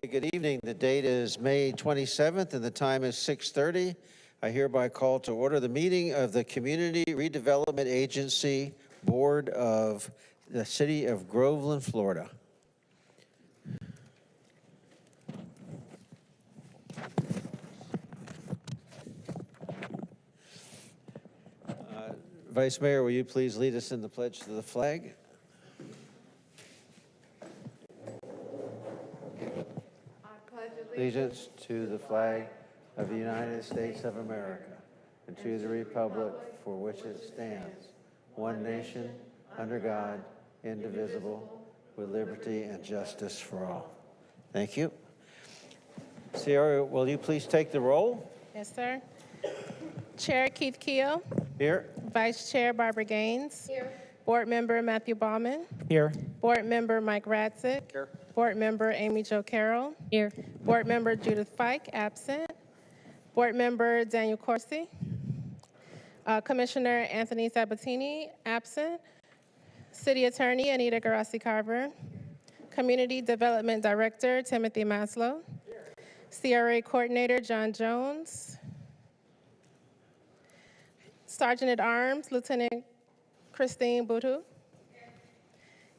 Okay, good evening. The date is May 27th and the time is 6:30. I hereby call to order the meeting of the Community Redevelopment Agency Board of the City of Groveland, Florida. Vice Mayor, will you please lead us in the pledge to the flag? Allegiance to the flag of the United States of America and to the republic for which it stands, one nation, under God, indivisible, with liberty and justice for all. Thank you. CRA, will you please take the roll? Yes, sir. Chair Keith Keel. Here. Vice Chair Barbara Gaines. Here. Board Member Matthew Bauman. Here. Board Member Mike Radzik. Here. Board Member Amy Jo Carroll. Here. Board Member Judith Fike, absent. Board Member Daniel Corsi. Commissioner Anthony Sabatini, absent. City Attorney Anita Garassi Carver. Community Development Director Timothy Maslow. CRA Coordinator John Jones. Sergeant at Arms Lieutenant Christine Butu.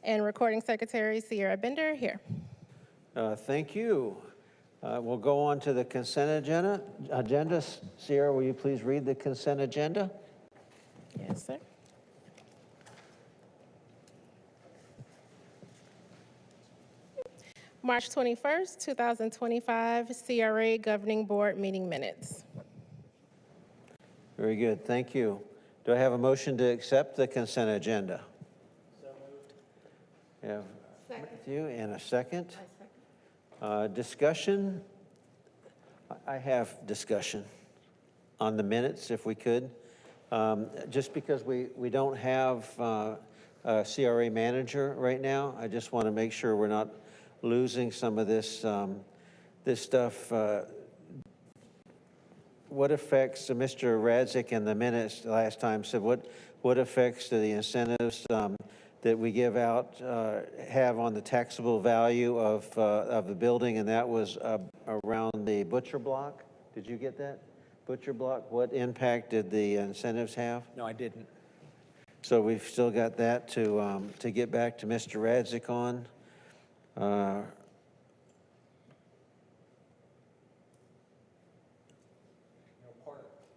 And Recording Secretary Sierra Bender here. Thank you. We'll go on to the consent agenda. Sierra, will you please read the consent agenda? Yes, sir. March 21st, 2025, CRA Governing Board meeting minutes. Very good, thank you. Do I have a motion to accept the consent agenda? So moved. We have Matthew and a second. Discussion. I have discussion on the minutes, if we could. Just because we don't have a CRA manager right now, I just want to make sure we're not losing some of this this stuff. What effects, Mr. Radzik in the minutes last time said, what effects do the incentives that we give out have on the taxable value of the building? And that was around the butcher block. Did you get that? Butcher block, what impact did the incentives have? No, I didn't. So we've still got that to get back to Mr. Radzik on.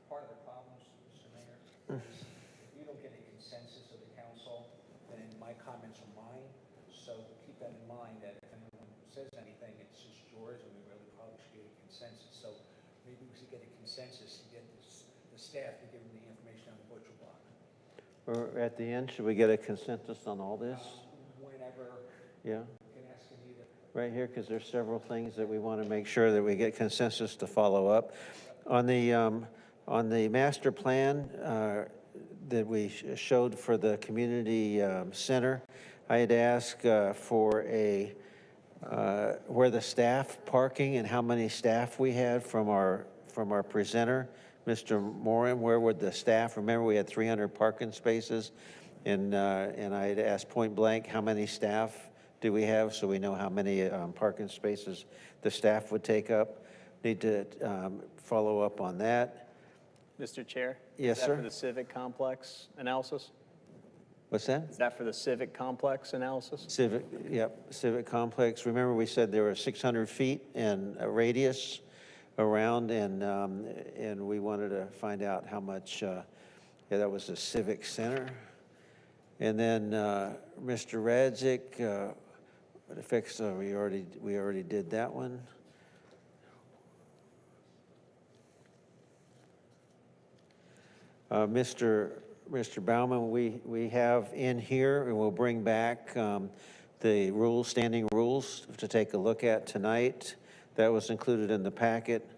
Part of the problem, Mr. Mayor, is if you don't get a consensus of the council, then my comments are mine. So keep that in mind, that if anyone says anything, it's just yours, and we really probably should get a consensus. So maybe we should get a consensus and get the staff to give them the information on the butcher block. Or at the end, should we get a consensus on all this? Whenever. Yeah. You can ask Anita. Right here, because there's several things that we want to make sure that we get consensus to follow up. On the master plan that we showed for the community center, I had asked for a where the staff parking and how many staff we had from our presenter, Mr. Morin. Where would the staff? Remember, we had 300 parking spaces, and I had asked point blank, how many staff do we have, so we know how many parking spaces the staff would take up. Need to follow up on that. Mr. Chair? Yes, Is that sir. for the civic complex analysis? What's that? Is that for the civic complex analysis? Civic complex. Remember, we said there were 600 feet in a radius around, and we wanted to find out how much. That was the civic center. And then Mr. Radzik, what affects? We already did that one. Mr. Bauman, we have in here, and we'll bring back the standing rules to take a look at tonight. That was included in the packet.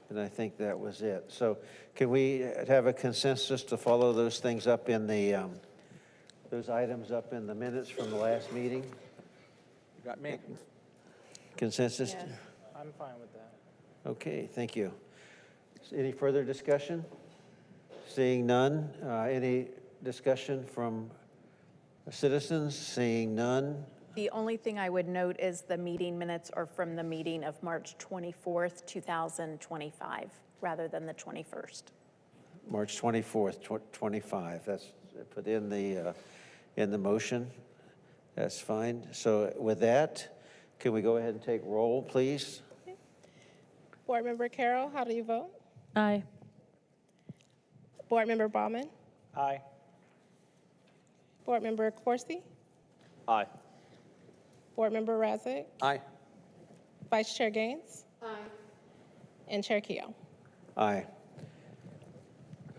And I think that was it. So can we have a consensus to follow those things up in the, those items up in the minutes from the last meeting? You got me. Consensus? Yes. I'm fine with that. Okay, thank you. Any further discussion? Seeing none, any discussion from Citizens, seeing none. The only thing I would note is the meeting minutes are from the meeting of March 24th, 2025, rather than the 21st. March 24th, 25. That's put in the motion. That's fine. So with that, can we go ahead and take roll, please? Board Member Carroll, how do you vote? Aye. Board Member Bauman? Aye. Board Member Corsi? Aye. Board Member Razzak? Aye. Vice Chair Gaines? Aye. And Chair Keough. Aye.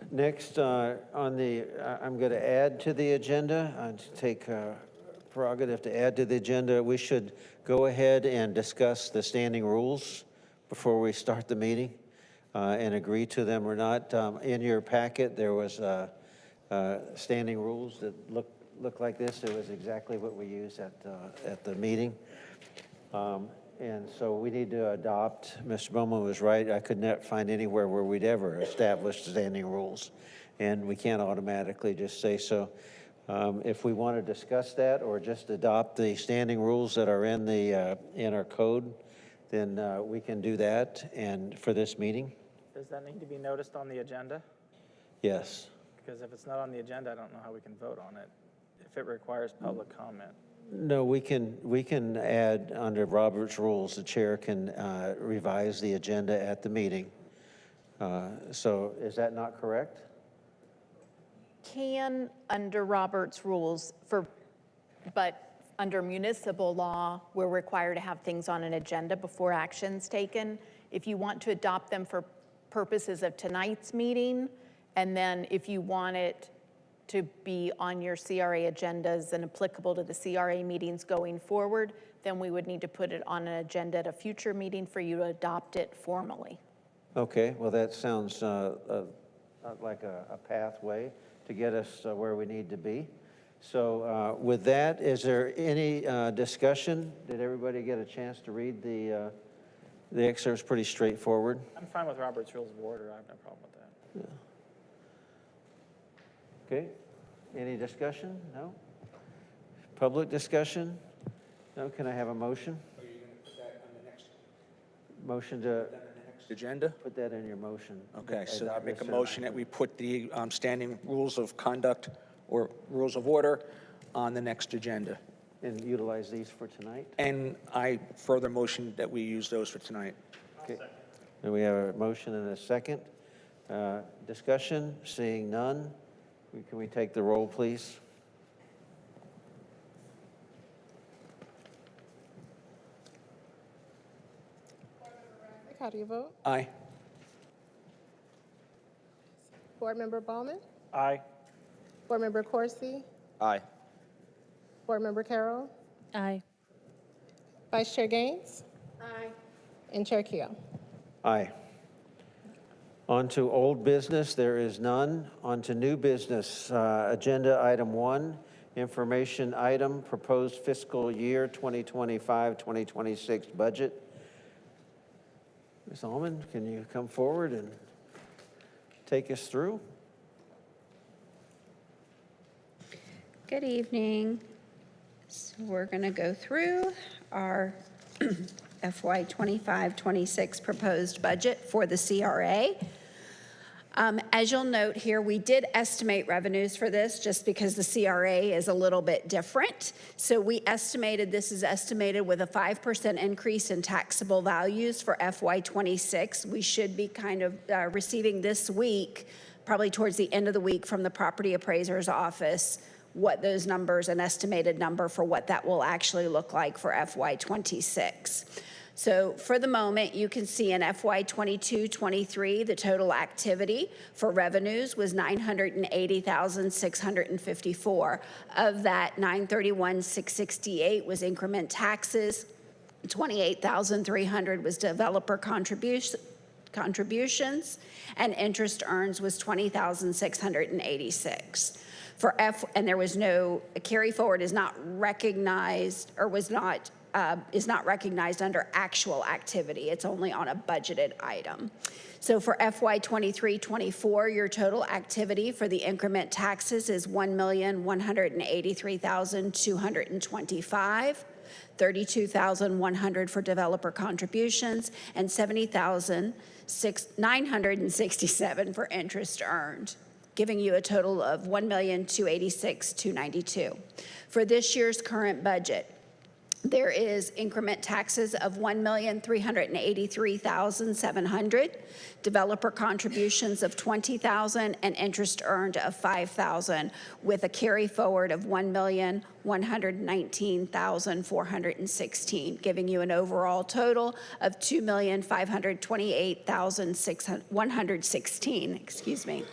Next, I'm going to add to the agenda, take prerogative to add to the agenda. We should go ahead and discuss the standing rules before we start the meeting and agree to them or not. In your packet, there was standing rules that look like this. It was exactly what we used at the meeting. And so we need to adopt, Mr. Bowman was right, I could not find anywhere where we'd ever established standing rules. And we can't automatically just say so. If we want to discuss that or just adopt the standing rules that are in our code, then we can do that and for this meeting. Does that need to be noticed on the agenda? Yes. Because if it's not on the agenda, I don't know how we can vote on it. If it requires public comment. No, we can add under Robert's rules, the chair can revise the agenda at the meeting. So is that not correct? Can, under Robert's rules, but under municipal law, we're required to have things on an agenda before action's taken. If you want to adopt them for purposes of tonight's meeting, and then if you want it to be on your CRA agendas and applicable to the CRA meetings going forward, then we would need to put it on an agenda at a future meeting for you to adopt it formally. Okay, well, that sounds like a pathway to get us where we need to be. So with that, is there any discussion? Did everybody get a chance to read the excerpt's pretty straightforward? I'm fine with Robert's Rules of Order. I have no problem with that. Okay, any discussion? No? Public discussion? No, can I have a motion? Are you going to put that on the next, Motion to on the next agenda? put that in your motion. Okay, so I make a Yes, sir. motion that we put the standing rules of conduct or rules of order on the next agenda. And utilize these for tonight? And I further motion that we use those for tonight. Okay. And we have a motion and a second. Discussion, seeing none. Can we take the roll, please? How do you vote? Aye. Board Member Bauman? Aye. Board Member Corsi? Aye. Board Member Carroll? Aye. Vice Chair Gaines? Aye. And Chair Keough. Aye. On to old business, there is none. On to new business, agenda item 1, information item, proposed fiscal year 2025-2026 budget. Ms. Allman, can you come forward and take us through? Good evening. So we're going to go through our FY 25-26 proposed budget for the CRA. As you'll note here, we did estimate revenues for this just because the CRA is a little bit different. So we estimated, this is estimated with a 5% increase in taxable values for FY 26. We should be kind of receiving this week, probably towards the end of the week, from the property appraiser's office, what those numbers, an estimated number for what that will actually look like for FY 26. So for the moment, you can see in FY 22-23, the total activity for revenues was $980,654. Of that, $931,668 was increment taxes, $28,300 was developer contributions, and interest earns was $20,686. And there was no, carry forward is not recognized or was not is not recognized under actual activity. It's only on a budgeted item. So for FY 23-24, your total activity for the increment taxes is $1,183,225, $32,100 for developer contributions, and $70,967 for interest earned, giving you a total of $1,286,292. For this year's current budget, there is increment taxes of $1,383,700, developer contributions of $20,000, and interest earned of $5,000, with a carry forward of $1,119,416, giving you an overall total of $2,528,116. Excuse me.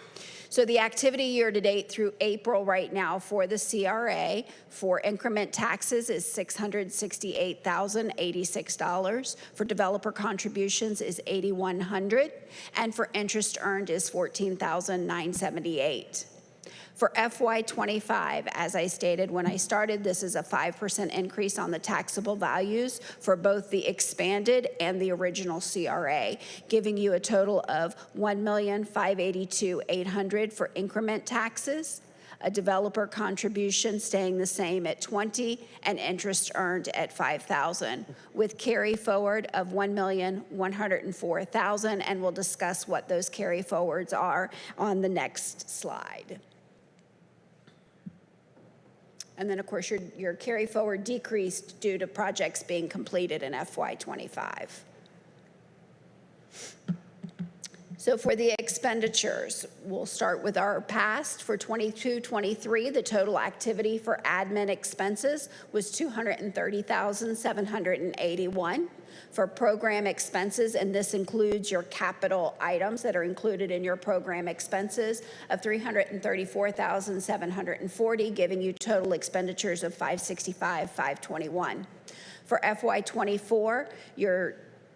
So the activity year-to-date through April right now for the CRA for increment taxes is $668,086. For developer contributions is $8,100. And for interest earned is $14,978. For FY 25, as I stated when I started, this is a 5% increase on the taxable values for both the expanded and the original CRA, giving you a total of $1,582,800 for increment taxes, a developer contribution staying the same at $20,000, and interest earned at $5,000, with carry forward of $1,104,000, and we'll discuss what those carry forwards are on the next slide. And then, of course, your carry forward decreased due to projects being completed in FY 25. So for the expenditures, we'll start with our past. For 22-23, the total activity for admin expenses was $230,781. For program expenses, and this includes your capital items that are included in your program expenses, of $334,740, giving you total expenditures of $565,521. For FY 24, your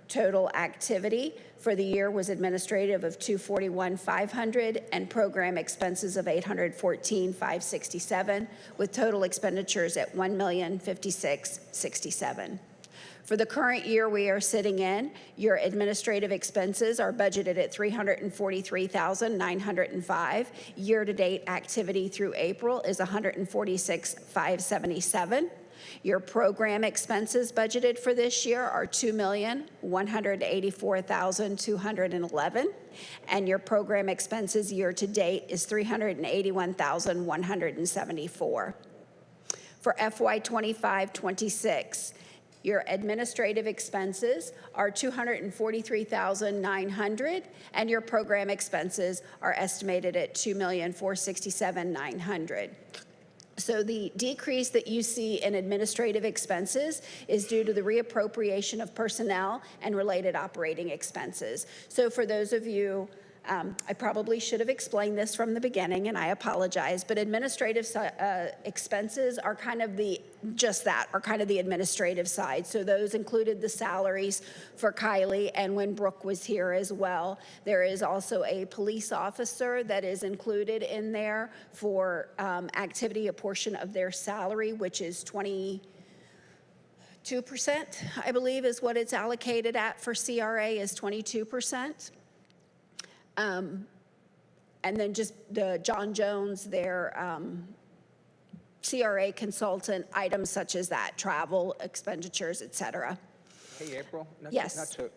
total activity for the year was administrative of $241,500 and program expenses of $814,567, with total expenditures at $1,056,067. For the current year we are sitting in, your administrative expenses are budgeted at $343,905. Year-to-date activity through April is $146,577. Your program expenses budgeted for this year are $2,184,211, and your program expenses year-to-date is $381,174. For FY 25-26, your administrative expenses are $243,900, and your program expenses are estimated at $2,467,900. So the decrease that you see in administrative expenses is due to the reappropriation of personnel and related operating expenses. So for those of you, I probably should have explained this from the beginning, and I apologize, but administrative expenses are kind of the administrative side. So those included the salaries for Kylie, and when Brooke was here as well. There is also a police officer that is included in there for activity, a portion of their salary, which is 22%, I believe is what it's allocated at for CRA, is 22%. And then just the John Jones, their CRA consultant, items such as that, travel, expenditures, et cetera. Hey, April? Yes. Not to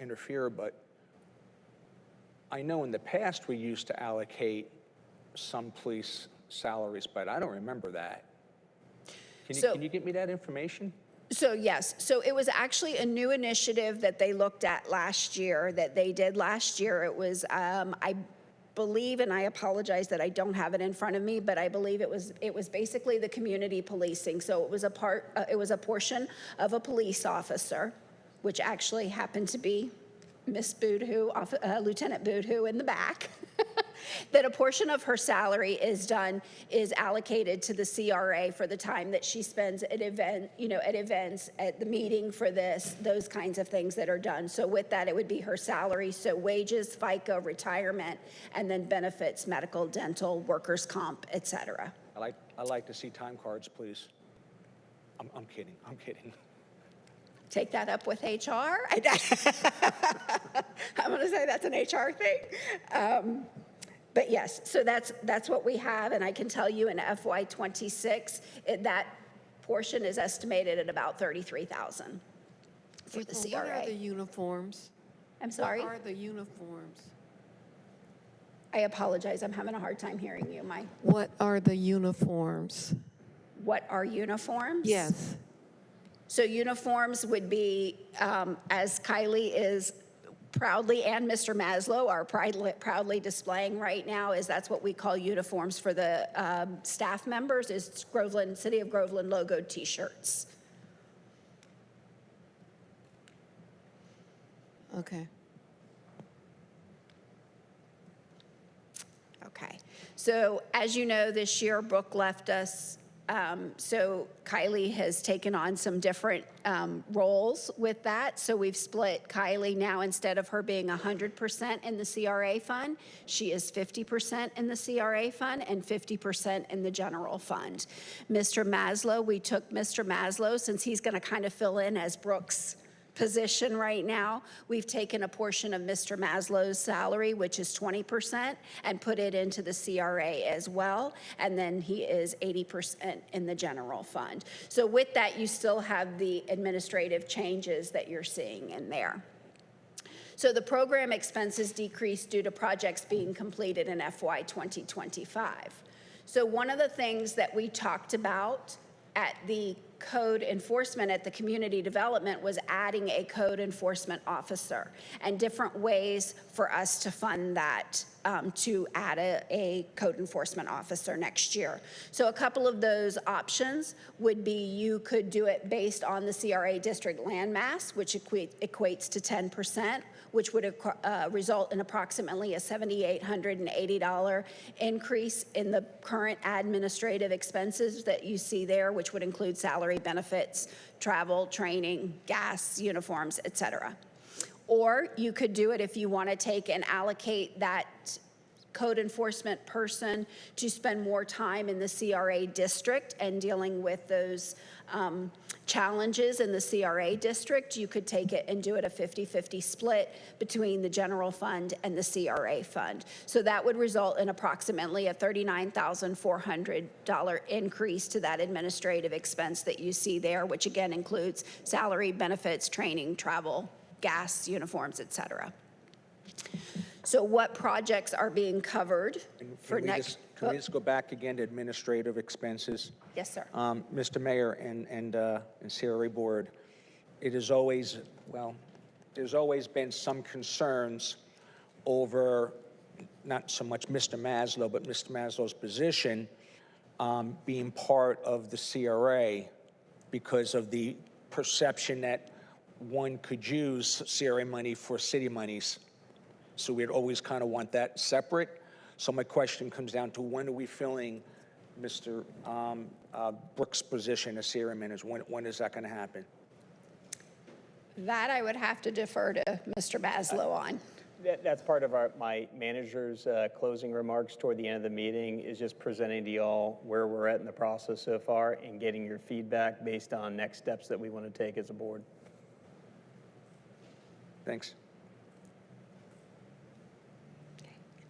interfere, but I know in the past we used to allocate some police salaries, but I don't remember that. Can you get me that information? So yes, so it was actually a new initiative that they looked at last year, that they did last year. It was, I believe, and I apologize that I don't have it in front of me, but I believe it was basically the community policing. So it was a portion of a police officer, which actually happened to be Miss Boodhoo, Lieutenant Boodhoo in the back. That a portion of her salary is allocated to the CRA for the time that she spends at events, at the meeting for this, those kinds of things that are done. So with that, it would be her salary, so wages, FICA, retirement, and then benefits, medical, dental, workers' comp, et cetera. I'd like to see time cards, please. I'm kidding, I'm kidding. Take that up with HR. I'm going to say that's an HR thing. But yes, so that's what we have, and I can tell you in FY26, that portion is estimated at about $33,000 for the April, what are the CRA. uniforms? I'm sorry? What are the uniforms? I apologize, I'm having a hard time hearing you. What are the uniforms? What are uniforms? Yes. So uniforms would be, as Kylie is proudly, and Mr. Maslow are proudly displaying right now, is that's what we call uniforms for the staff members, is Groveland, City of Groveland logoed T-shirts. Okay. Okay. So as you know, this year Brooke left us. So Kylie has taken on some different roles with that. So we've split Kylie now, instead of her being 100% in the CRA fund, she is 50% in the CRA fund and 50% in the general fund. Mr. Maslow, we took Mr. Maslow, since he's going to kind of fill in as Brooke's position right now, we've taken a portion of Mr. Maslow's salary, which is 20%, and put it into the CRA as well, and then he is 80% in the general fund. So with that, you still have the administrative changes that you're seeing in there. So the program expenses decreased due to projects being completed in FY 2025. So one of the things that we talked about at the code enforcement at the community development was adding a code enforcement officer and different ways for us to fund that, to add a code enforcement officer next year. So a couple of those options would be, you could do it based on the CRA district landmass, which equates to 10%, which would result in approximately a $7,880 increase in the current administrative expenses that you see there, which would include salary, benefits, travel, training, gas, uniforms, et cetera. Or you could do it if you want to take and allocate that code enforcement person to spend more time in the CRA district and dealing with those challenges in the CRA district. You could take it and do it a 50-50 split between the general fund and the CRA fund. So that would result in approximately a $39,400 increase to that administrative expense that you see there, which again includes salary, benefits, training, travel, gas, uniforms, et cetera. So what projects are being covered for next? Can we just go back again to administrative expenses? Yes, sir. Mr. Mayor and CRA Board, it is always, well, there's always been some concerns over not so much Mr. Maslow, but Mr. Maslow's position being part of the CRA because of the perception that one could use CRA money for city monies. So we'd always kind of want that separate. So my question comes down to, when are we filling Mr. Brooks' position as CRA manager? When is that going to happen? That I would have to defer to Mr. Maslow on. That's part of my manager's closing remarks toward the end of the meeting, is just presenting to y'all where we're at in the process so far and getting your feedback based on next steps that we want to take as a board. Thanks.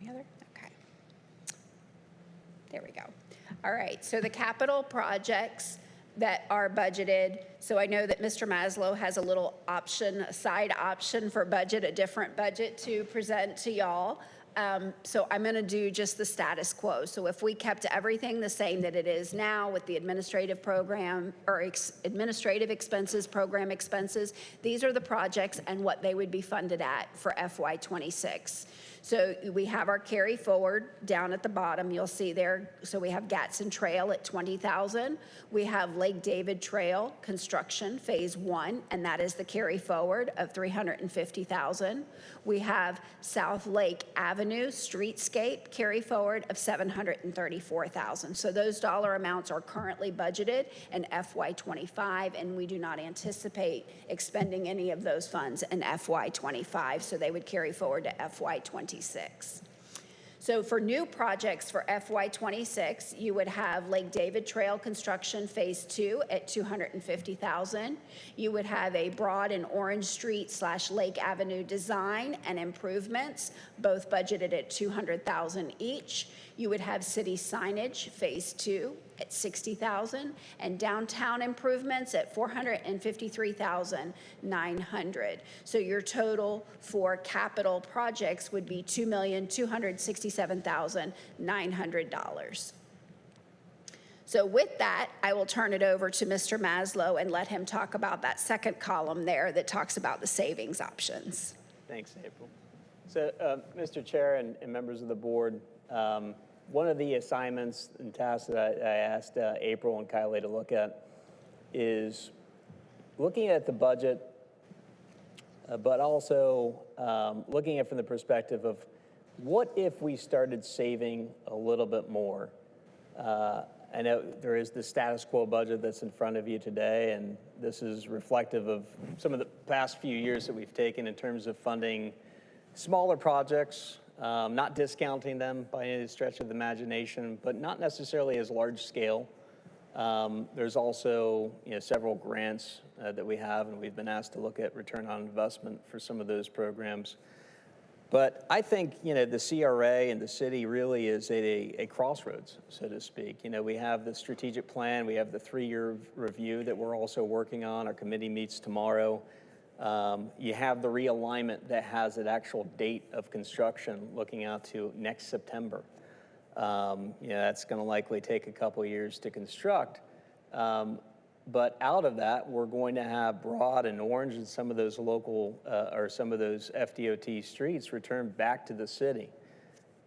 Any other? Okay. There we go. All right, so the capital projects that are budgeted, so I know that Mr. Maslow has a little option, a side option for budget, a different budget to present to y'all. So I'm going to do just the status quo. So if we kept everything the same that it is now with the administrative program or administrative expenses, program expenses, these are the projects and what they would be funded at for FY26. So we have our carry forward down at the bottom, you'll see there. So we have Gatson Trail at $20,000. We have Lake David Trail construction phase 1, and that is the carry forward of $350,000. We have South Lake Avenue streetscape carry forward of $734,000. So those dollar amounts are currently budgeted in FY25, and we do not anticipate expending any of those funds in FY25. So they would carry forward to FY26. So for new projects for FY26, you would have Lake David Trail Construction Phase 2 at $250,000. You would have a Broad and Orange Street / Lake Avenue design and improvements, both budgeted at $200,000 each. You would have city signage Phase 2 at $60,000 and downtown improvements at $453,900. So your total for capital projects would be $2,267,900. So with that, I will turn it over to Mr. Maslow and let him talk about that second column there that talks about the savings options. Thanks, April. So, Mr. Chair and members of the board, one of the assignments and tasks that I asked April and Kylie to look at is looking at the budget, but also looking at it from the perspective of what if we started saving a little bit more? I know there is the status quo budget that's in front of you today, and this is reflective of some of the past few years that we've taken in terms of funding smaller projects, not discounting them by any stretch of the imagination, but not necessarily as large scale. There's also several grants that we have, and we've been asked to look at return on investment for some of those programs. But I think the CRA and the city really is at a crossroads, so to speak. We have the strategic plan, we have the 3-year review that we're also working on. Our committee meets tomorrow. You have the realignment that has an actual date of construction looking out to next September. That's going to likely take a couple years to construct. But out of that, we're going to have Broad and Orange and some of those local or some of those FDOT streets returned back to the city.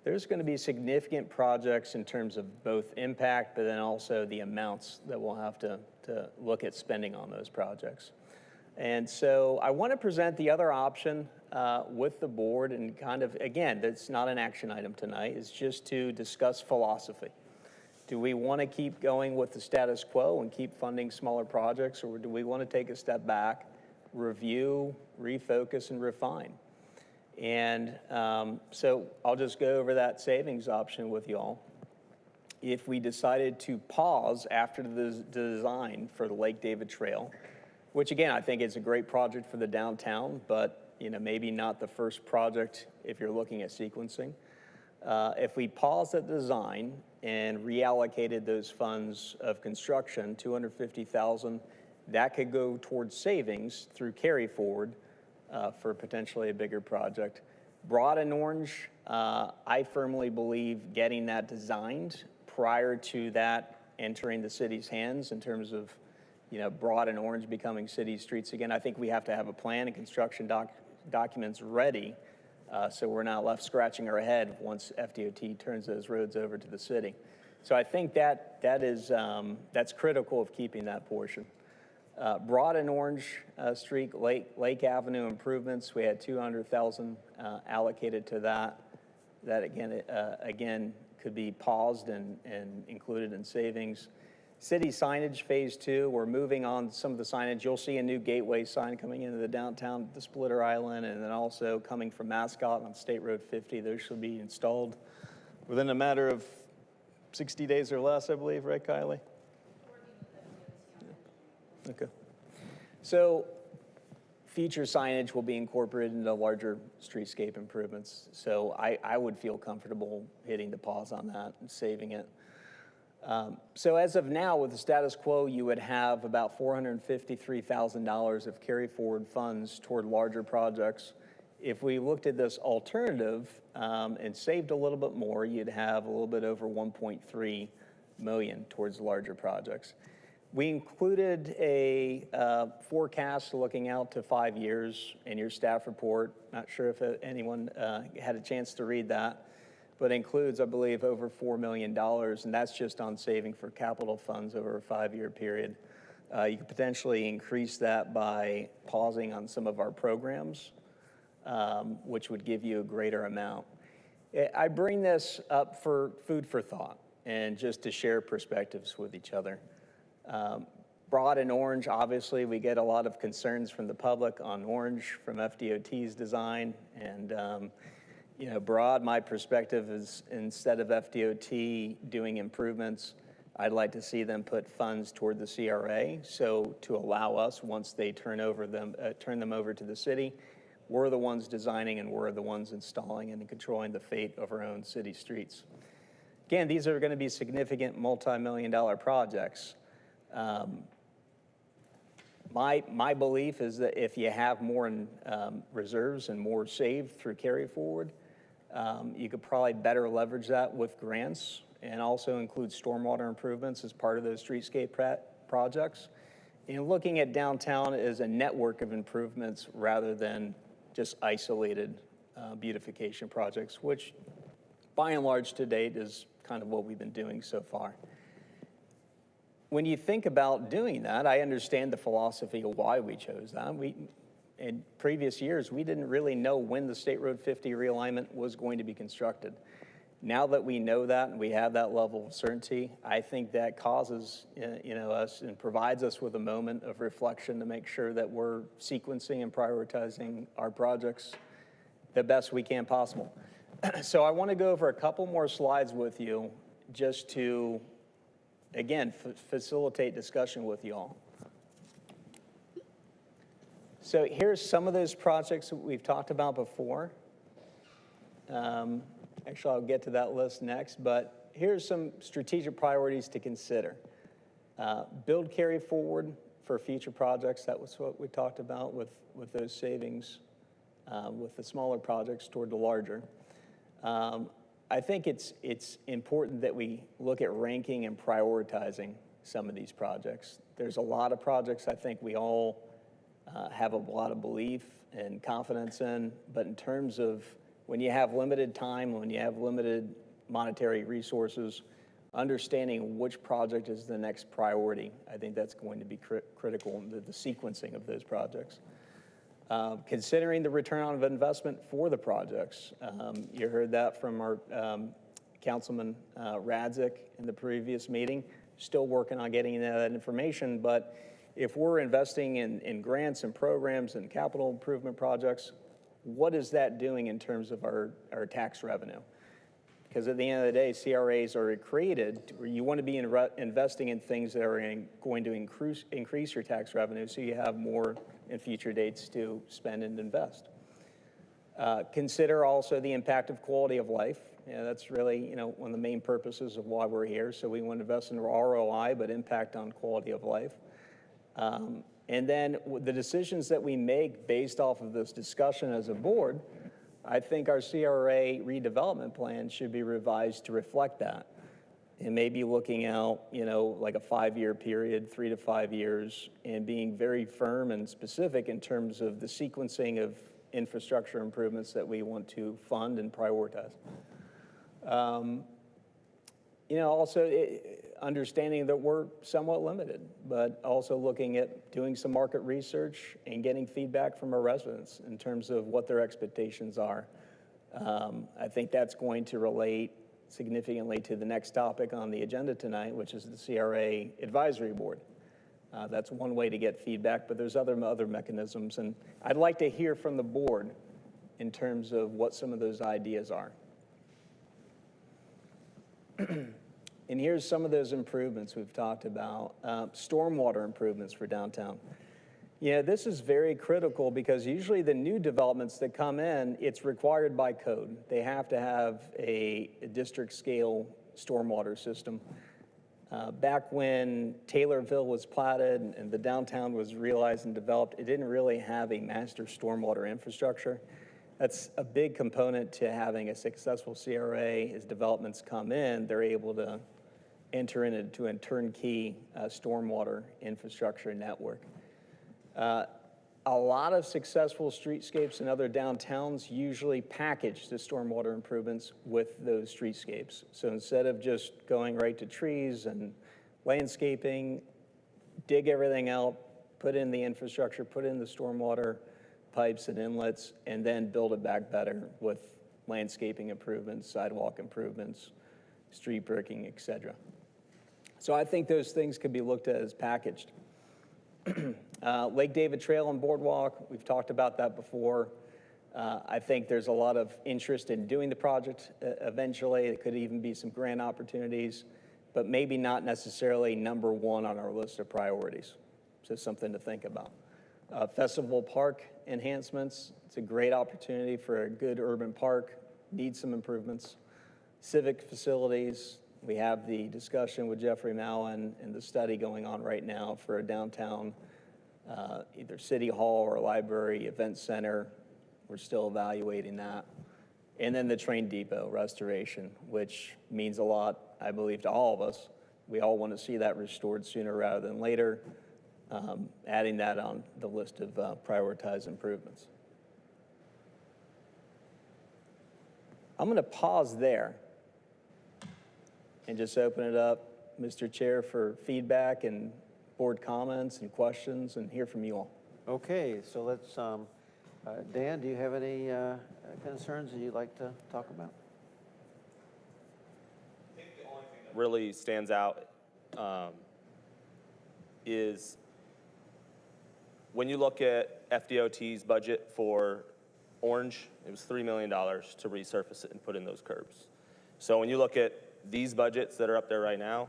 There's going to be significant projects in terms of both impact, but then also the amounts that we'll have to look at spending on those projects. And so I want to present the other option with the board and kind of, again, that's not an action item tonight, it's just to discuss philosophy. Do we want to keep going with the status quo and keep funding smaller projects, or do we want to take a step back, review, refocus, and refine? And so I'll just go over that savings option with you all. If we decided to pause after the design for the Lake David Trail, which again, I think is a great project for the downtown, but maybe not the first project if you're looking at sequencing. If we paused the design and reallocated those funds of construction, $250,000, that could go towards savings through carry forward for potentially a bigger project. Broad and Orange, I firmly believe getting that designed prior to that entering the city's hands in terms of Broad and Orange becoming city streets again. I think we have to have a plan and construction documents ready so we're not left scratching our head once FDOT turns those roads over to the city. So I think that's critical of keeping that portion. Broad and Orange Street, Lake Avenue improvements, we had $200,000 allocated to that. That again could be paused and included in savings. City signage Phase 2, we're moving on some of the signage. You'll see a new gateway sign coming into the downtown, the Splitter Island, and then also coming from Mascot on State Road 50. Those should be installed within a matter of 60 days or less, I believe, right, Kylie? Yeah. Okay. So future signage will be incorporated into larger streetscape improvements. So I would feel comfortable hitting the pause on that and saving it. So as of now, with the status quo, you would have about $453,000 of carry forward funds toward larger projects. If we looked at this alternative and saved a little bit more, you'd have a little bit over $1.3 million towards larger projects. We included a forecast looking out to 5 years in your staff report. Not sure if anyone had a chance to read that, but includes, I believe, over $4 million, and that's just on saving for capital funds over a 5-year period. You could potentially increase that by pausing on some of our programs, which would give you a greater amount. I bring this up for food for thought and just to share perspectives with each other. Broad and Orange, obviously, we get a lot of concerns from the public on Orange from FDOT's design, and broad, my perspective is instead of FDOT doing improvements, I'd like to see them put funds toward the CRA. So to allow us, once they turn them over to the city, we're the ones designing and we're the ones installing and controlling the fate of our own city streets. Again, these are going to be significant multi-million-dollar projects. My belief is that if you have more in reserves and more saved through carry forward, you could probably better leverage that with grants and also include stormwater improvements as part of those streetscape projects. And looking at downtown as a network of improvements rather than just isolated beautification projects, which by and large to date is kind of what we've been doing so far. When you think about doing that, I understand the philosophy of why we chose that. In previous years, we didn't really know when the State Road 50 realignment was going to be constructed. Now that we know that and we have that level of certainty, I think that causes us and provides us with a moment of reflection to make sure that we're sequencing and prioritizing our projects the best we can possible. So I want to go over a couple more slides with you just to, again, facilitate discussion with you all. So here's some of those projects that we've talked about before. Actually, I'll get to that list next, but here's some strategic priorities to consider. Build carry forward for future projects. That was what we talked about with those savings, with the smaller projects toward the larger. I think it's important that we look at ranking and prioritizing some of these projects. There's a lot of projects I think we all have a lot of belief and confidence in, but in terms of when you have limited time, when you have limited monetary resources, understanding which project is the next priority, I think that's going to be critical in the sequencing of those projects. Considering the return on investment for the projects. You heard that from our Councilman Radzik in the previous meeting. Still working on getting that information, but if we're investing in grants and programs and capital improvement projects, what is that doing in terms of our tax revenue? Because at the end of the day, CRAs are created where you want to be investing in things that are going to increase your tax revenue so you have more in future dates to spend and invest. Consider also the impact of quality of life. That's really one of the main purposes of why we're here. So we want to invest in ROI, but impact on quality of life. And then the decisions that we make based off of this discussion as a board, I think our CRA redevelopment plan should be revised to reflect that. And maybe looking out, like a 5-year period, 3 to 5 years, and being very firm and specific in terms of the sequencing of infrastructure improvements that we want to fund and prioritize. Also understanding that we're somewhat limited, but also looking at doing some market research and getting feedback from our residents in terms of what their expectations are. I think that's going to relate significantly to the next topic on the agenda tonight, which is the CRA Advisory Board. That's one way to get feedback, but there's other mechanisms, and I'd like to hear from the board in terms of what some of those ideas are. And here's some of those improvements we've talked about. Stormwater improvements for downtown. This is very critical because usually the new developments that come in, it's required by code. They have to have a district scale stormwater system. Back when Taylorville was platted and the downtown was realized and developed, it didn't really have a master stormwater infrastructure. That's a big component to having a successful CRA. As developments come in, they're able to enter into a turnkey stormwater infrastructure network. A lot of successful streetscapes in other downtowns usually package the stormwater improvements with those streetscapes. So instead of just going right to trees and landscaping, dig everything out, put in the infrastructure, put in the stormwater pipes and inlets, and then build it back better with landscaping improvements, sidewalk improvements, street bricking, et cetera. So I think those things could be looked at as packaged. Lake David Trail and Boardwalk, we've talked about that before. I think there's a lot of interest in doing the project eventually. It could even be some grant opportunities, but maybe not necessarily number one on our list of priorities. So something to think about. Festival Park enhancements. It's a great opportunity for a good urban park. Needs some improvements. Civic facilities. We have the discussion with Jeffrey Mallon and the study going on right now for a downtown, either city hall or library, event center. We're still evaluating that. And then the train depot restoration, which means a lot, I believe, to all of us. We all want to see that restored sooner rather than later. Adding that on the list of prioritized improvements. I'm going to pause there and just open it up, Mr. Chair, for feedback and board comments and questions, and hear from you all. Okay, so let's, Dan, do you have any concerns that you'd like to talk about? I think the only thing that really stands out is when you look at FDOT's budget for Orange, it was $3 million to resurface it and put in those curbs. So when you look at these budgets that are up there right now,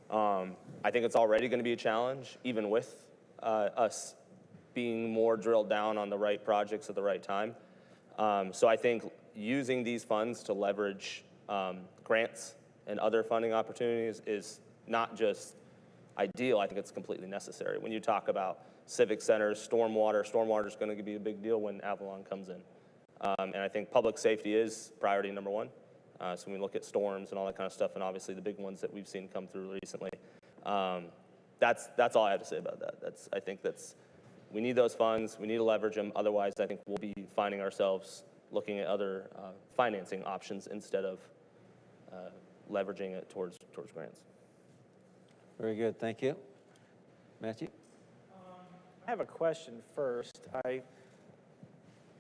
I think it's already going to be a challenge, even with us being more drilled down on the right projects at the right time. So I think using these funds to leverage grants and other funding opportunities is not just ideal, I think it's completely necessary. When you talk about civic centers, stormwater is going to be a big deal when Avalon comes in. And I think public safety is priority number one. So when we look at storms and all that kind of stuff, and obviously the big ones that we've seen come through recently, that's all I have to say about that. I think we need those funds, we need to leverage them, otherwise I think we'll be finding ourselves looking at other financing options instead of leveraging it towards grants. Very good, thank you. Matthew? I have a question first.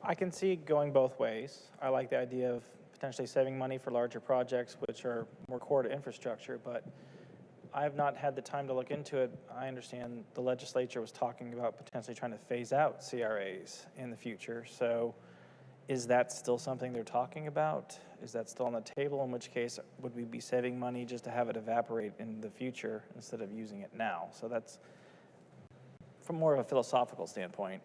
I can see going both ways. I like the idea of potentially saving money for larger projects, which are more core to infrastructure, but I have not had the time to look into it. I understand the legislature was talking about potentially trying to phase out CRAs in the future. So is that still something they're talking about? Is that still on the table? In which case, would we be saving money just to have it evaporate in the future instead of using it now? So that's, from more of a philosophical standpoint,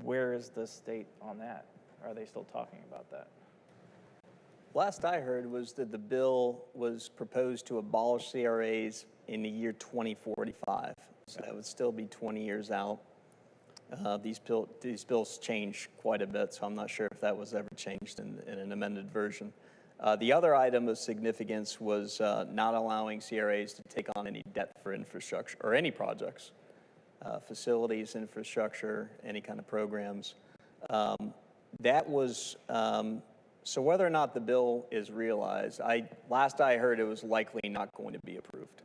where is the state on that? Are they still talking about that? Last I heard was that the bill was proposed to abolish CRAs in the year 2045. So that would still be 20 years out. These bills change quite a bit, so I'm not sure if that was ever changed in an amended version. The other item of significance was not allowing CRAs to take on any debt for infrastructure or any projects. Facilities, infrastructure, any kind of programs. That was, so whether or not the bill is realized, last I heard it was likely not going to be approved.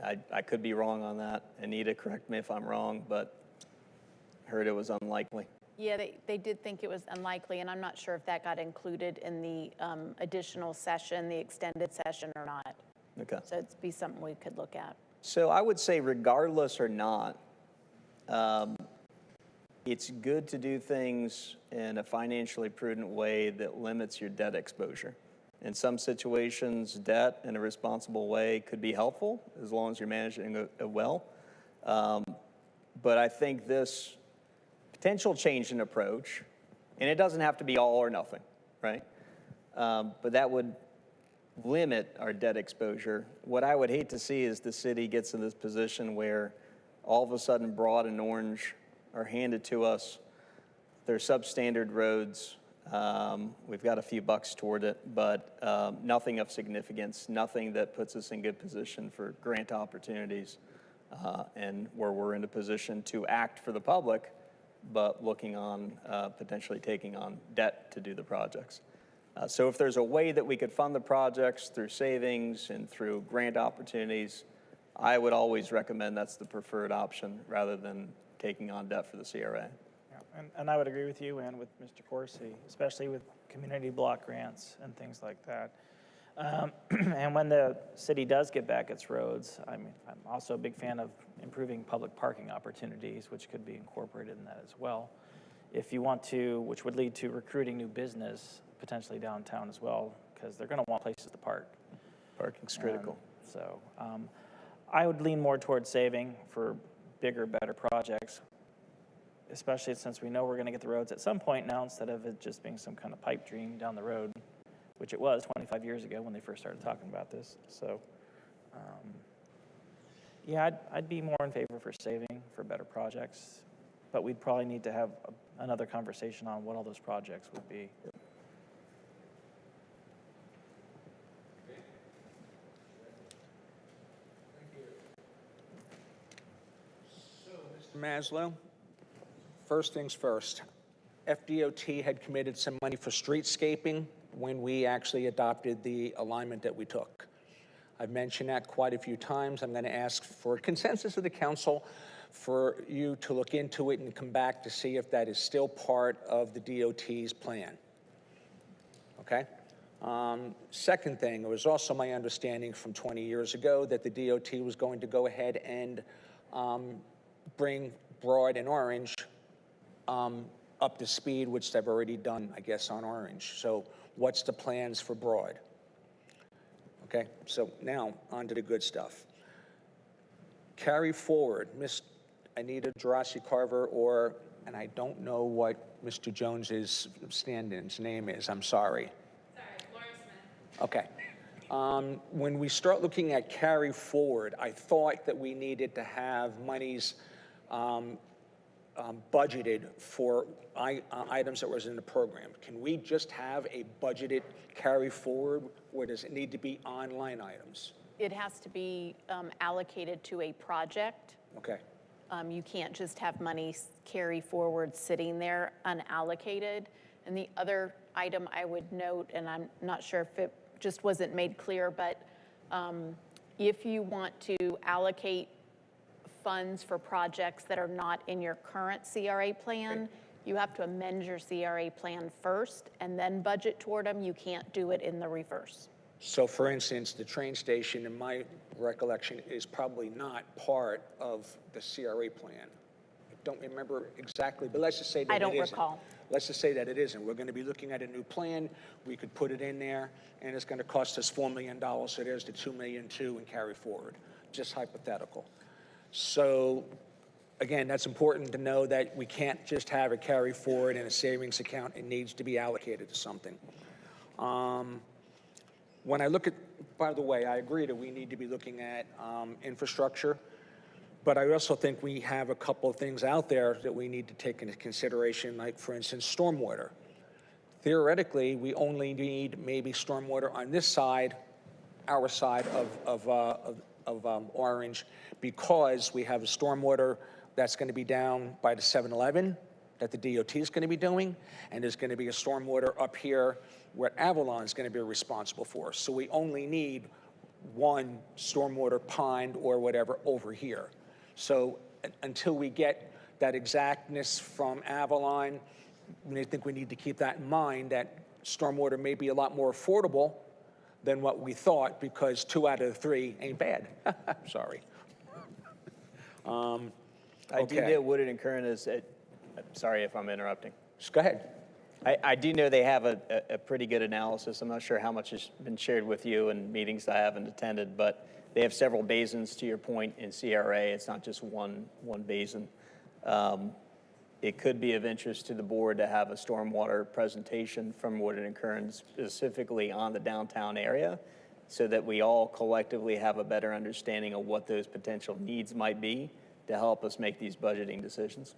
I could be wrong on that. Anita, correct me if I'm wrong, but I heard it was unlikely. Yeah, they did think it was unlikely, and I'm not sure if that got included in the additional session, the extended session or not. Okay. So it'd be something we could look at. So I would say regardless or not, it's good to do things in a financially prudent way that limits your debt exposure. In some situations, debt in a responsible way could be helpful as long as you're managing it well. But I think this potential change in approach, and it doesn't have to be all or nothing, right? But that would limit our debt exposure. What I would hate to see is the city gets in this position where all of a sudden Broad and Orange are handed to us. They're substandard roads. We've got a few bucks toward it, but nothing of significance, nothing that puts us in good position for grant opportunities and where we're in a position to act for the public, but looking on potentially taking on debt to do the projects. So if there's a way that we could fund the projects through savings and through grant opportunities, I would always recommend that's the preferred option rather than taking on debt for the CRA. Yeah, and I would agree with you and with Mr. Corsi, especially with community block grants and things like that. And when the city does get back its roads, I'm also a big fan of improving public parking opportunities, which could be incorporated in that as well. if you want to, which would lead to recruiting new business potentially downtown as well, because they're going to want places to park. Parking's critical. So I would lean more towards saving for bigger, better projects, especially since we know we're going to get the roads at some point now instead of it just being some kind of pipe dream down the road, which it was 25 years ago when they first started talking about this. So, yeah, I'd be more in favor for saving for better projects, but we'd probably need to have another conversation on what all those projects would be. Maslow, first things first. FDOT had committed some money for streetscaping when we actually adopted the alignment that we took. I've mentioned that quite a few times. I'm going to ask for a consensus of the council for you to look into it and come back to see if that is still part of the DOT's plan. Okay? Second thing, it was also my understanding from 20 years ago that the DOT was going to go ahead and bring Broad and Orange up to speed, which they've already done, I guess, on Orange. So what's the plans for Broad? Okay, so now on to the good stuff. Carry forward, Miss Anita Gerasi-Carver, or, and I don't know what Mr. Jones's stand-in's name is, I'm sorry. Okay. When we start looking at carry forward, I thought that we needed to have monies budgeted for items that was in the program. Can we just have a budgeted carry forward, or does it need to be on line items? It has to be allocated to a project. Okay. You can't just have money carry forward sitting there unallocated. And the other item I would note, and I'm not sure if it just wasn't made clear, but if you want to allocate funds for projects that are not in your current CRA plan, you have to amend your CRA plan first and then budget toward them. You can't do it in the reverse. So for instance, the train station, in my recollection, is probably not part of the CRA plan. I don't remember exactly, but let's just say that it isn't. I don't recall. Let's just say that it isn't. We're going to be looking at a new plan. We could put it in there, and it's going to cost us $4 million, so there's the $2 million and carry forward. Just hypothetical. So again, that's important to know that we can't just have a carry forward in a savings account. It needs to be allocated to something. When I look at, by the way, I agree that we need to be looking at infrastructure, but I also think we have a couple of things out there that we need to take into consideration, like, for instance, stormwater. Theoretically, we only need maybe stormwater on this side, our side of Orange, because we have a stormwater that's going to be down by the 7-Eleven that the DOT is going to be doing, and there's going to be a stormwater up here where Avalon is going to be responsible for. So we only need one stormwater pond or whatever over here. So until we get that exactness from Avalon, I think we need to keep that in mind, that stormwater may be a lot more affordable than what we thought, because 2 out of the 3 ain't bad. Sorry. I do know Woodard and Curran is, sorry if I'm interrupting. Just go ahead. I do know they have a pretty good analysis. I'm not sure how much has been shared with you in meetings I haven't attended, but they have several basins, to your point, in CRA. It's not just one basin. It could be of interest to the board to have a stormwater presentation from Woodard and Curran specifically on the downtown area, so that we all collectively have a better understanding of what those potential needs might be to help us make these budgeting decisions.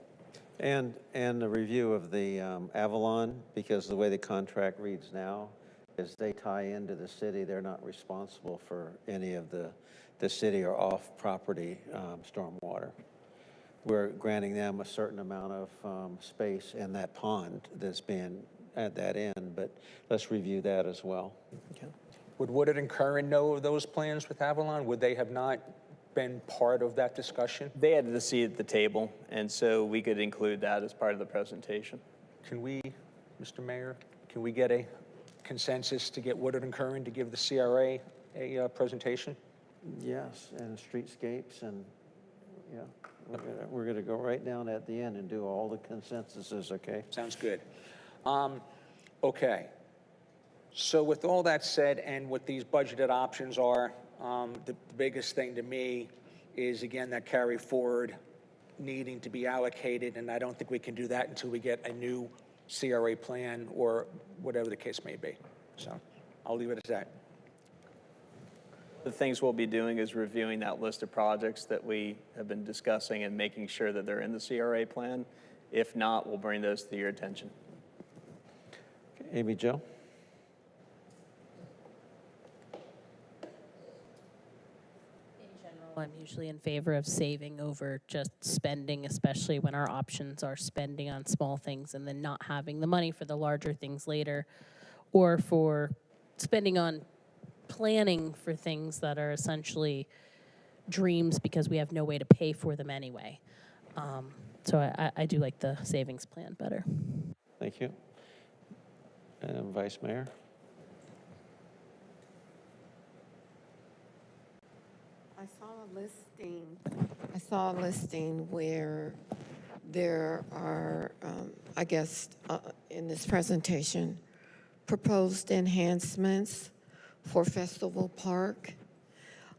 And a review of the Avalon, because the way the contract reads now is they tie into the city. They're not responsible for any of the city or off-property stormwater. We're granting them a certain amount of space in that pond that's being at that end, but let's review that as well. Okay. Would Woodard and Curran know of those plans with Avalon? Would they have not been part of that discussion? They had the seat at the table, and so we could include that as part of the presentation. Can we, Mr. Mayor, can we get a consensus to get Woodard and Curran to give the CRA a presentation? Yes, and streetscapes and, yeah, We're going to go right down at the end and do all the consensuses, okay? Sounds good. Okay. So with all that said, and what these budgeted options are, the biggest thing to me is, again, that carry forward needing to be allocated, and I don't think we can do that until we get a new CRA plan or whatever the case may be. So I'll leave it at that. The things we'll be doing is reviewing that list of projects that we have been discussing and making sure that they're in the CRA plan. If not, we'll bring those to your attention. Okay, Amy Jo? I'm usually in favor of saving over just spending, especially when our options are spending on small things and then not having the money for the larger things later, or for spending on planning for things that are essentially dreams because we have no way to pay for them anyway. So I do like the savings plan better. Thank you. And Vice Mayor? I saw a listing where there are, I guess, in this presentation, proposed enhancements for Festival Park.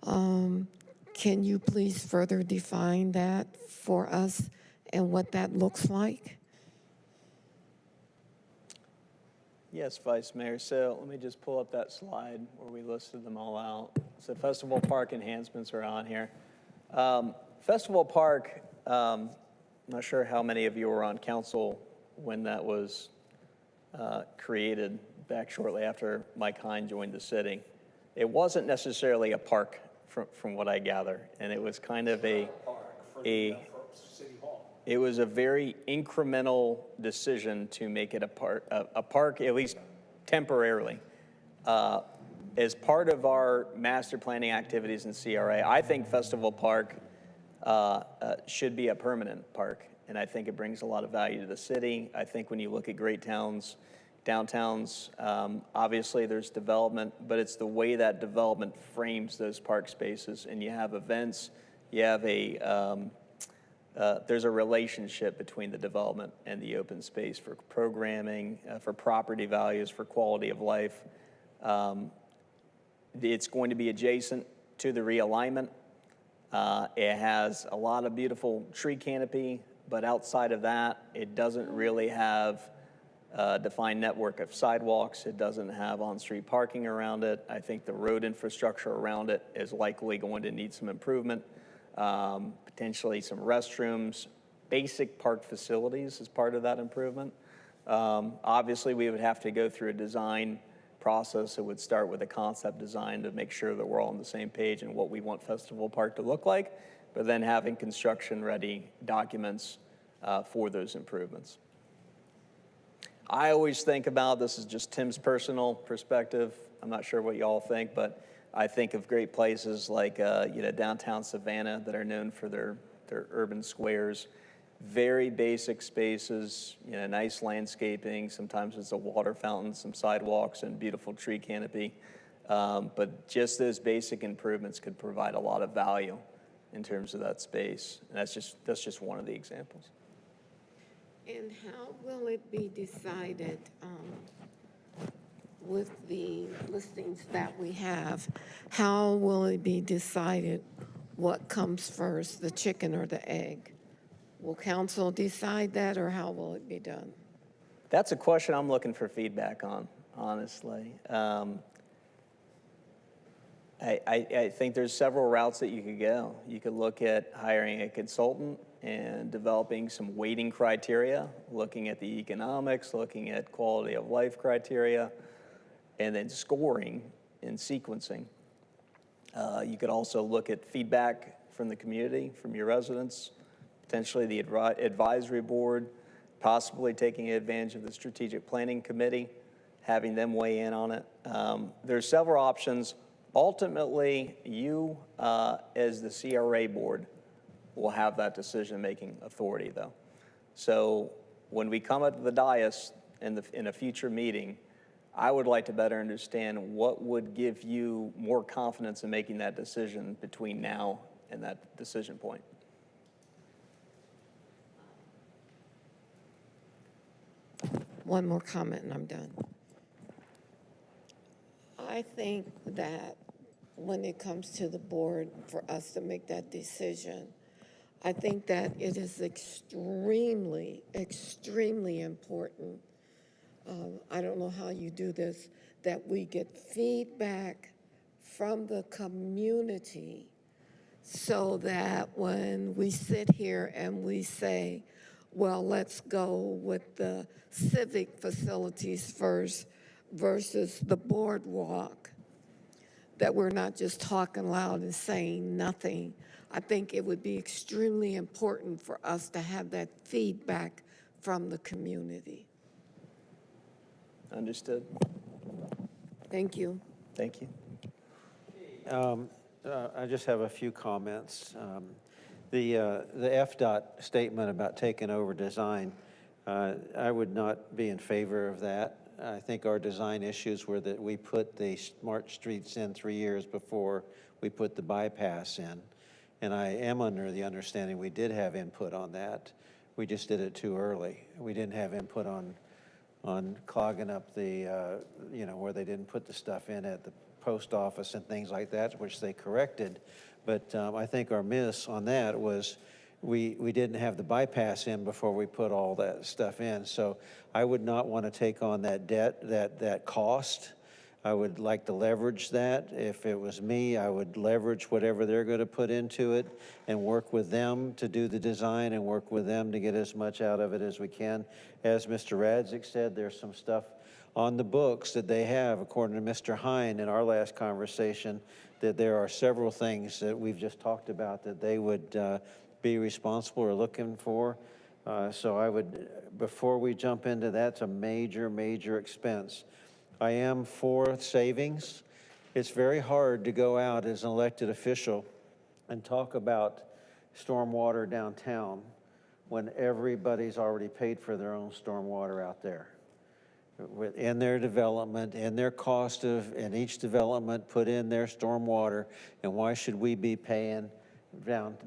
Can you please further define that for us and what that looks like? Yes, Vice Mayor. So let me just pull up that slide where we listed them all out. So Festival Park enhancements are on here. Festival Park, I'm not sure how many of you were on council when that was created back shortly after Mike Hine joined the city. It wasn't necessarily a park from what I gather, and it was kind of it was a very incremental decision to make it a park, at least temporarily. As part of our master planning activities in CRA, I think Festival Park should be a permanent park, and I think it brings a lot of value to the city. I think when you look at great towns, downtowns, obviously there's development, but it's the way that development frames those park spaces, and you have events, you have there's a relationship between the development and the open space for programming, for property values, for quality of life. It's going to be adjacent to the realignment. It has a lot of beautiful tree canopy, but outside of that, it doesn't really have a defined network of sidewalks. It doesn't have on-street parking around it. I think the road infrastructure around it is likely going to need some improvement, potentially some restrooms, basic park facilities as part of that improvement. Obviously, we would have to go through a design process. It would start with a concept design to make sure that we're all on the same page and what we want Festival Park to look like, but then having construction-ready documents for those improvements. I always think about, this is just Tim's personal perspective, I'm not sure what y'all think, but I think of great places like downtown Savannah that are known for their urban squares. Very basic spaces, nice landscaping. Sometimes it's a water fountain, some sidewalks, and beautiful tree canopy. But just those basic improvements could provide a lot of value in terms of that space. And that's just one of the examples. And how will it be decided with the listings that we have? How will it be decided what comes first, the chicken or the egg? Will council decide that, or how will it be done? That's a question I'm looking for feedback on, honestly. I think there's several routes that you could go. You could look at hiring a consultant and developing some weighting criteria, looking at the economics, looking at quality of life criteria, and then scoring and sequencing. You could also look at feedback from the community, from your residents, potentially the advisory board, possibly taking advantage of the strategic planning committee, having them weigh in on it. There's several options. Ultimately, you as the CRA board will have that decision-making authority, though. So when we come up to the dais in a future meeting, I would like to better understand what would give you more confidence in making that decision between now and that decision point. one more comment and I'm done. I think that when it comes to the board, for us to make that decision, I think that it is extremely, extremely important. I don't know how you do this, that we get feedback from the community so that when we sit here and we say, well, let's go with the civic facilities first versus the boardwalk, that we're not just talking loud and saying nothing. I think it would be extremely important for us to have that feedback from the community. Understood. Thank you. Thank you. I just have a few comments. The FDOT statement about taking over design, I would not be in favor of that. I think our design issues were that we put the smart streets in 3 years before we put the bypass in. And I am under the understanding we did have input on that. We just did it too early. We didn't have input on clogging up the, where they didn't put the stuff in at the post office and things like that, which they corrected. But I think our miss on that was we didn't have the bypass in before we put all that stuff in. So I would not want to take on that debt, that cost. I would like to leverage that. If it was me, I would leverage whatever they're going to put into it and work with them to do the design and work with them to get as much out of it as we can. As Mr. Radzik said, there's some stuff on the books that they have, according to Mr. Hine in our last conversation, that there are several things that we've just talked about that they would be responsible or looking for. So I would, before we jump into that, it's a major, major expense. I am for savings. It's very hard to go out as an elected official and talk about stormwater downtown when everybody's already paid for their own stormwater out there. In their development, in their cost of, in each development, put in their stormwater, and why should we be paying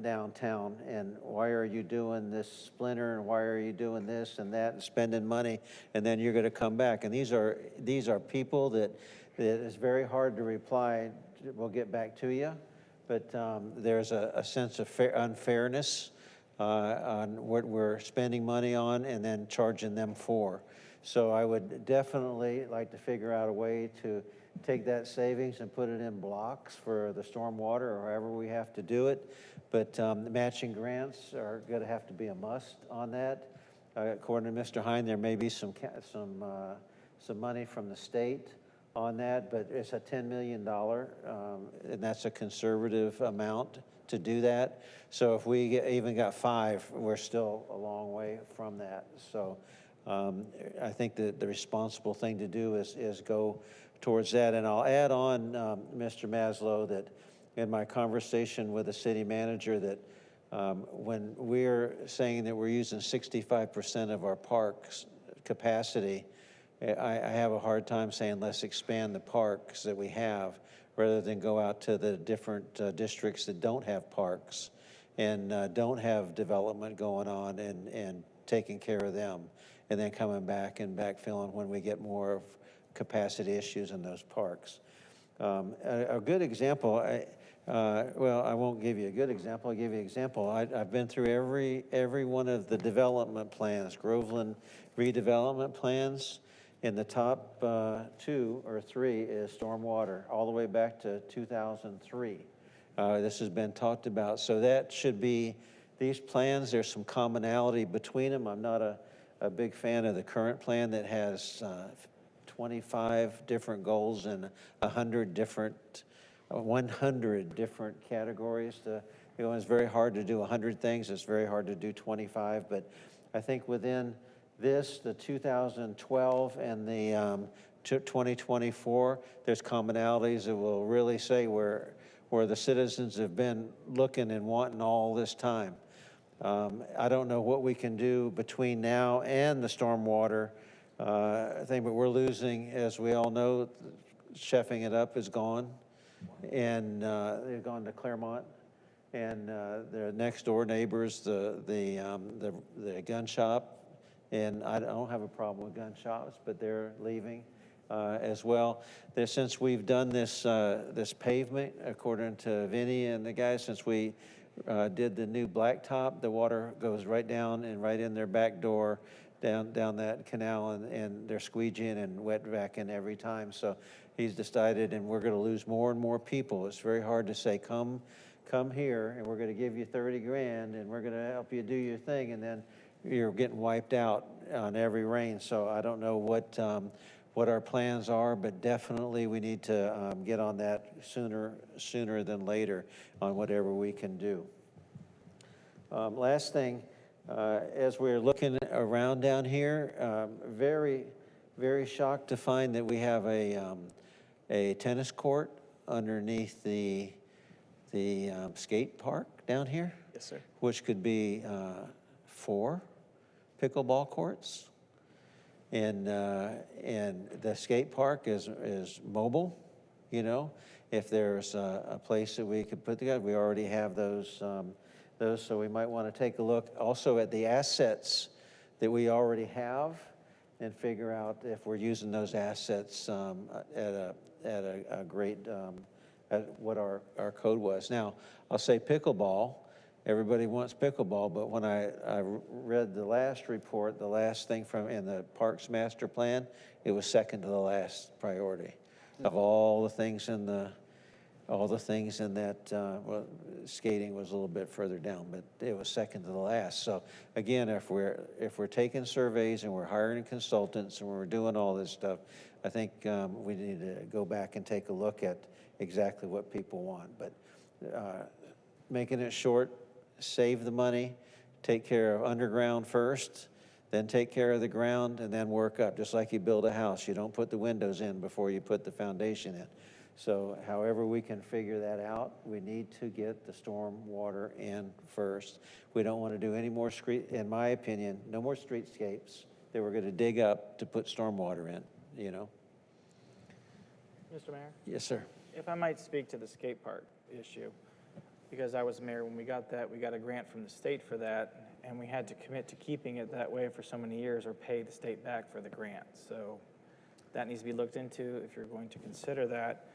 downtown? And why are you doing this splinter, and why are you doing this and that and spending money, and then you're going to come back? And these are people that is very hard to reply, we'll get back to you, but there's a sense of unfairness on what we're spending money on and then charging them for. So I would definitely like to figure out a way to take that savings and put it in blocks for the stormwater or however we have to do it. But matching grants are going to have to be a must on that. According to Mr. Hine, there may be some money from the state on that, but it's a $10 million, and that's a conservative amount to do that. So if we even got 5, we're still a long way from that. So I think that the responsible thing to do is go towards that. And I'll add on, Mr. Maslow, that in my conversation with the city manager, that when we're saying that we're using 65% of our parks capacity, I have a hard time saying let's expand the parks that we have rather than go out to the different districts that don't have parks and don't have development going on and taking care of them, and then coming back and backfilling when we get more of capacity issues in those parks. A good example, well, I won't give you a good example, I'll give you an example. I've been through every one of the development plans, Groveland redevelopment plans. In the top 2 or 3 is stormwater, all the way back to 2003. This has been talked about. So that should be, these plans, there's some commonality between them. I'm not a big fan of the current plan that has 25 different goals and 100 different categories. It's very hard to do 100 things. It's very hard to do 25. But I think within this, the 2012 and the 2024, there's commonalities that will really say where the citizens have been looking and wanting all this time. I don't know what we can do between now and the stormwater thing, but we're losing, as we all know, Cheffing It Up is gone, and they've gone to Claremont, and their next door neighbors, the gun shop And I don't have a problem with gun shops, but they're leaving as well. Since we've done this pavement, according to Vinny and the guys, since we did the new blacktop, the water goes right down and right in their back door, down that canal, and they're squeegeeing and wet vacuuming every time. So he's decided, and we're going to lose more and more people. It's very hard to say, come here, and we're going to give you 30 grand, and we're going to help you do your thing, and then you're getting wiped out on every rain. So I don't know what our plans are, but definitely we need to get on that sooner than later on whatever we can do. Last thing, as we're looking around down here, very, very shocked to find that we have a tennis court underneath the skate park down here. Yes, sir. Which could be 4 pickleball courts. And the skate park is mobile, you know. If there's a place that we could put together, we already have those, so we might want to take a look also at the assets that we already have and figure out if we're using those assets at a great, at what our code was. Now, I'll say pickleball. Everybody wants pickleball, but when I read the last report, the last thing in the Parks Master Plan, it was second to the last priority of all the things in that. Well, skating was a little bit further down, but it was second to the last. So again, if we're taking surveys and we're hiring consultants and we're doing all this stuff, I think we need to go back and take a look at exactly what people want. But making it short. Save the money, take care of underground first, then take care of the ground, and then work up. Just like you build a house, you don't put the windows in before you put the foundation in. So however we can figure that out, we need to get the storm water in first. We don't want to do any more in my opinion, no more streetscapes that we're going to dig up to put storm water in, you know. Mr. Mayor? Yes, sir. If I might speak to the skate park issue, because I was mayor when we got that, we got a grant from the state for that, and we had to commit to keeping it that way for so many years or pay the state back for the grant. So that needs to be looked into if you're going to consider that.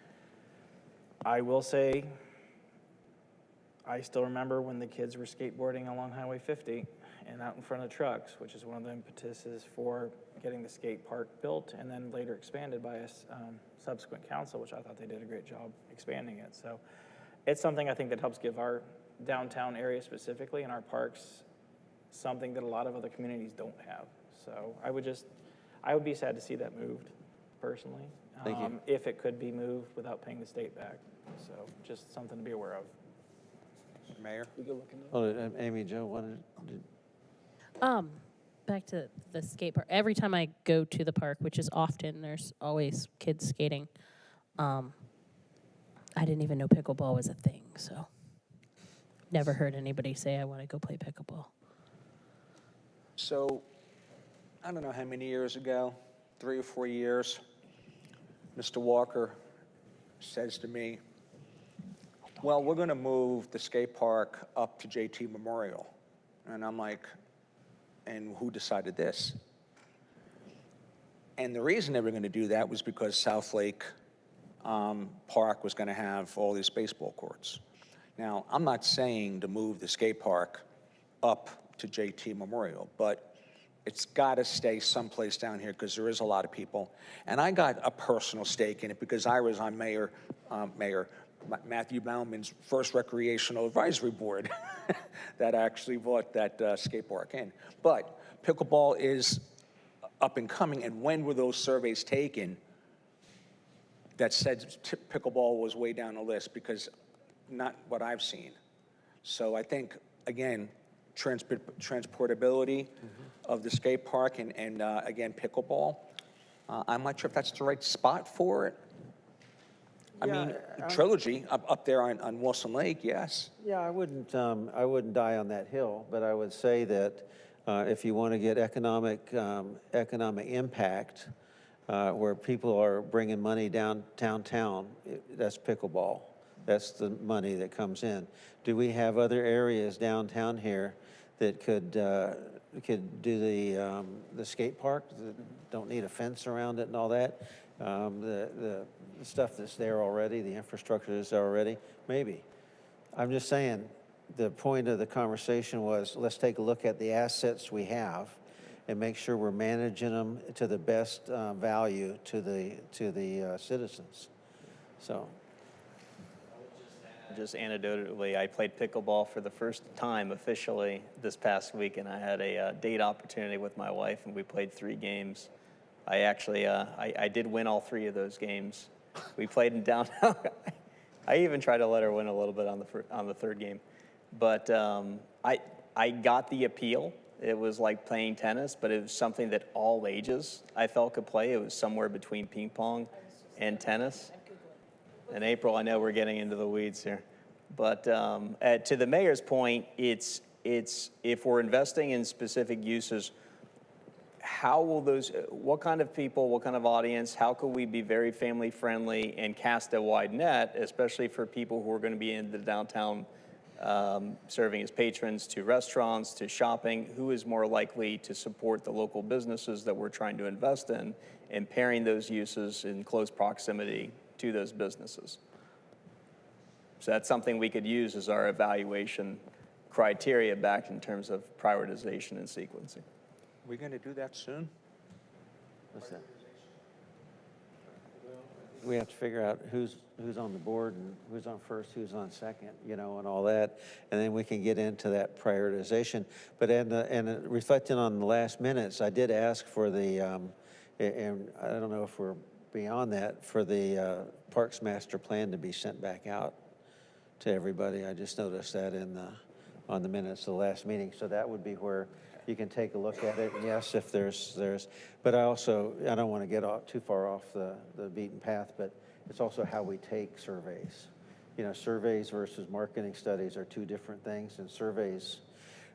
I will say, I still remember when the kids were skateboarding along Highway 50 and out in front of trucks, which is one of the impetuses for getting the skate park built and then later expanded by a subsequent council, which I thought they did a great job expanding it. So it's something I think that helps give our downtown area specifically and our parks something that a lot of other communities don't have. So I would be sad to see that moved personally. Thank you. If it could be moved without paying the state back. So just something to be aware of. Mayor? Oh, Amy Jo wanted Back to the skate park. Every time I go to the park, which is often, there's always kids skating. I didn't even know pickleball was a thing, so never heard anybody say I want to go play pickleball. So, I don't know how many years ago, 3 or 4 years, Mr. Walker says to me, well, we're going to move the skate park up to JT Memorial. And I'm like, and who decided this? And the reason they were going to do that was because South Lake Park was going to have all these baseball courts. Now, I'm not saying to move the skate park up to JT Memorial, but it's got to stay someplace down here because there is a lot of people. And I got a personal stake in it because I was on Mayor Matthew Bauman's first recreational advisory board that actually brought that skate park in. But pickleball is up and coming, and when were those surveys taken that said pickleball was way down the list? Because not what I've seen. So I think, again, transportability of the skate park and again, pickleball. I'm not sure if that's the right spot for it. I mean, Trilogy up there on Wilson Lake, yes. Yeah, I wouldn't die on that hill, but I would say that if you want to get economic impact, where people are bringing money downtown, that's pickleball. That's the money that comes in. Do we have other areas downtown here that could do the skate park, that don't need a fence around it and all that. The stuff that's there already, the infrastructure that's there already, maybe. I'm just saying, the point of the conversation was, let's take a look at the assets we have and make sure we're managing them to the best value to the citizens. So. Just anecdotally, I played pickleball for the first time officially this past week, and I had a date opportunity with my wife, and we played 3 games. I actually, I did win all 3 of those games. We played in downtown. I even tried to let her win a little bit on the 3rd game, but I got the appeal. It was like playing tennis, but it was something that all ages I felt could play. It was somewhere between ping pong and tennis. And April, I know we're getting into the weeds here, but to the mayor's point, it's if we're investing in specific uses, how will those, what kind of people, what kind of audience, how could we be very family friendly and cast a wide net, especially for people who are going to be in the downtown serving as patrons to restaurants, to shopping, who is more likely to support the local businesses that we're trying to invest in, and pairing those uses in close proximity to those businesses. So that's something we could use as our evaluation criteria back in terms of prioritization and sequencing. We're going to do that soon? What's that? We have to figure out who's on the board and who's on first, who's on second, you know, and all that, and then we can get into that prioritization. But reflecting on the last minutes, I did ask for the, and I don't know if we're beyond that, for the Parks Master Plan to be sent back out to everybody. I just noticed that on the minutes of the last meeting. So that would be where you can take a look at it. And yes, if there's, but I don't want to get too far off the beaten path, but it's also how we take surveys. You know, surveys versus marketing studies are 2 different things. And surveys,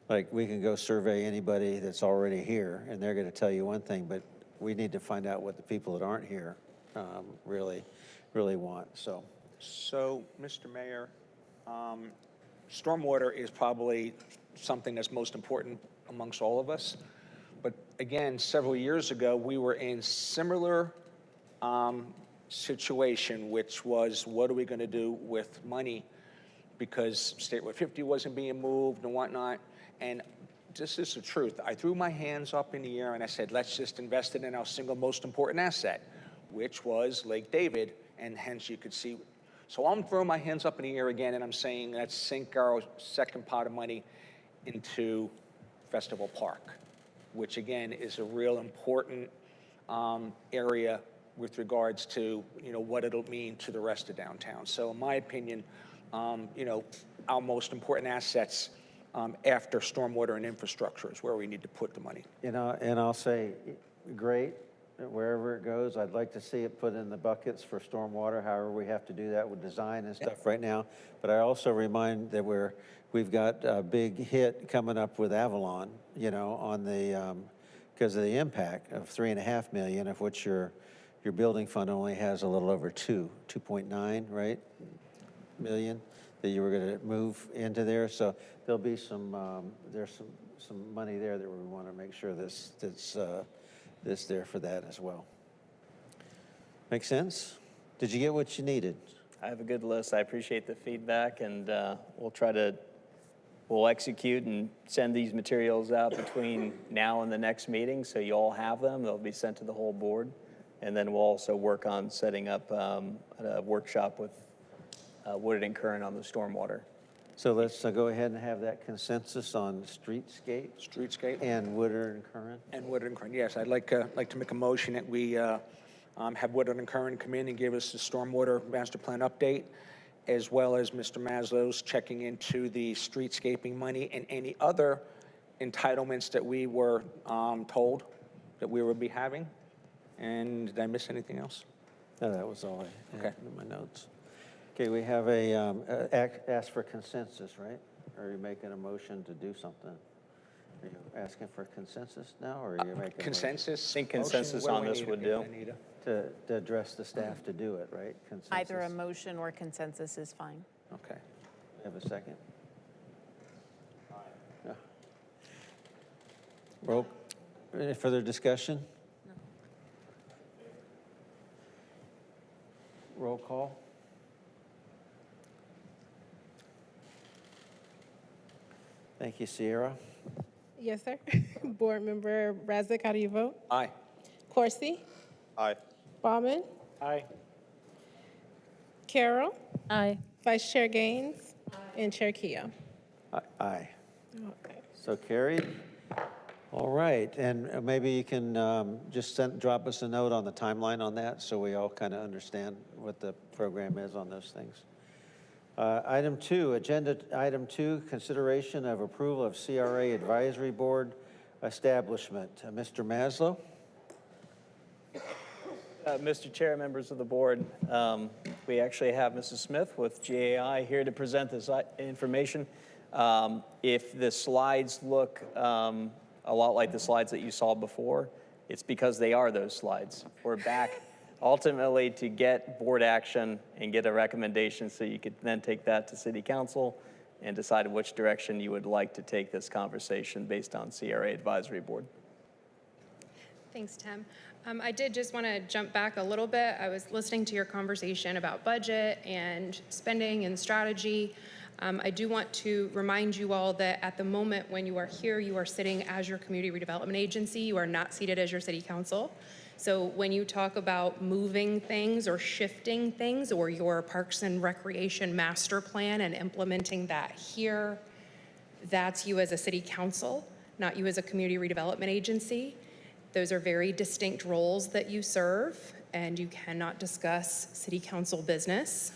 like we can go survey anybody that's already here and they're going to tell you one thing, but we need to find out what the people that aren't here really want. So, Mr. Mayor, stormwater is probably something that's most important amongst all of us. But again, several years ago, we were in similar situation, which was, what are we going to do with money? Because State Road 50 wasn't being moved and whatnot. And this is the truth. I threw my hands up in the air and I said, let's just invest it in our single most important asset, which was Lake David, and hence you could see. So I'm throwing my hands up in the air again, and I'm saying let's sink our second pot of money into Festival Park, which again is a real important area with regards to, you know, what it'll mean to the rest of downtown. So in my opinion, you know, our most important assets after stormwater and infrastructure is where we need to put the money. you know, and I'll say, great, wherever it goes. I'd like to see it put in the buckets for stormwater, however we have to do that with design and stuff right now. But I also remind that we've got a big hit coming up with Avalon, you know, on the, because of the impact of $3.5 million, of which your building fund only has a little over 2.9, right, million that you were going to move into there. So there'll be there's some money there that we want to make sure that's there for that as well. Make sense? Did you get what you needed? I have a good list. I appreciate the feedback, and we'll execute and send these materials out between now and the next meeting, so you all have them. They'll be sent to the whole board, and then we'll also work on setting up a workshop with Woodard and Curran on the stormwater. So let's go ahead and have that consensus on streetscape and Woodard and Curran. And Woodard and Curran, yes. I'd like to make a motion that we have Woodard and Curran come in and give us the stormwater master plan update, as well as Mr. Maslow's checking into the streetscaping money and any other entitlements that we were told that we would be having. And did I miss anything else? No, that was all I had Okay. in my notes. Okay, we have ask for consensus, right? Or are you making a motion to do something? Are you asking for consensus now, or are you making Consensus? I think consensus on this would do. to address the staff to do it, right? Consensus. Either a motion or consensus is fine. Okay. Have a second? Yeah. Any further discussion? Roll call. Thank you, Sierra. Yes, sir. Board Member Razik, how do you vote? Aye. Corsi? Aye. Bauman? Aye. Carroll? Aye. Vice Chair Gaines? And Chair Keo. Aye. Okay. So carried. All right, and maybe you can just drop us a note on the timeline on that so we all kind of understand what the program is on those things. Item 2, agenda item 2, consideration of approval of CRA Advisory Board establishment. Mr. Maslow? Mr. Chair, members of the board, we actually have Mrs. Smith with GAI here to present this information. If the slides look a lot like the slides that you saw before, it's because they are those slides. We're back ultimately to get board action and get a recommendation so you could then take that to City Council and decide which direction you would like to take this conversation based on CRA Advisory Board. Thanks, Tim. I did just want to jump back a little bit. I was listening to your conversation about budget and spending and strategy. I do want to remind you all that at the moment when you are here, you are sitting as your community redevelopment agency. You are not seated as your city council. So when you talk about moving things or shifting things or your Parks and Recreation master plan and implementing that here, that's you as a city council, not you as a community redevelopment agency. Those are very distinct roles that you serve, and you cannot discuss city council business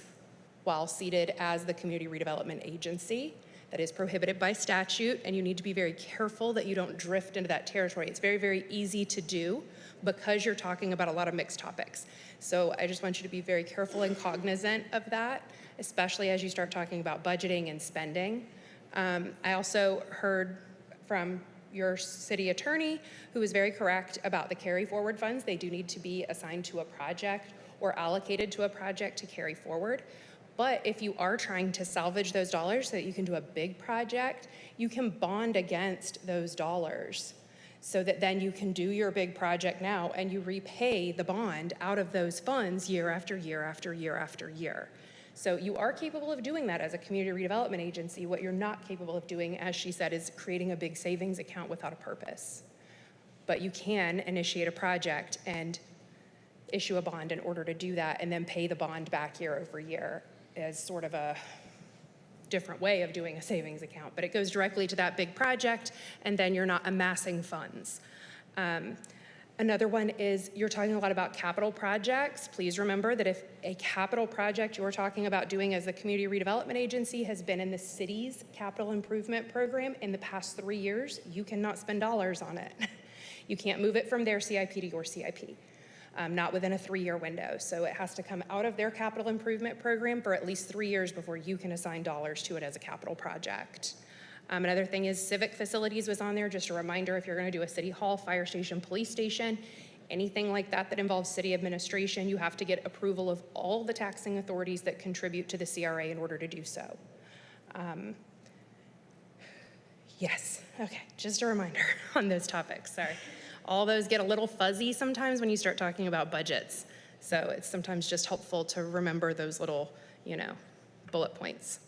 while seated as the community redevelopment agency. That is prohibited by statute, and you need to be very careful that you don't drift into that territory. It's very, very easy to do because you're talking about a lot of mixed topics. So I just want you to be very careful and cognizant of that, especially as you start talking about budgeting and spending. I also heard from your city attorney, who was very correct about the carry forward funds. They do need to be assigned to a project or allocated to a project to carry forward. But if you are trying to salvage those dollars so that you can do a big project, you can bond against those dollars so that then you can do your big project now and you repay the bond out of those funds year after year after year after year. So you are capable of doing that as a community redevelopment agency. What you're not capable of doing, as she said, is creating a big savings account without a purpose. But you can initiate a project and issue a bond in order to do that and then pay the bond back year over year as sort of a different way of doing a savings account. But it goes directly to that big project, and then you're not amassing funds. Another one is you're talking a lot about capital projects. Please remember that if a capital project you're talking about doing as the community redevelopment agency has been in the city's capital improvement program in the past 3 years, you cannot spend dollars on it. You can't move it from their CIP to your CIP, not within a 3-year window. So it has to come out of their capital improvement program for at least 3 years before you can assign dollars to it as a capital project. Another thing is civic facilities was on there. Just a reminder, if you're going to do a city hall, fire station, police station, anything like that that involves city administration, you have to get approval of all the taxing authorities that contribute to the CRA in order to do so. Yes, okay, just a reminder on those topics, sorry. All those get a little fuzzy sometimes when you start talking about budgets. So it's sometimes just helpful to remember those little, bullet points.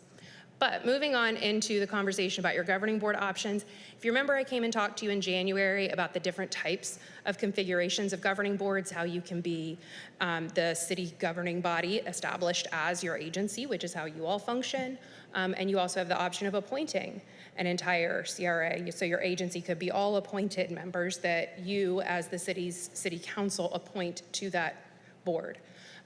But moving on into the conversation about your governing board options, if you remember I came and talked to you in January about the different types of configurations of governing boards, how you can be the city governing body established as your agency, which is how you all function, and you also have the option of appointing an entire CRA, so your agency could be all appointed members that you as the city's city council appoint to that board.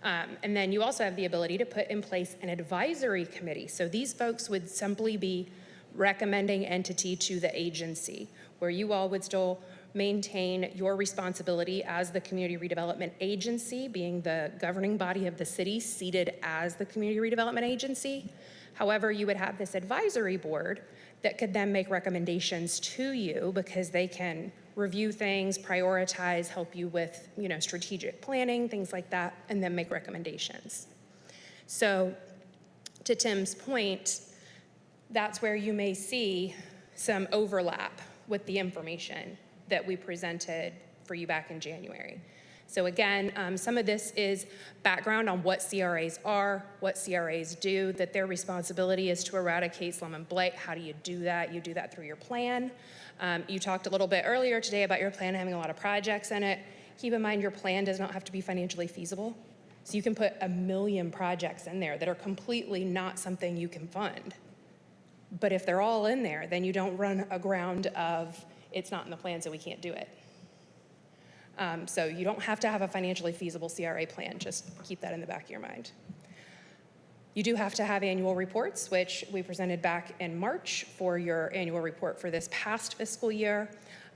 And then you also have the ability to put in place an advisory committee. So these folks would simply be recommending entity to the agency, where you all would still maintain your responsibility as the community redevelopment agency, being the governing body of the city, seated as the community redevelopment agency. However, you would have this advisory board that could then make recommendations to you because they can review things, prioritize, help you with, strategic planning, things like that, and then make recommendations. So to Tim's point, that's where you may see some overlap with the information that we presented for you back in January. So again, some of this is background on what CRAs are, what CRAs do, that their responsibility is to eradicate slum and blight. How do you do that? You do that through your plan. You talked a little bit earlier today about your plan having a lot of projects in it. Keep in mind your plan does not have to be financially feasible. So you can put 1 million projects in there that are completely not something you can fund. But if they're all in there, then you don't run aground of it's not in the plan, so we can't do it. So you don't have to have a financially feasible CRA plan. Just keep that in the back of your mind. You do have to have annual reports, which we presented back in March for your annual report for this past fiscal year.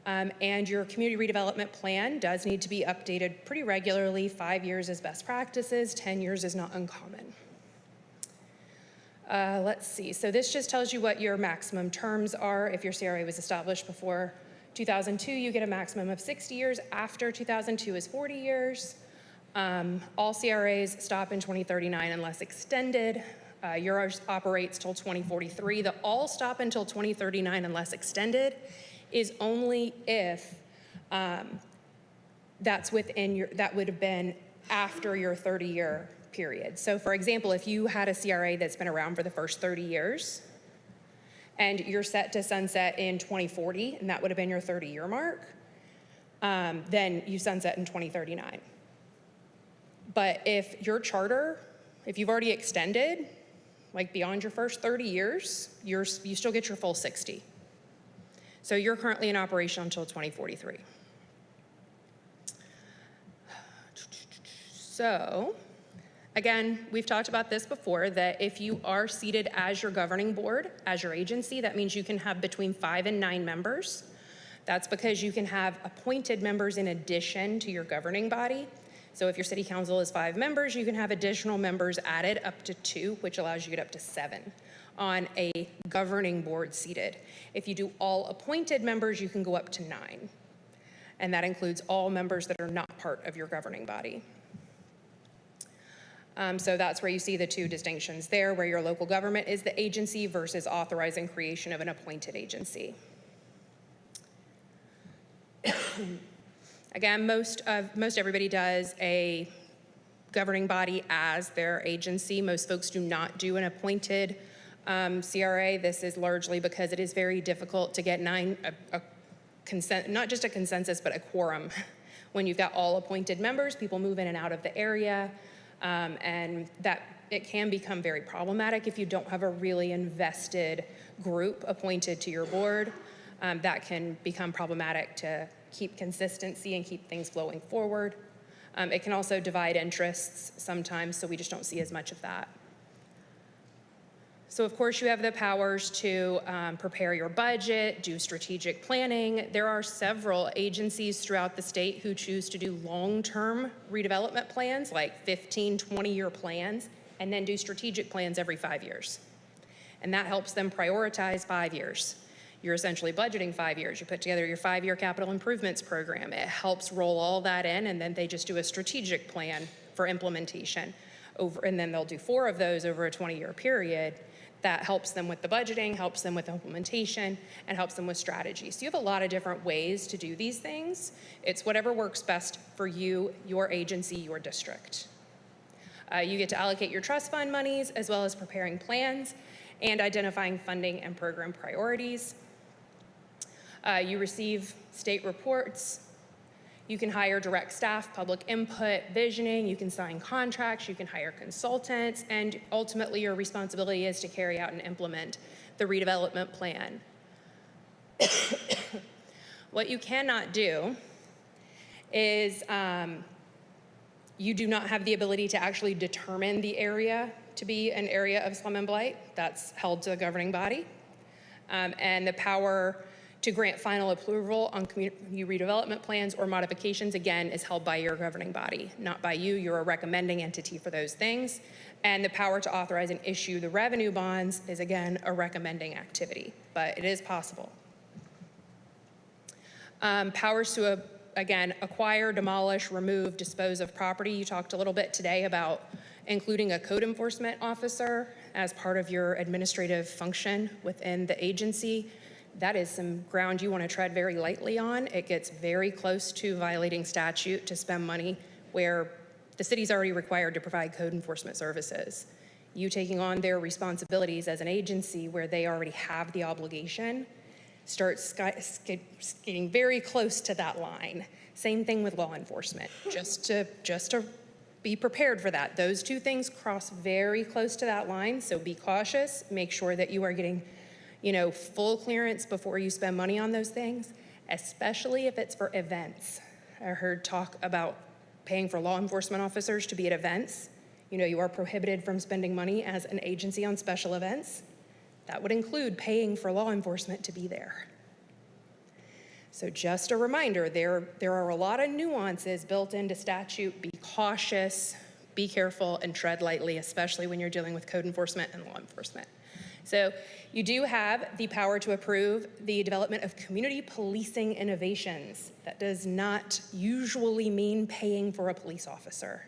And your community redevelopment plan does need to be updated pretty regularly. 5 years is best practices, 10 years is not uncommon. Let's see, so this just tells you what your maximum terms are. If your CRA was established before 2002, you get a maximum of 60 years. After 2002 is 40 years. All CRAs stop in 2039 unless extended. Yours operates till 2043. The all stop until 2039 unless extended is only if that's within your, that would have been after your 30-year period. So for example, if you had a CRA that's been around for the first 30 years and you're set to sunset in 2040, and that would have been your 30-year mark, then you sunset in 2039. But if your charter, if you've already extended, like beyond your first 30 years, you still get your full 60. So you're currently in operation until 2043. So, again, we've talked about this before, that if you are seated as your governing board, as your agency, that means you can have between 5 and 9 members. That's because you can have appointed members in addition to your governing body. So if your city council is 5 members, you can have additional members added up to 2, which allows you to get up to 7 on a governing board seated. If you do all appointed members, you can go up to 9. And that includes all members that are not part of your governing body. So that's where you see the 2 distinctions there, where your local government is the agency versus authorizing creation of an appointed agency. Again, most everybody does a governing body as their agency. Most folks do not do an appointed CRA. This is largely because it is very difficult to get not just a consensus, but a quorum. When you've got all appointed members, people move in and out of the area, and that it can become very problematic if you don't have a really invested group appointed to your board. That can become problematic to keep consistency and keep things flowing forward. It can also divide interests sometimes, so we just don't see as much of that. So of course you have the powers to prepare your budget, do strategic planning. There are several agencies throughout the state who choose to do long-term redevelopment plans, like 15, 20-year plans, and then do strategic plans every 5 years. And that helps them prioritize 5 years. You're essentially budgeting 5 years. You put together your 5-year capital improvements program. It helps roll all that in, and then they just do a strategic plan for implementation. And then they'll do 4 of those over a 20-year period. That helps them with the budgeting, helps them with implementation, and helps them with strategy. So you have a lot of different ways to do these things. It's whatever works best for you, your agency, your district. You get to allocate your trust fund monies, as well as preparing plans and identifying funding and program priorities. You receive state reports. You can hire direct staff, public input, visioning. You can sign contracts. You can hire consultants. And ultimately, your responsibility is to carry out and implement the redevelopment plan. What you cannot do is you do not have the ability to actually determine the area to be an area of slum and blight. That's held to the governing body. And the power to grant final approval on community redevelopment plans or modifications, again, is held by your governing body, not by you. You're a recommending entity for those things. And the power to authorize and issue the revenue bonds is, again, a recommending activity, but it is possible. Powers to, again, acquire, demolish, remove, dispose of property. You talked a little bit today about including a code enforcement officer as part of your administrative function within the agency. that is some ground you want to tread very lightly on. It gets very close to violating statute to spend money where the city's already required to provide code enforcement services. You taking on their responsibilities as an agency where they already have the obligation starts getting very close to that line. Same thing with law enforcement, just to be prepared for that. Those two things cross very close to that line, so be cautious. Make sure that you are getting, full clearance before you spend money on those things, especially if it's for events. I heard talk about paying for law enforcement officers to be at events. You are prohibited from spending money as an agency on special events. That would include paying for law enforcement to be there. So just a reminder, there are a lot of nuances built into statute. Be cautious, be careful, and tread lightly, especially when you're dealing with code enforcement and law enforcement. So you do have the power to approve the development of community policing innovations. That does not usually mean paying for a police officer.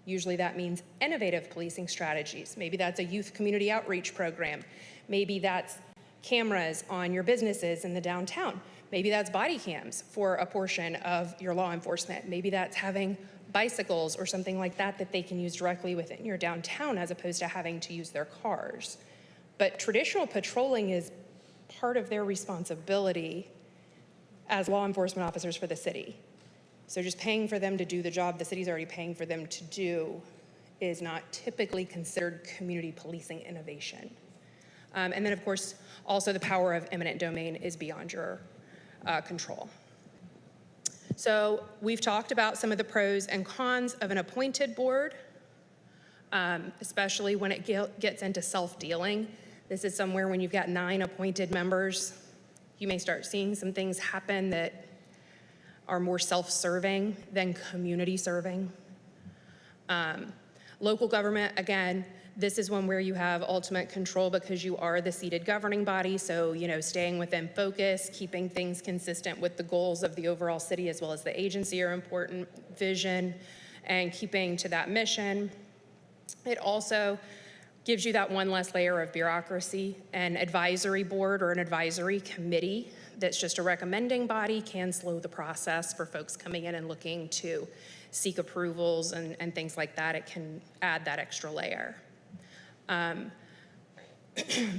Usually that means innovative policing strategies. Maybe that's a youth community outreach program. Maybe that's cameras on your businesses in the downtown. Maybe that's body cams for a portion of your law enforcement. Maybe that's having bicycles or something like that that they can use directly within your downtown as opposed to having to use their cars. But traditional patrolling is part of their responsibility as law enforcement officers for the city. So just paying for them to do the job the city's already paying for them to do is not typically considered community policing innovation. And then, of course, also the power of eminent domain is beyond your control. So we've talked about some of the pros and cons of an appointed board, especially when it gets into self-dealing. This is somewhere when you've got 9 appointed members, you may start seeing some things happen that are more self-serving than community serving. Local government, again, this is one where you have ultimate control because you are the seated governing body. So, staying within focus, keeping things consistent with the goals of the overall city as well as the agency are important, vision, and keeping to that mission. It also gives you that one less layer of bureaucracy. An advisory board or an advisory committee that's just a recommending body can slow the process for folks coming in and looking to seek approvals and things like that. It can add that extra layer.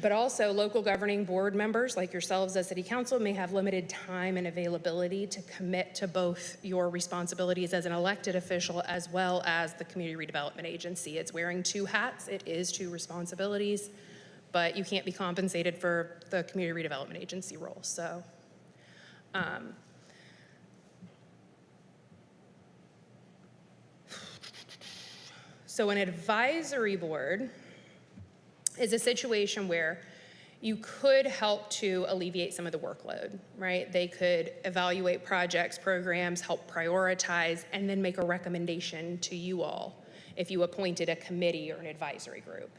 But also local governing board members like yourselves as city council may have limited time and availability to commit to both your responsibilities as an elected official as well as the community redevelopment agency. It's wearing 2 hats, it is 2 responsibilities, but you can't be compensated for the community redevelopment agency role. So an advisory board is a situation where you could help to alleviate some of the workload, right? They could evaluate projects, programs, help prioritize, and then make a recommendation to you all if you appointed a committee or an advisory group.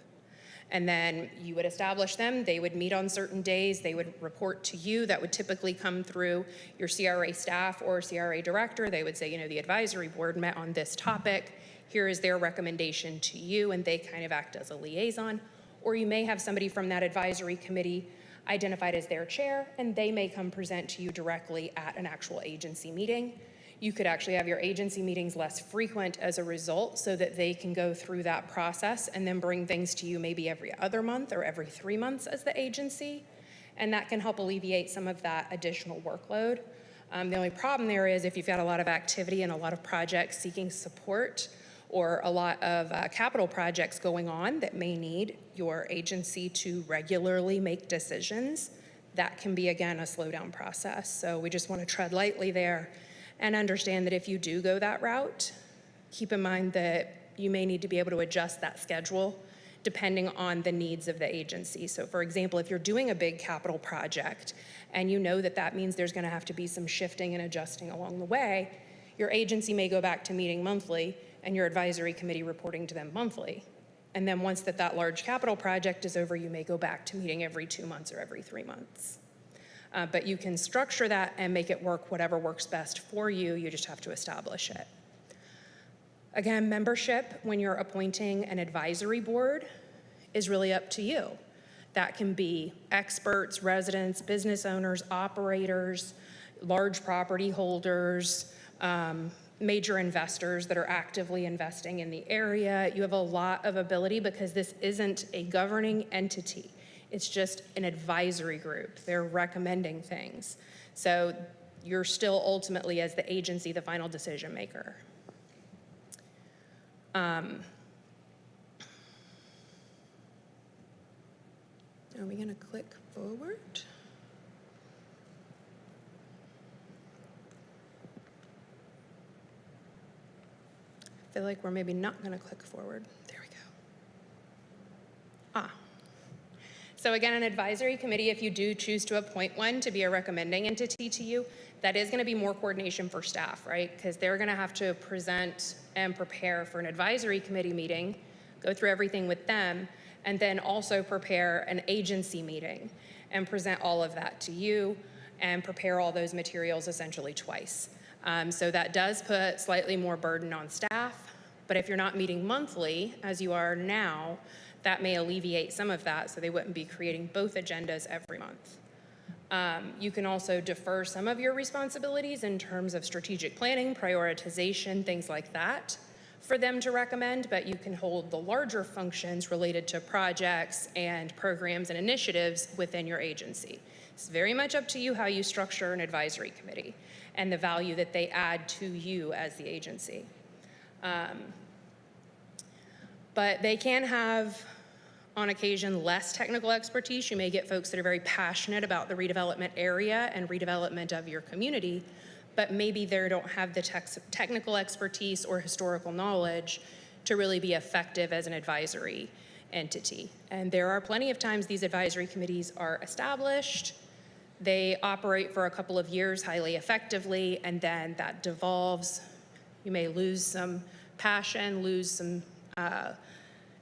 And then you would establish them, they would meet on certain days, they would report to you. That would typically come through your CRA staff or CRA director. They would say, the advisory board met on this topic, here is their recommendation to you, and they kind of act as a liaison. Or you may have somebody from that advisory committee identified as their chair, and they may come present to you directly at an actual agency meeting. You could actually have your agency meetings less frequent as a result so that they can go through that process and then bring things to you maybe every other month or every 3 months as the agency. And that can help alleviate some of that additional workload. The only problem there is if you've got a lot of activity and a lot of projects seeking support or a lot of capital projects going on that may need your agency to regularly make decisions, that can be, again, a slowdown process. So we just want to tread lightly there and understand that if you do go that route, keep in mind that you may need to be able to adjust that schedule depending on the needs of the agency. So for example, if you're doing a big capital project and you know that that means there's going to have to be some shifting and adjusting along the way, your agency may go back to meeting monthly and your advisory committee reporting to them monthly. And then once that large capital project is over, you may go back to meeting every 2 months or every 3 months. But you can structure that and make it work whatever works best for you. You just have to establish it. Again, membership when you're appointing an advisory board is really up to you. That can be experts, residents, business owners, operators, large property holders, major investors that are actively investing in the area. You have a lot of ability because this isn't a governing entity. It's just an advisory group. They're recommending things. So you're still ultimately, as the agency, the final decision maker. Are we gonna click forward? I feel like we're maybe not gonna click forward. There we go. So again, an advisory committee, if you do choose to appoint one to be a recommending entity to you, that is gonna be more coordination for staff, right? Because they're gonna have to present and prepare for an advisory committee meeting, go through everything with them, and then also prepare an agency meeting and present all of that to you and prepare all those materials essentially twice. So that does put slightly more burden on staff, but if you're not meeting monthly, as you are now, that may alleviate some of that so they wouldn't be creating both agendas every month. You can also defer some of your responsibilities in terms of strategic planning, prioritization, things like that for them to recommend, but you can hold the larger functions related to projects and programs and initiatives within your agency. It's very much up to you how you structure an advisory committee and the value that they add to you as the agency. But they can have, on occasion, less technical expertise. You may get folks that are very passionate about the redevelopment area and redevelopment of your community, but maybe they don't have the technical expertise or historical knowledge to really be effective as an advisory entity. And there are plenty of times these advisory committees are established, they operate for a couple of years highly effectively, and then that devolves. You may lose some passion, lose some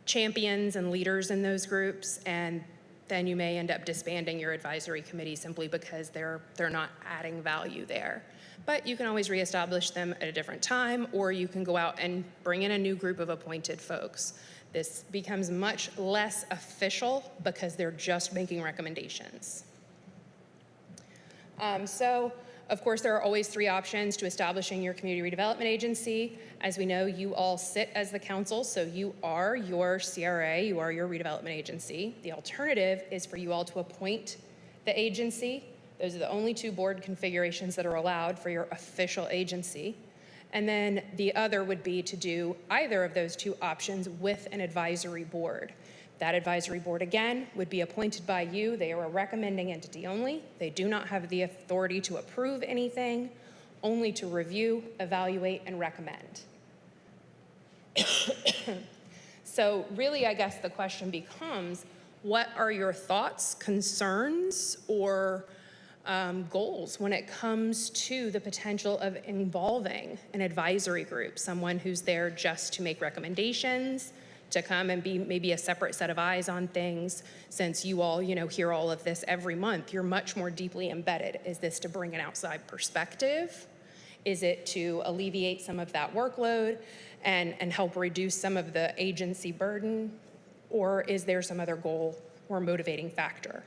champions and leaders in those groups, and then you may end up disbanding your advisory committee simply because they're not adding value there. But you can always reestablish them at a different time, or you can go out and bring in a new group of appointed folks. This becomes much less official because they're just making recommendations. So, of course, there are always three options to establishing your community redevelopment agency. As we know, you all sit as the council, so you are your CRA, you are your redevelopment agency. The alternative is for you all to appoint the agency. Those are the only two board configurations that are allowed for your official agency. And then the other would be to do either of those two options with an advisory board. That advisory board, again, would be appointed by you. They are a recommending entity only. They do not have the authority to approve anything, only to review, evaluate, and recommend. So really, I guess the question becomes, what are your thoughts, concerns, or goals when it comes to the potential of involving an advisory group, someone who's there just to make recommendations, to come and be maybe a separate set of eyes on things? Since you all, hear all of this every month, you're much more deeply embedded. Is this to bring an outside perspective? Is it to alleviate some of that workload and help reduce some of the agency burden? Or is there some other goal or motivating factor?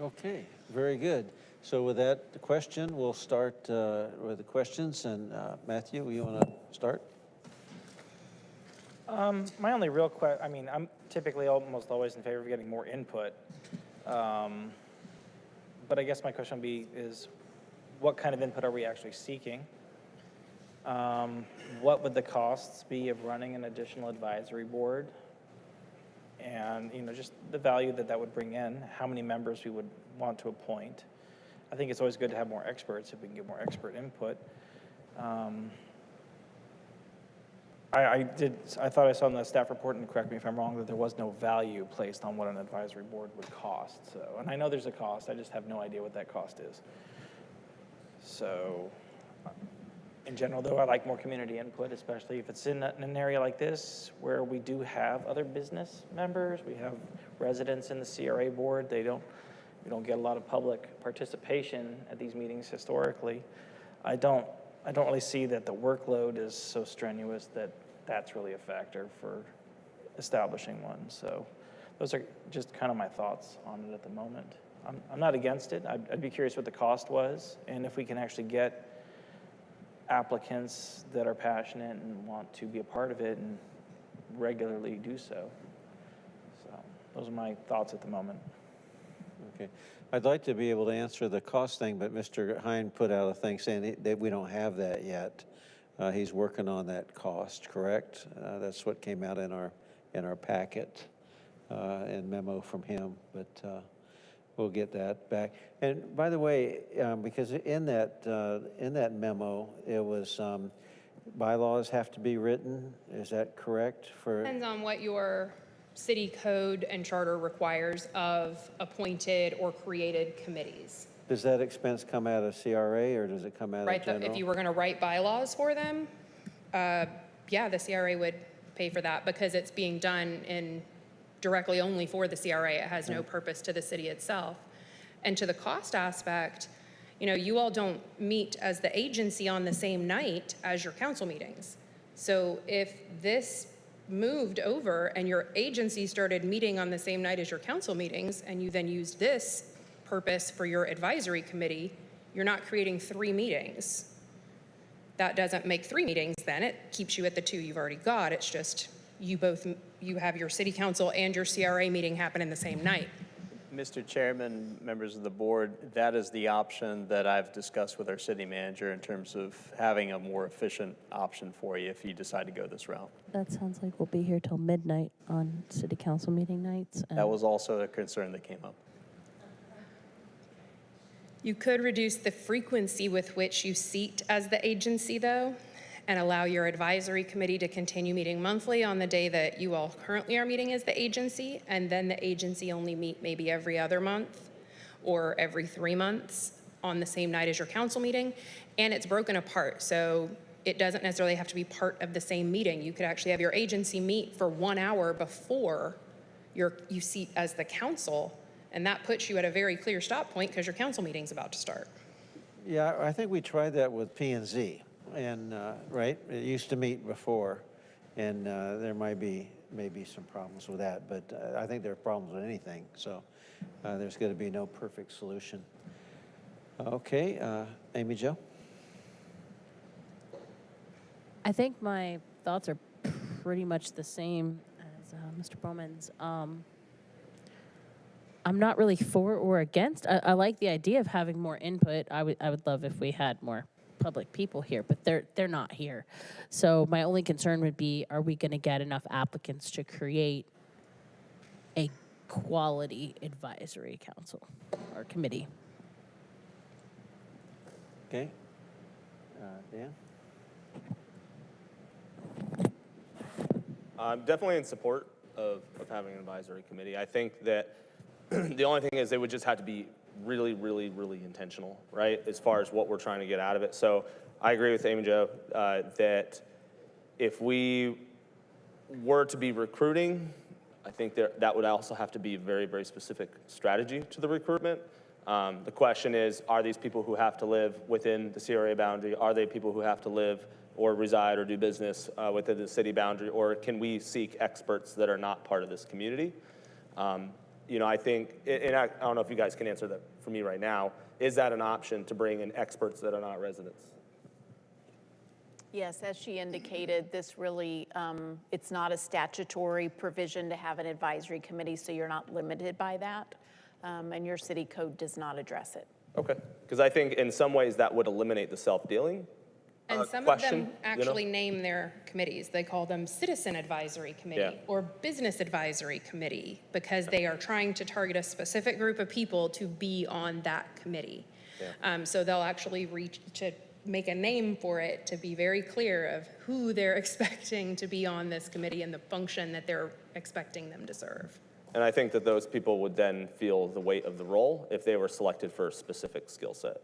Okay, very good. So with that question, we'll start with the questions. And Matthew, you want to start? My only real question, I'm typically almost always in favor of getting more input. But I guess my question would be is, what kind of input are we actually seeking? What would the costs be of running an additional advisory board? And, just the value that would bring in, how many members we would want to appoint. I think it's always good to have more experts if we can get more expert input. I thought I saw in the staff report, and correct me if I'm wrong, that there was no value placed on what an advisory board would cost. So, and I know there's a cost, I just have no idea what that cost is. So, in general, though, I like more community input, especially if it's in an area like this where we do have other business members. We have residents in the CRA board. We don't get a lot of public participation at these meetings historically. I don't really see that the workload is so strenuous that that's really a factor for establishing one. So Those are just kind of my thoughts on it at the moment. I'm not against it. I'd be curious what the cost was, and if we can actually get applicants that are passionate and want to be a part of it and regularly do so. So those are my thoughts at the moment. Okay. I'd like to be able to answer the cost thing, but Mr. Hine put out a thing saying that we don't have that yet. He's working on that cost, correct? That's what came out in our packet and memo from him, but we'll get that back. And by the way, because in that memo, it was bylaws have to be written. Is that correct? Depends on what your city code and charter requires of appointed or created committees. Does that expense come out of CRA or does it come out of general? If you were going to write bylaws for them, yeah, the CRA would pay for that because it's being done directly only for the CRA. It has no purpose to the city itself. And to the cost aspect, you all don't meet as the agency on the same night as your council meetings. So if this moved over and your agency started meeting on the same night as your council meetings, and you then used this purpose for your advisory committee, you're not creating 3 meetings. That doesn't make 3 meetings then. It keeps you at the 2 you've already got. It's just you have your city council and your CRA meeting happen in the same night. Mr. Chairman, members of the board, that is the option that I've discussed with our city manager in terms of having a more efficient option for you if you decide to go this route. That sounds like we'll be here till midnight on city council meeting nights. That was also a concern that came up. You could reduce the frequency with which you seat as the agency, though, and allow your advisory committee to continue meeting monthly on the day that you all currently are meeting as the agency, and then the agency only meet maybe every other month or every 3 months on the same night as your council meeting, and it's broken apart, so it doesn't necessarily have to be part of the same meeting. You could actually have your agency meet for 1 hour before you seat as the council, and that puts you at a very clear stop point because your council meeting's about to start. Yeah, I think we tried that with P&Z. And, right, it used to meet before, and there might be maybe some problems with that, but I think there are problems with anything, so there's going to be no perfect solution. Okay, Amy Jo? I think my thoughts are pretty much the same as Mr. Bowman's. I'm not really for or against. I like the idea of having more input. I would love if we had more public people here, but they're not here. So my only concern would be, are we going to get enough applicants to create a quality advisory council or committee? Okay. Dan? I'm definitely in support of having an advisory committee. I think that the only thing is they would just have to be really, really, really intentional, right, as far as what we're trying to get out of it. So I agree with Amy Jo that if we were to be recruiting, I think that would also have to be a very, very specific strategy to the recruitment. The question is, are these people who have to live within the CRA boundary? Are they people who have to live or reside or do business within the city boundary? Or can we seek experts that are not part of this community? I think, and I don't know if you guys can answer that for me right now, is that an option to bring in experts that are not residents? Yes, as she indicated, this really, it's not a statutory provision to have an advisory committee, so you're not limited by that, and your city code does not address it. Okay, because I think in some ways that would eliminate the self-dealing And some question, of them actually name their committees. They call them Citizen Advisory Committee or Business Advisory Committee because they are trying to target a specific group of people to be on that committee. Yeah. So they'll actually reach to make a name for it to be very clear of who they're expecting to be on this committee and the function that they're expecting them to serve. And I think that those people would then feel the weight of the role if they were selected for a specific skill set.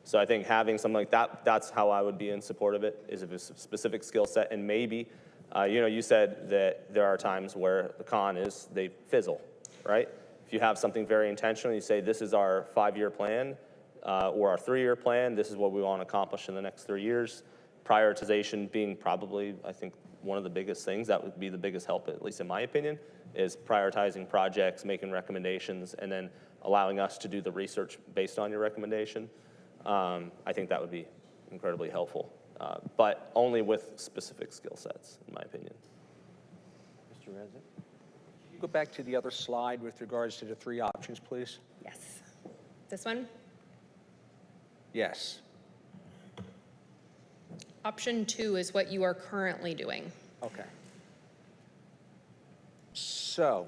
So I think having something like that, that's how I would be in support of it, is if it's a specific skill set. And maybe, you said that there are times where the con is they fizzle, right? If you have something very intentional, you say this is our 5-year plan or our 3-year plan, this is what we want to accomplish in the next 3 years. Prioritization being probably, I think, one of the biggest things. That would be the biggest help, at least in my opinion, is prioritizing projects, making recommendations, and then allowing us to do the research based on your recommendation. I think that would be incredibly helpful, but only with specific skill sets, in my opinion. Mr. Rezek? Go back to the other slide with regards to the 3 options, please. Yes. This one? Yes. Option 2 is what you are currently doing. Okay. So,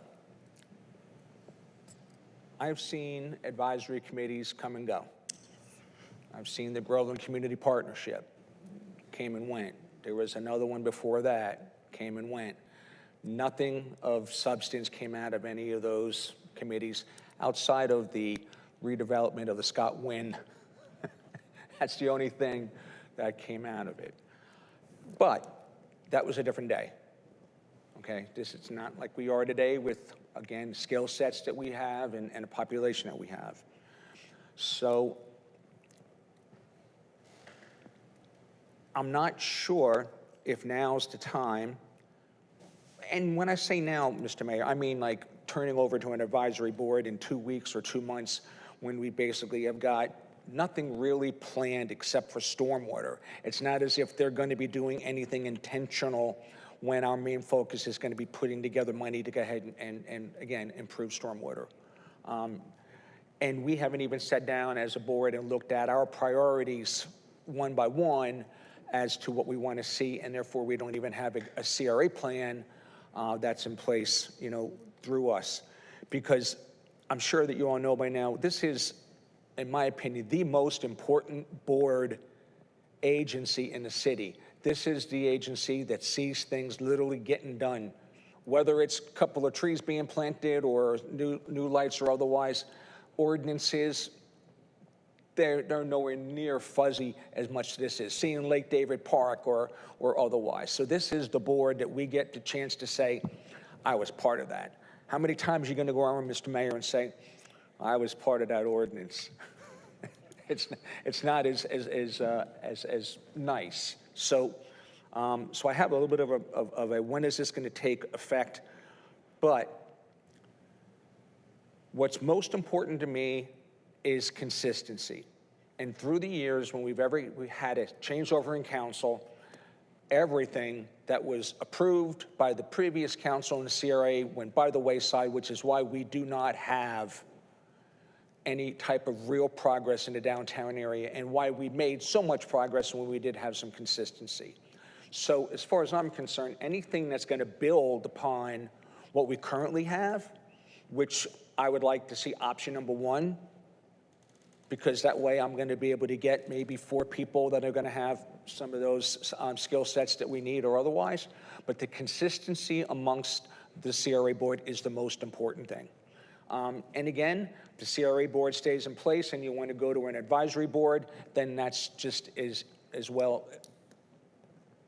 I've seen advisory committees come and go. I've seen the Groveland Community Partnership, came and went. There was another one before that, came and went. Nothing of substance came out of any of those committees outside of the redevelopment of the Scott Wynn. That's the only thing that came out of it. But that was a different day. Okay, this is not like we are today with, again, skill sets that we have and a population that we have. So I'm not sure if now's the time. And when I say now, Mr. Mayor, I mean like turning over to an advisory board in 2 weeks or 2 months when we basically have got nothing really planned except for stormwater. It's not as if they're going to be doing anything intentional when our main focus is going to be putting together money to go ahead and again, improve stormwater. And we haven't even sat down as a board and looked at our priorities one by one as to what we want to see, and therefore we don't even have a CRA plan that's in place, you know, through us. Because I'm sure that you all know by now, this is, in my opinion, the most important board agency in the city. This is the agency that sees things literally getting done. Whether it's a couple of trees being planted or new lights or otherwise, ordinances, they're nowhere near fuzzy as much as this is. Seeing Lake David Park or otherwise. So this is the board that we get the chance to say, I was part of that. How many times are you going to go around, Mr. Mayor, and say, I was part of that ordinance? It's not as nice. So I have a little bit of a when is this going to take effect? But what's most important to me is consistency. And through the years, when we had a changeover in council, everything that was approved by the previous council and the CRA went by the wayside, which is why we do not have any type of real progress in the downtown area, and why we made so much progress when we did have some consistency. So as far as I'm concerned, anything that's going to build upon what we currently have, which I would like to see option number 1, because that way I'm going to be able to get maybe 4 people that are going to have some of those skill sets that we need or otherwise. But the consistency amongst the CRA board is the most important thing. And again, the CRA board stays in place and you want to go to an advisory board, then that's just as well,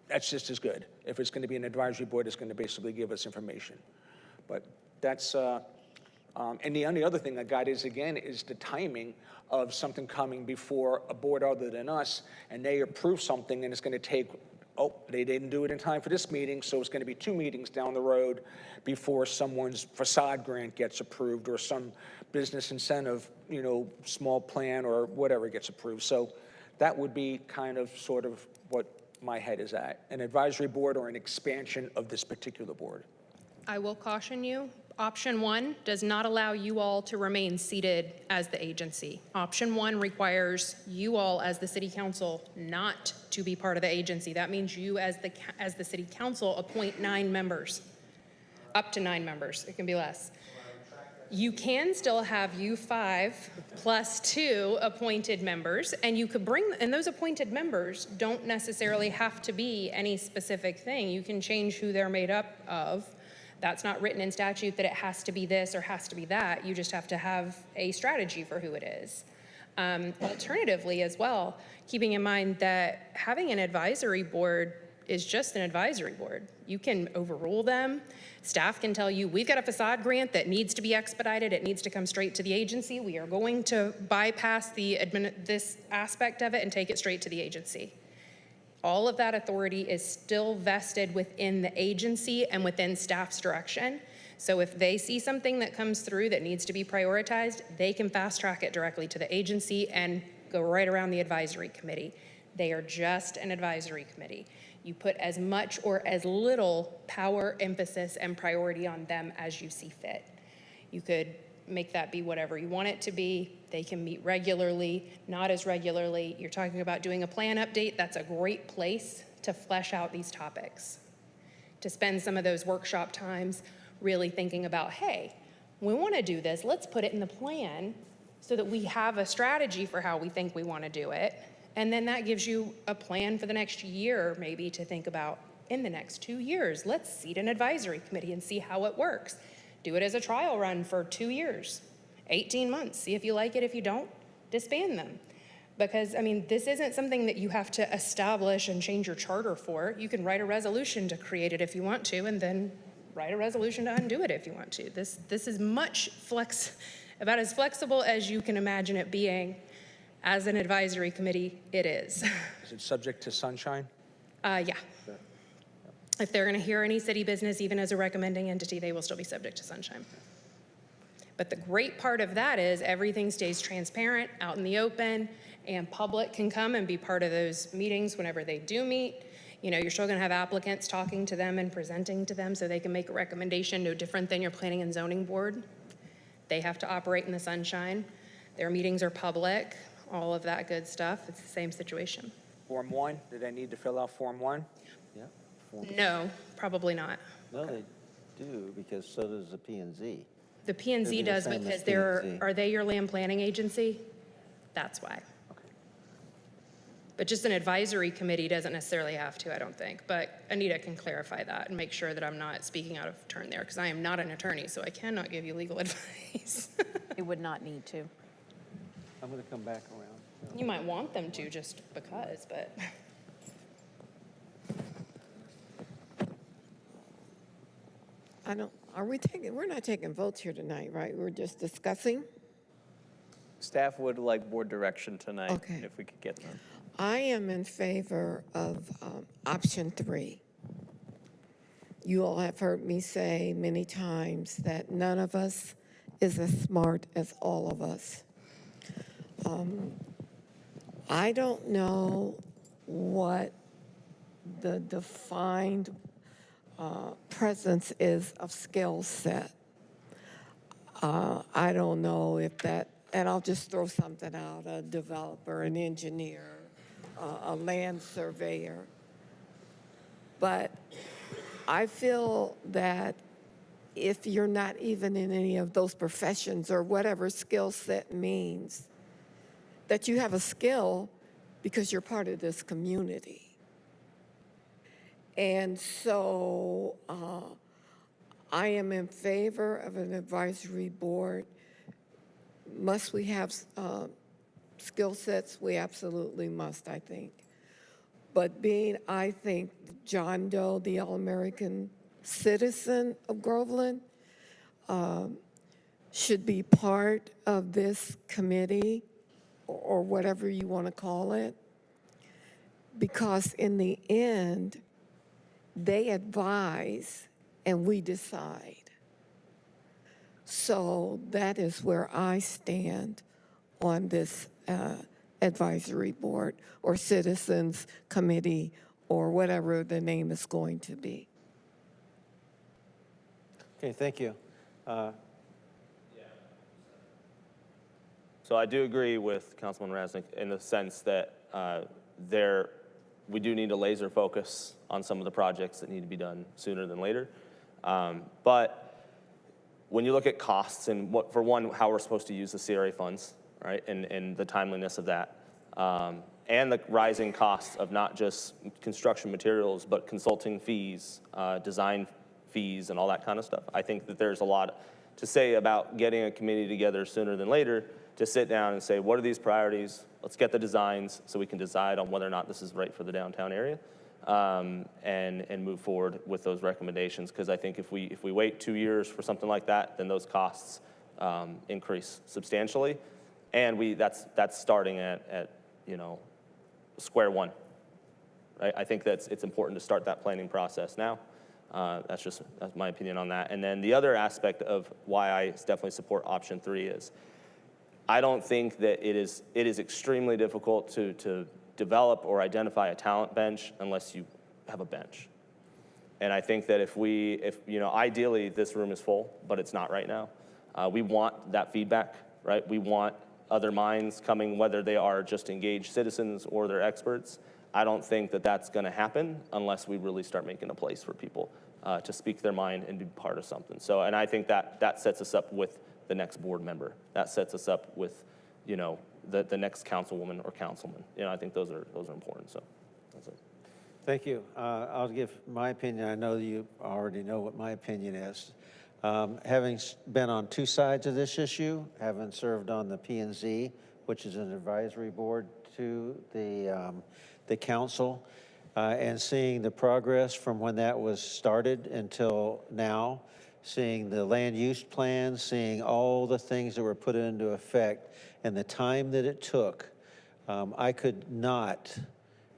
that's just as good. If it's going to be an advisory board, it's going to basically give us information. But that's, and the only other thing I got is, again, is the timing of something coming before a board other than us, and they approve something and it's going to take, oh, they didn't do it in time for this meeting, so it's going to be 2 meetings down the road before someone's facade grant gets approved or some business incentive, you know, small plan or whatever gets approved. So that would be kind of sort of what my head is at, an advisory board or an expansion of this particular board. I will caution you, option 1 does not allow you all to remain seated as the agency. Option 1 requires you all as the city council not to be part of the agency. That means you as the city council appoint 9 members, up to 9 members. It can be less. You can still have you 5 plus 2 appointed members, and you could bring, and those appointed members don't necessarily have to be any specific thing. You can change who they're made up of. That's not written in statute that it has to be this or has to be that. You just have to have a strategy for who it is. Alternatively as well, keeping in mind that having an advisory board is just an advisory board. You can overrule them. Staff can tell you, we've got a facade grant that needs to be expedited. It needs to come straight to the agency. We are going to bypass this aspect of it and take it straight to the agency. All of that authority is still vested within the agency and within staff's direction. So if they see something that comes through that needs to be prioritized, they can fast track it directly to the agency and go right around the advisory committee. They are just an advisory committee. You put as much or as little power, emphasis, and priority on them as you see fit. You could make that be whatever you want it to be. They can meet regularly, not as regularly. You're talking about doing a plan update. That's a great place to flesh out these topics, to spend some of those workshop times really thinking about, hey, we want to do this. Let's put it in the plan so that we have a strategy for how we think we want to do it. And then that gives you a plan for the next year, maybe to think about in the next 2 years. Let's seat an advisory committee and see how it works. Do it as a trial run for 2 years, 18 months. See if you like it. If you don't, disband them. Because, I mean, this isn't something that you have to establish and change your charter for. You can write a resolution to create it if you want to, and then write a resolution to undo it if you want to. This is about as flexible as you can imagine it being. As an advisory committee, it is. Is it subject to sunshine? Yeah. If they're going to hear any city business, even as a recommending entity, they will still be subject to sunshine. But the great part of that is everything stays transparent, out in the open, and public can come and be part of those meetings whenever they do meet. You know, you're still going to have applicants talking to them and presenting to them so they can make a recommendation, no different than your planning and zoning board. They have to operate in the sunshine. Their meetings are public, all of that good stuff. It's the same situation. Form 1, do they need to fill out Form 1? Yeah. No, probably not. No, they do, because so does the P and Z. The P and Z They're the does same as because P&Z. are they your land planning agency? That's why. But just an advisory committee doesn't necessarily have to, I don't think. But Anita can clarify that and make sure that I'm not speaking out of turn there, because I am not an attorney, so I cannot give you legal advice. It would not need to. I'm going to come back around. You might want them to just because, but. We're not taking votes here tonight, right? We're just discussing? Staff would like board direction tonight, Okay. if we could get them. I am in favor of option 3. You all have heard me say many times that none of us is as smart as all of us. I don't know what the defined presence is of skill set. I don't know if that, and I'll just throw something out, a developer, an engineer, a land surveyor. But I feel that if you're not even in any of those professions or whatever skill set means, that you have a skill because you're part of this community. And so I am in favor of an advisory board. Must we have skill sets? We absolutely must, I think. But being, I think, John Doe, the All-American citizen of Groveland, should be part of this committee or whatever you want to call it, because in the end, they advise and we decide. So that is where I stand on this advisory board or citizens committee or whatever the name is going to be. Okay, thank you. So I do agree with Councilman Raznick in the sense that we do need a laser focus on some of the projects that need to be done sooner than later. But when you look at costs and for one, how we're supposed to use the CRA funds, right, and the timeliness of that, and the rising costs of not just construction materials, but consulting fees, design fees, and all that kind of stuff, I think that there's a lot to say about getting a committee together sooner than later to sit down and say, what are these priorities? Let's get the designs so we can decide on whether or not this is right for the downtown area, and move forward with those recommendations. Because I think if we wait 2 years for something like that, then those costs increase substantially, and that's starting at square one. right? I think it's important to start that planning process now. That's my opinion on that. And then the other aspect of why I definitely support option 3 is I don't think that it is extremely difficult to develop or identify a talent bench unless you have a bench. And I think that if ideally this room is full, but it's not right now. We want that feedback, right? We want other minds coming, whether they are just engaged citizens or they're experts. I don't think that that's going to happen unless we really start making a place for people to speak their mind and be part of something. So, and I think that sets us up with the next board member. That sets us up with, the next councilwoman or councilman. I think those are important. So, that's it. Thank you. I'll give my opinion. I know that you already know what my opinion is. Having been on two sides of this issue, having served on the P&Z, which is an advisory board to the council, and seeing the progress from when that was started until now, seeing the land use plan, seeing all the things that were put into effect, and the time that it took, I could not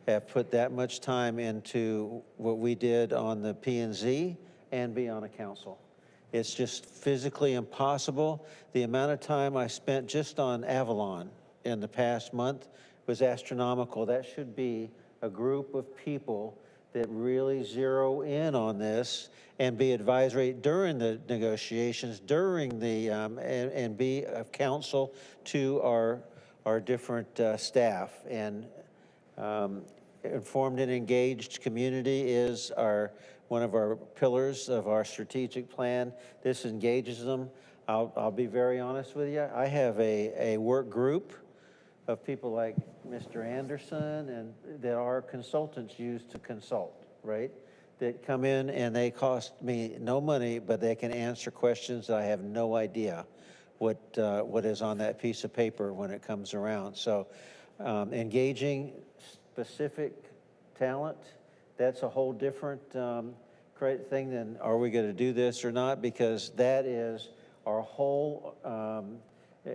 have put that much time into what we did on the P&Z and be on a council. It's just physically impossible. The amount of time I spent just on Avalon in the past month was astronomical. That should be a group of people that really zero in on this and be advisory during the negotiations, during the, and be a counsel to our different staff. And informed and engaged community is one of our pillars of our strategic plan. This engages them. I'll be very honest with you. I have a work group of people like Mr. Anderson and that our consultants use to consult, right? That come in and they cost me no money, but they can answer questions that I have no idea what is on that piece of paper when it comes around. So engaging specific talent, that's a whole different great thing than are we going to do this or not, because that is our whole,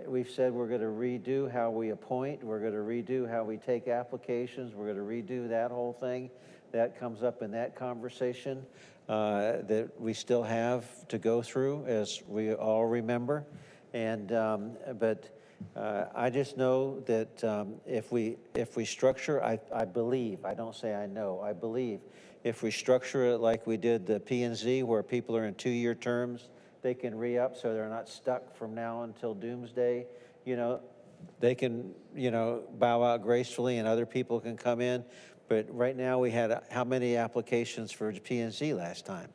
we've said we're going to redo how we appoint, we're going to redo how we take applications, we're going to redo that whole thing. That comes up in that conversation that we still have to go through, as we all remember. And but I just know that if we structure, I believe, I don't say I know, I believe, if we structure it like we did the P&Z, where people are in 2-year terms, they can re-up so they're not stuck from now until doomsday. They can, bow out gracefully and other people can come in. But right now we had how many applications for P&Z last time?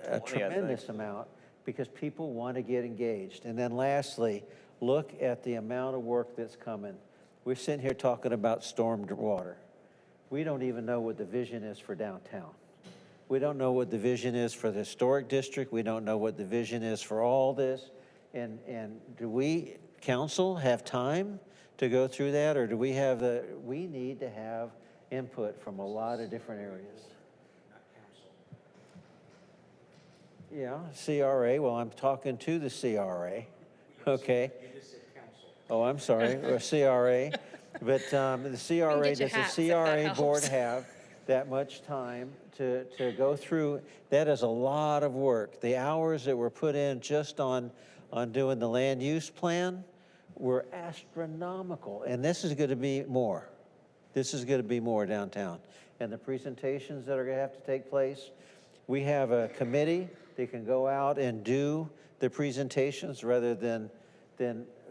A tremendous amount, because people want to get engaged. And then lastly, look at the amount of work that's coming. We're sitting here talking about storm water. We don't even know what the vision is for downtown. We don't know what the vision is for the historic district. We don't know what the vision is for all this. And do we, council, have time to go through that? Or do we have we need to have input from a lot of different areas. Yeah, CRA. Well, I'm talking to the CRA. Okay. Oh, I'm sorry, or CRA. But the CRA, does the CRA board have that much time to go through? That is a lot of work. The hours that were put in just on doing the land use plan were astronomical. And this is going to be more. This is going to be more downtown. And the presentations that are going to have to take place, we have a committee that can go out and do the presentations rather than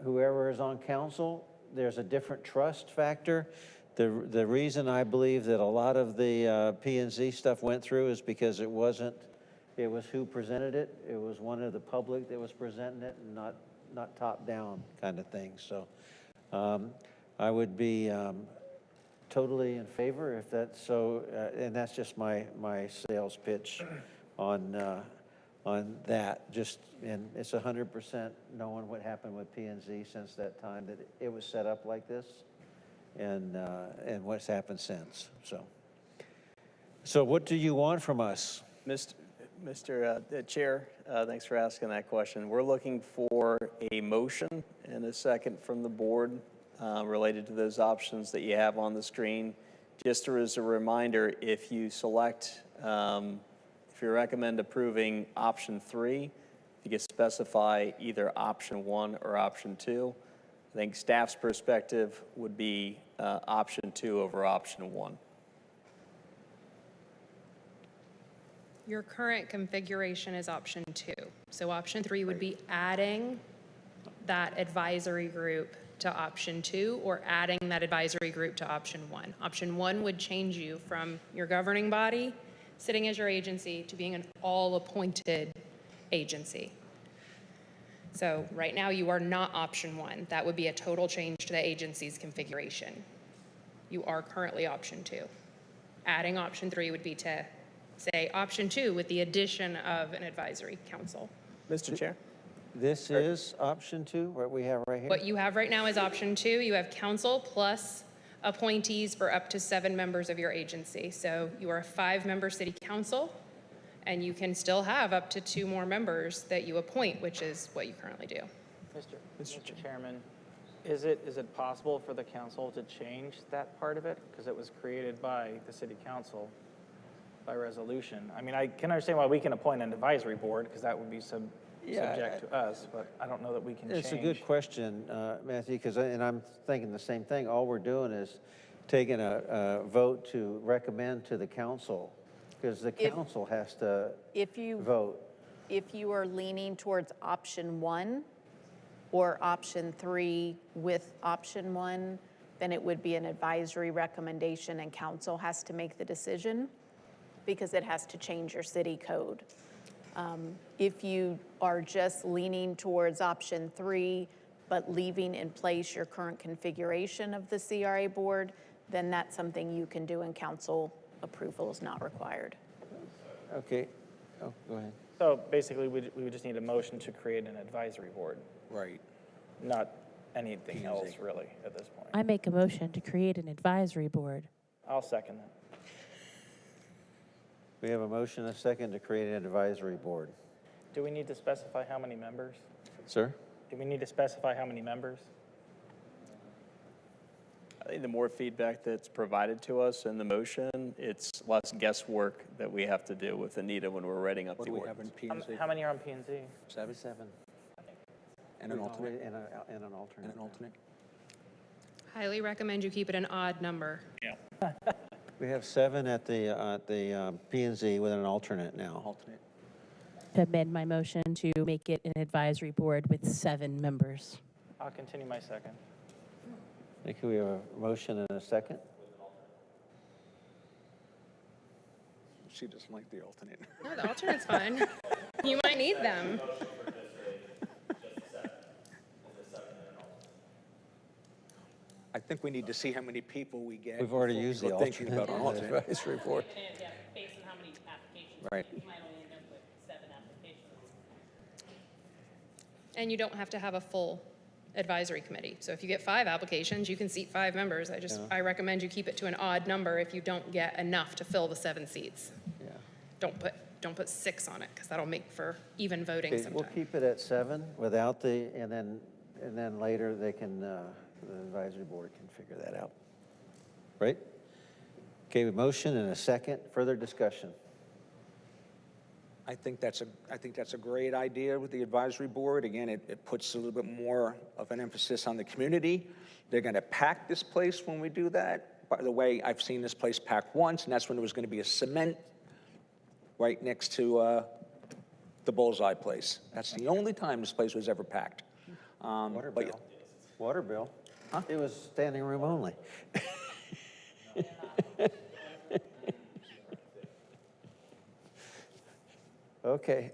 whoever is on council. There's a different trust factor. The reason I believe that a lot of the P&Z stuff went through is because it was who presented it. It was one of the public that was presenting it, and not top down kind of thing. So I would be totally in favor if that's so, and that's just my sales pitch on that. Just, and it's 100% knowing what happened with P&Z since that time that it was set up like this, and what's happened since. So what do you want from us? Mr. Chair, thanks for asking that question. We're looking for a motion and a second from the board related to those options that you have on the screen. just as a reminder, if you select, if you recommend approving option 3, you can specify either option 1 or option 2. I think staff's perspective would be option 2 over option 1. Your current configuration is option 2. So option 3 would be adding that advisory group to option 2 or adding that advisory group to option 1. Option 1 would change you from your governing body sitting as your agency to being an all-appointed agency. So right now you are not option 1. That would be a total change to the agency's configuration. You are currently option 2. Adding option 3 would be to say option 2 with the addition of an advisory council. Mr. Chair? This is option 2, what we have right here? What you have right now is option 2. You have council plus appointees for up to 7 members of your agency. So you are a 5-member city council, and you can still have up to 2 more members that you appoint, which is what you currently do. Mr. Chairman, is it possible for the council to change that part of it? Because it was created by the city council by resolution. I mean, I can understand why we can appoint an advisory board, because that would be subject to us, but I don't know that we can change. It's a good question, Matthew, because, and I'm thinking the same thing. All we're doing is taking a vote to recommend to the council, because the council has to vote. If you are leaning towards option 1 or option 3 with option 1, then it would be an advisory recommendation and council has to make the decision because it has to change your city code. If you are just leaning towards option 3, but leaving in place your current configuration of the CRA board, then that's something you can do and council approval is not required. Okay. Oh, go ahead. So basically, we would just need a motion to create an advisory board, Right. not anything else really at this point. I make a motion to create an advisory board. I'll second that. We have a motion and a second to create an advisory board. Do we need to specify how many members? Sir? Do we need to specify how many members? I think the more feedback that's provided to us in the motion, it's less guesswork that we have to do with Anita when we're writing up What the do we have in ordinance. P&Z? How many are on P&Z? 7? 7. And an alternate? And an alternate. And an alternate? Highly recommend you keep it an odd number. We have 7 at the P&Z with an alternate now. Alternate. To amend my motion to make it an advisory board with 7 members. I'll continue my second. Thank you. We have a motion and a second. She doesn't like the alternate. No, the alternate's fine. You might need them. I think we need to see how many people we get. We've already before we used go the thinking alternate. about an alternate advisory board. Yeah, based on how many applications. Right. You might only end up with 7 applications. And you don't have to have a full advisory committee. So if you get 5 applications, you can seat 5 members. I recommend you keep it to an odd number if you don't get enough to fill the 7 seats. Yeah. Don't put 6 on it, because that'll make for even voting Okay, we'll sometime. keep it at 7 without the, and then later they can, the advisory board can figure that out. Right? Okay, a motion and a second. Further discussion. I think that's a great idea with the advisory board. Again, it puts a little bit more of an emphasis on the community. They're going to pack this place when we do that. By the way, I've seen this place packed once, and that's when there was going to be a cement right next to the Bullseye place. That's the only time this place was ever packed. Water but bill. Water bill. Huh? It was standing room only. Okay.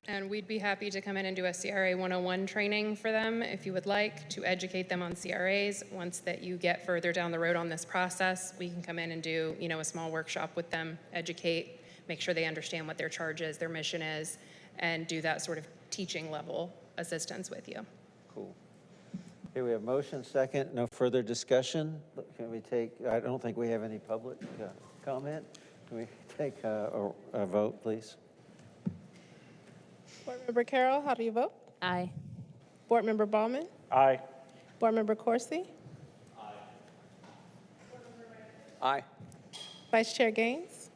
And we'd be happy to come in and do a CRA 101 training for them if you would like, to educate them on CRAs. Once that you get further down the road on this process, we can come in and do, a small workshop with them, educate, make sure they understand what their charge is, their mission is, and do that sort of teaching level assistance with you. Cool. Okay, we have motion, second. No further discussion. Can we take, I don't think we have any public comment. Can we take a vote, please? Board Member Carroll, how do you vote? Aye. Board Member Ballman? Aye. Board Member Corsi? Aye. Vice Chair Gaines?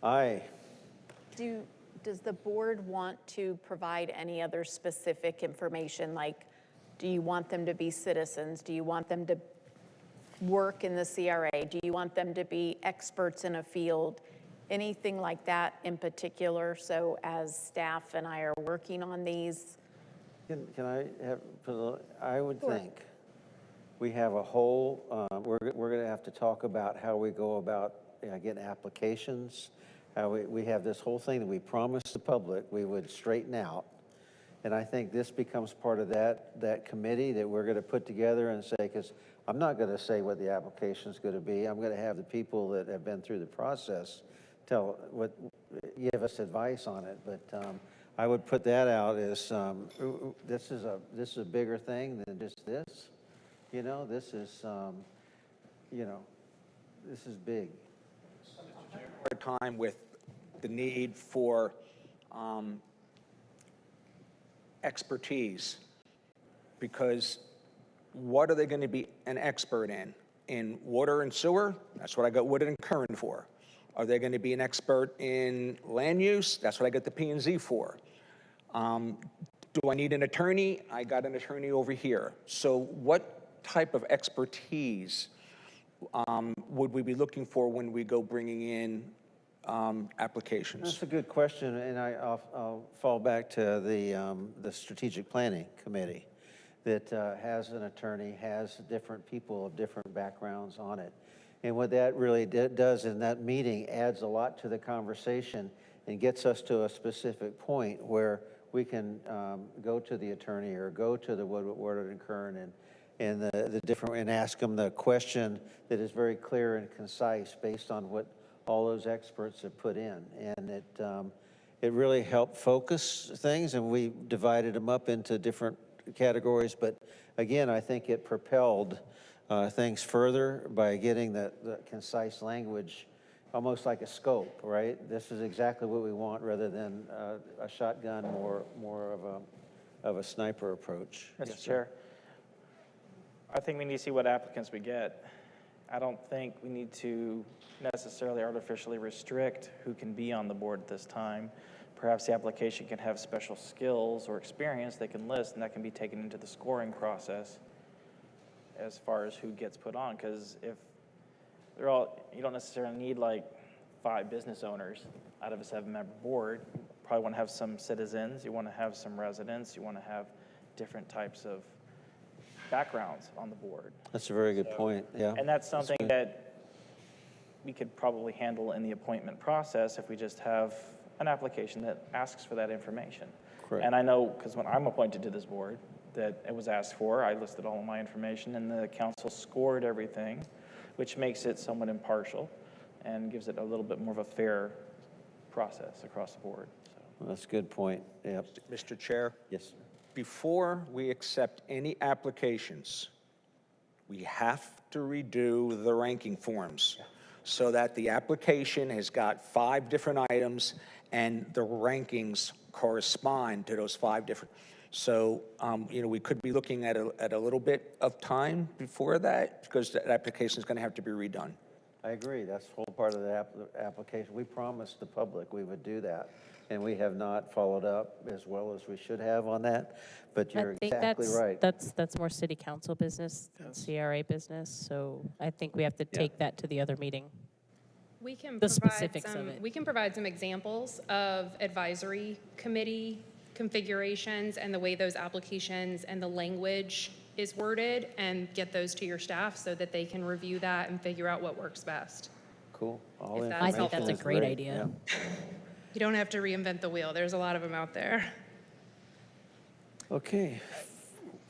Aye. Does the board want to provide any other specific information? Like, do you want them to be citizens? Do you want them to work in the CRA? Do you want them to be experts in a field? Anything like that in particular? So as staff and I are working on these, Can I have, I would Sure. think we have a whole, we're going to have to talk about how we go about getting applications, how we have this whole thing that we promised the public we would straighten out. And I think this becomes part of that committee that we're going to put together and say, because I'm not going to say what the application is going to be. I'm going to have the people that have been through the process give us advice on it. But I would put that out as this is a bigger thing than just this. You know, this is this is big. Hard time with the need for expertise, because what are they going to be an expert in? In water and sewer? That's what I got wood and current for. Are they going to be an expert in land use? That's what I got the P&Z for. Do I need an attorney? I got an attorney over here. So what type of expertise would we be looking for when we go bringing in applications? That's a good question, and I'll fall back to the strategic planning committee that has an attorney, has different people of different backgrounds on it. And what that really does in that meeting adds a lot to the conversation and gets us to a specific point where we can go to the attorney or go to the Woodward and Kern and the different, and ask them the question that is very clear and concise based on what all those experts have put in. And it really helped focus things, and we divided them up into different categories. But again, I think it propelled things further by getting the concise language, almost like a scope, right? This is exactly what we want, rather than a shotgun, more of a sniper approach. Mr. Chair, I think we need to see what applicants we get. I don't think we need to necessarily artificially restrict who can be on the board at this time. Perhaps the application can have special skills or experience they can list, and that can be taken into the scoring process as far as who gets put on. Because if they're all, you don't necessarily need like 5 business owners out of a 7-member board. You probably want to have some citizens, you want to have some residents, you want to have different types of backgrounds on the board. That's a very good point, yeah. And that's something that we could probably handle in the appointment process if we just have an application that asks for that information. Correct. And I know, because when I'm appointed to this board, that it was asked for, I listed all of my information, and the council scored everything, which makes it somewhat impartial and gives it a little bit more of a fair process across the board. So. Well, that's a good point, yeah. Mr. Chair? Yes, sir. Before we accept any applications, we have to redo the ranking forms so that the application has got 5 different items and the rankings correspond to those 5 different. So, we could be looking at a little bit of time before that, because that application is going to have to be redone. I agree. That's the whole part of the application. We promised the public we would do that, and we have not followed up as well as we should have on that. But you're exactly right. That's more city council business than CRA business, so I think we have to take that to the other meeting. We can The provide specifics of it. We can provide some examples of advisory committee configurations and the way those applications and the language is worded, and get those to your staff so that they can review that and figure out what works best. Cool. All If that's I think information that's a is great idea. yeah. You don't have to reinvent the wheel. There's a lot of them out there. Okay.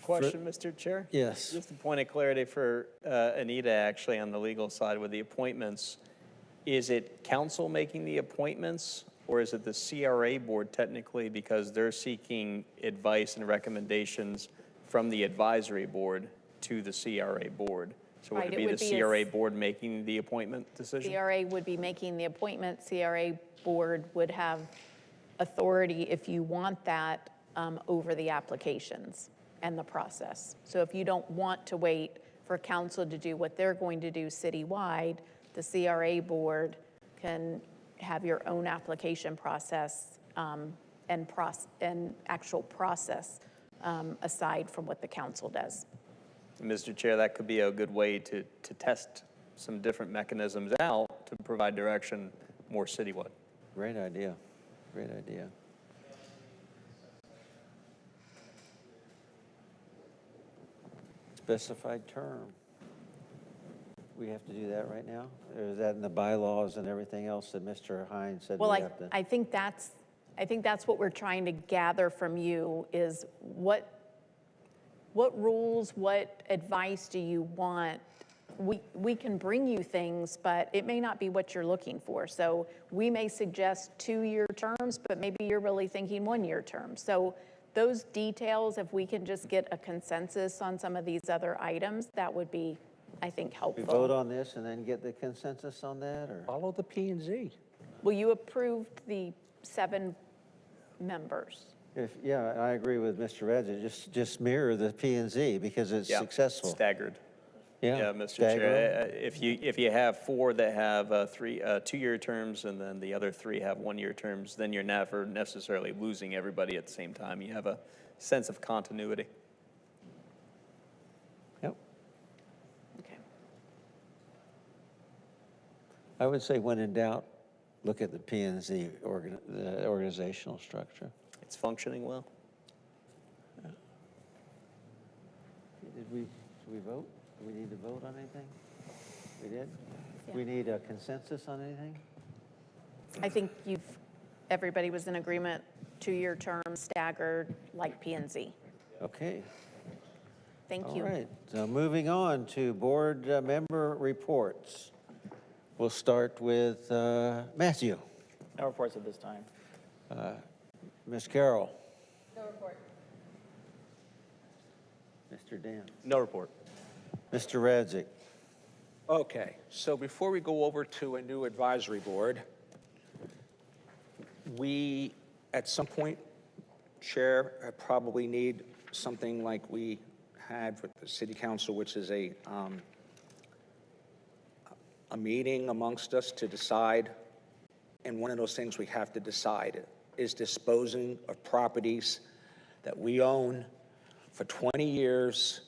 Question, Mr. Chair? Yes. Just a point of clarity for Anita, actually, on the legal side with the appointments. Is it council making the appointments, or is it the CRA board technically, because they're seeking advice and recommendations from the advisory board to the CRA board? So would Right, it it be would the be a CRA board making the appointment decision? CRA would be making the appointment. CRA board would have authority, if you want that, over the applications and the process. So if you don't want to wait for council to do what they're going to do citywide, the CRA board can have your own application process and actual process aside from what the council does. Mr. Chair, that could be a good way to test some different mechanisms out to provide direction more citywide. Great idea. Great idea. Specified term. We have to do that right now? Or is that in the bylaws and everything else that Mr. Hines said Well, we have to? I think that's what we're trying to gather from you is what rules, what advice do you want? We can bring you things, but it may not be what you're looking for. So we may suggest 2-year terms, but maybe you're really thinking 1-year terms. So those details, if we can just get a consensus on some of these other items, that would be, I think, helpful. We vote on this and then get the consensus on that, or? Follow the P and Z. Well, you approved the 7 members. Yeah, I agree with Mr. Redz. Just mirror the P and Z because it's Yeah, successful. Staggered. Yeah, Mr. stagger 'em. Chair, if you have 4 that have 2-year terms and then the other 3 have 1-year terms, then you're never necessarily losing everybody at the same time. You have a sense of continuity. Yep. Okay. I would say when in doubt, look at the P and Z the organizational structure. It's functioning well. Did we vote? Do we need to vote on anything? We did? Yeah. We need a consensus on anything? I think everybody was in agreement, 2-year terms, staggered, like P and Z. Okay. Thank you. All right, so moving on to board member reports. We'll start with Matthew. No reports at this time. Ms. Carroll. No report. Mr. Dan. No report. Mr. Radzik. Okay, so before we go over to a new advisory board, we, at some point, Chair, probably need something like we had with the city council, which is a meeting amongst us to decide, and one of those things we have to decide is disposing of properties that we own for 20 years,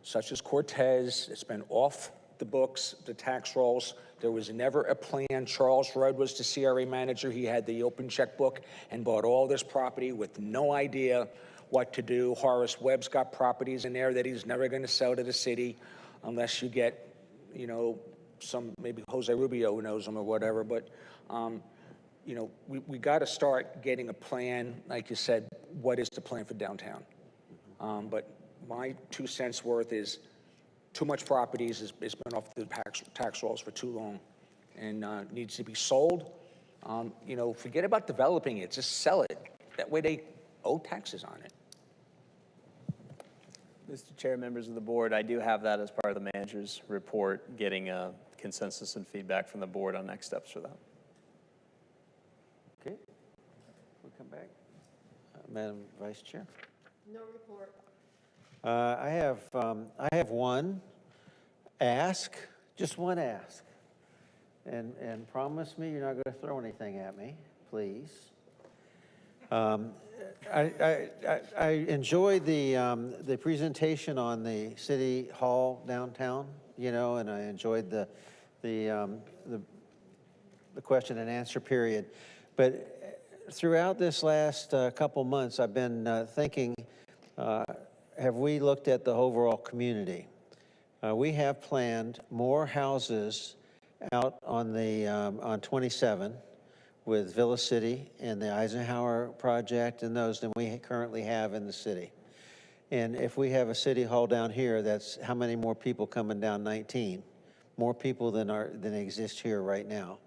such as Cortez. It's been off the books, the tax rolls. There was never a plan. Charles Rudd was the CRA manager. He had the open checkbook and bought all this property with no idea what to do. Horace Webb's got properties in there that he's never going to sell to the city unless you get, maybe Jose Rubio who knows him or whatever. But, we got to start getting a plan. Like you said, what is the plan for downtown? But my 2 cents worth is too much properties has been off the tax rolls for too long and needs to be sold. Forget about developing it, just sell it. That way they owe taxes on it. Mr. Chair, members of the board, I do have that as part of the manager's report, getting a consensus and feedback from the board on next steps for that. Okay, we'll come back. Madam Vice Chair. No report. I have one ask, just one ask, and promise me you're not going to throw anything at me, please. I enjoyed the presentation on the city hall downtown, and I enjoyed the question and answer period. But throughout this last couple months, I've been thinking, have we looked at the overall community? We have planned more houses out on 27 with Villa City and the Eisenhower project and those than we currently have in the city. And if we have a city hall down here, that's how many more people coming down 19? More people than exist here right now.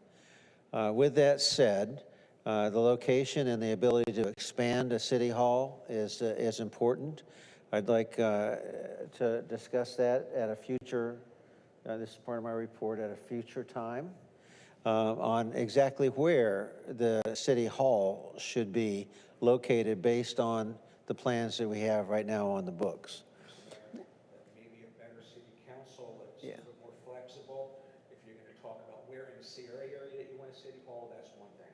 With that said, the location and the ability to expand a city hall is important. I'd like to discuss that at a future, this is part of my report, at a future time on exactly where the city hall should be located based on the plans that we have right now on the books. Maybe a better city council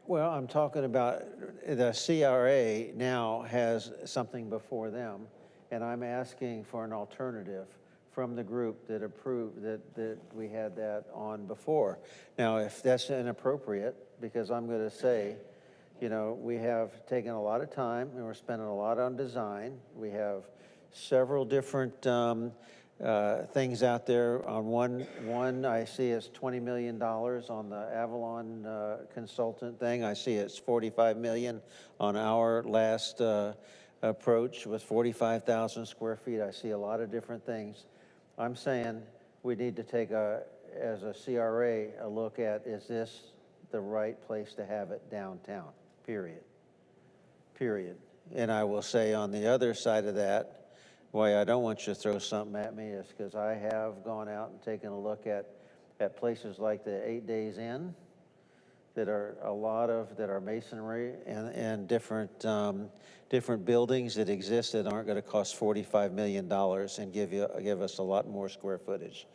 Well, I'm talking about the CRA now has something before them, and I'm asking for an alternative from the group that approved, that we had that on before. Now, if that's inappropriate, because I'm going to say, you know, we have taken a lot of time and we're spending a lot on design. We have several different things out there. On one I see it's $20 million on the Avalon consultant thing. I see it's $45 million on our last approach with 45,000 square feet. I see a lot of different things. I'm saying we need to take as a CRA, a look at, is this the right place to have it downtown, period. And I will say on the other side of that, why I don't want you to throw something at me is because I have gone out and taken a look at places like the 8 Days Inn that are that are masonry and different buildings that exist that aren't going to cost $45 million and give us a lot more square footage.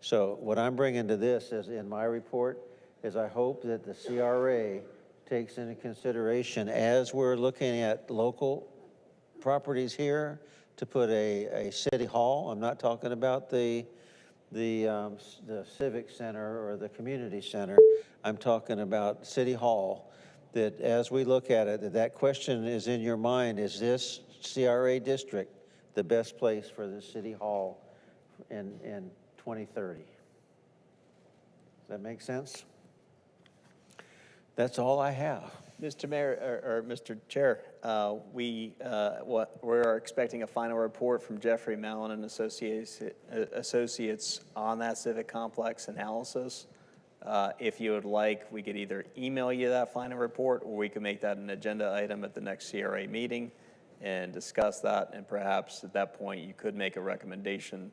So what I'm bringing to this is in my report is I hope that the CRA takes into consideration as we're looking at local properties here to put a city hall. I'm not talking about the civic center or the community center. I'm talking about City Hall, that as we look at it, that question is in your mind, is this CRA district the best place for the City Hall in 2030? Does that make sense? That's all I have. Mr. Mayor, or Mr. Chair, we're expecting a final report from Jeffrey Mellon and Associates on that civic complex analysis. If you would like, we could either email you that final report, or we could make that an agenda item at the next CRA meeting and discuss that. And perhaps at that point, you could make a recommendation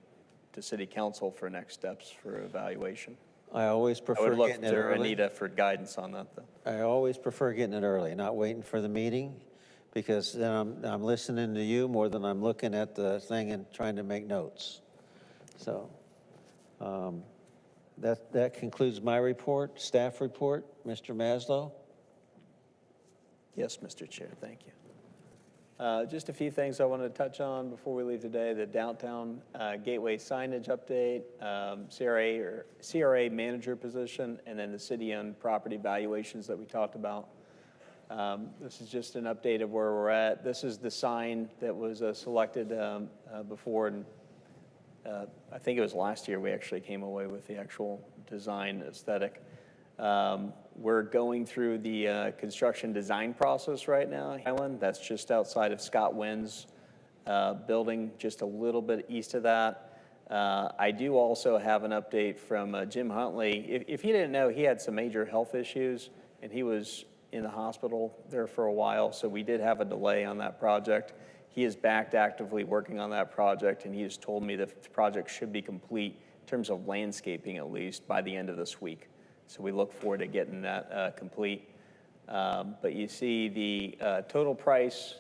to City Council for next steps for evaluation. I always prefer getting it early. I would look to Anita for guidance on that, though. I always prefer getting it early, not waiting for the meeting, because then I'm listening to you more than I'm looking at the thing and trying to make notes. So that concludes my report, staff report. Mr. Maslow? Yes, Mr. Chair, thank you. Just a few things I wanted to touch on before we leave today. The downtown gateway signage update, CRA manager position, and then the city-owned property valuations that we talked about. This is just an update of where we're at. This is the sign that was selected before, and I think it was last year we actually came away with the actual design aesthetic. We're going through the construction design process right now, Highland. That's just outside of Scott Wynn's building, just a little bit east of that. I do also have an update from Jim Huntley. If you didn't know, he had some major health issues, and he was in the hospital there for a while, so we did have a delay on that project. He is back actively working on that project, and he has told me that the project should be complete, in terms of landscaping at least, by the end of this week. So we look forward to getting that complete. But you see the total price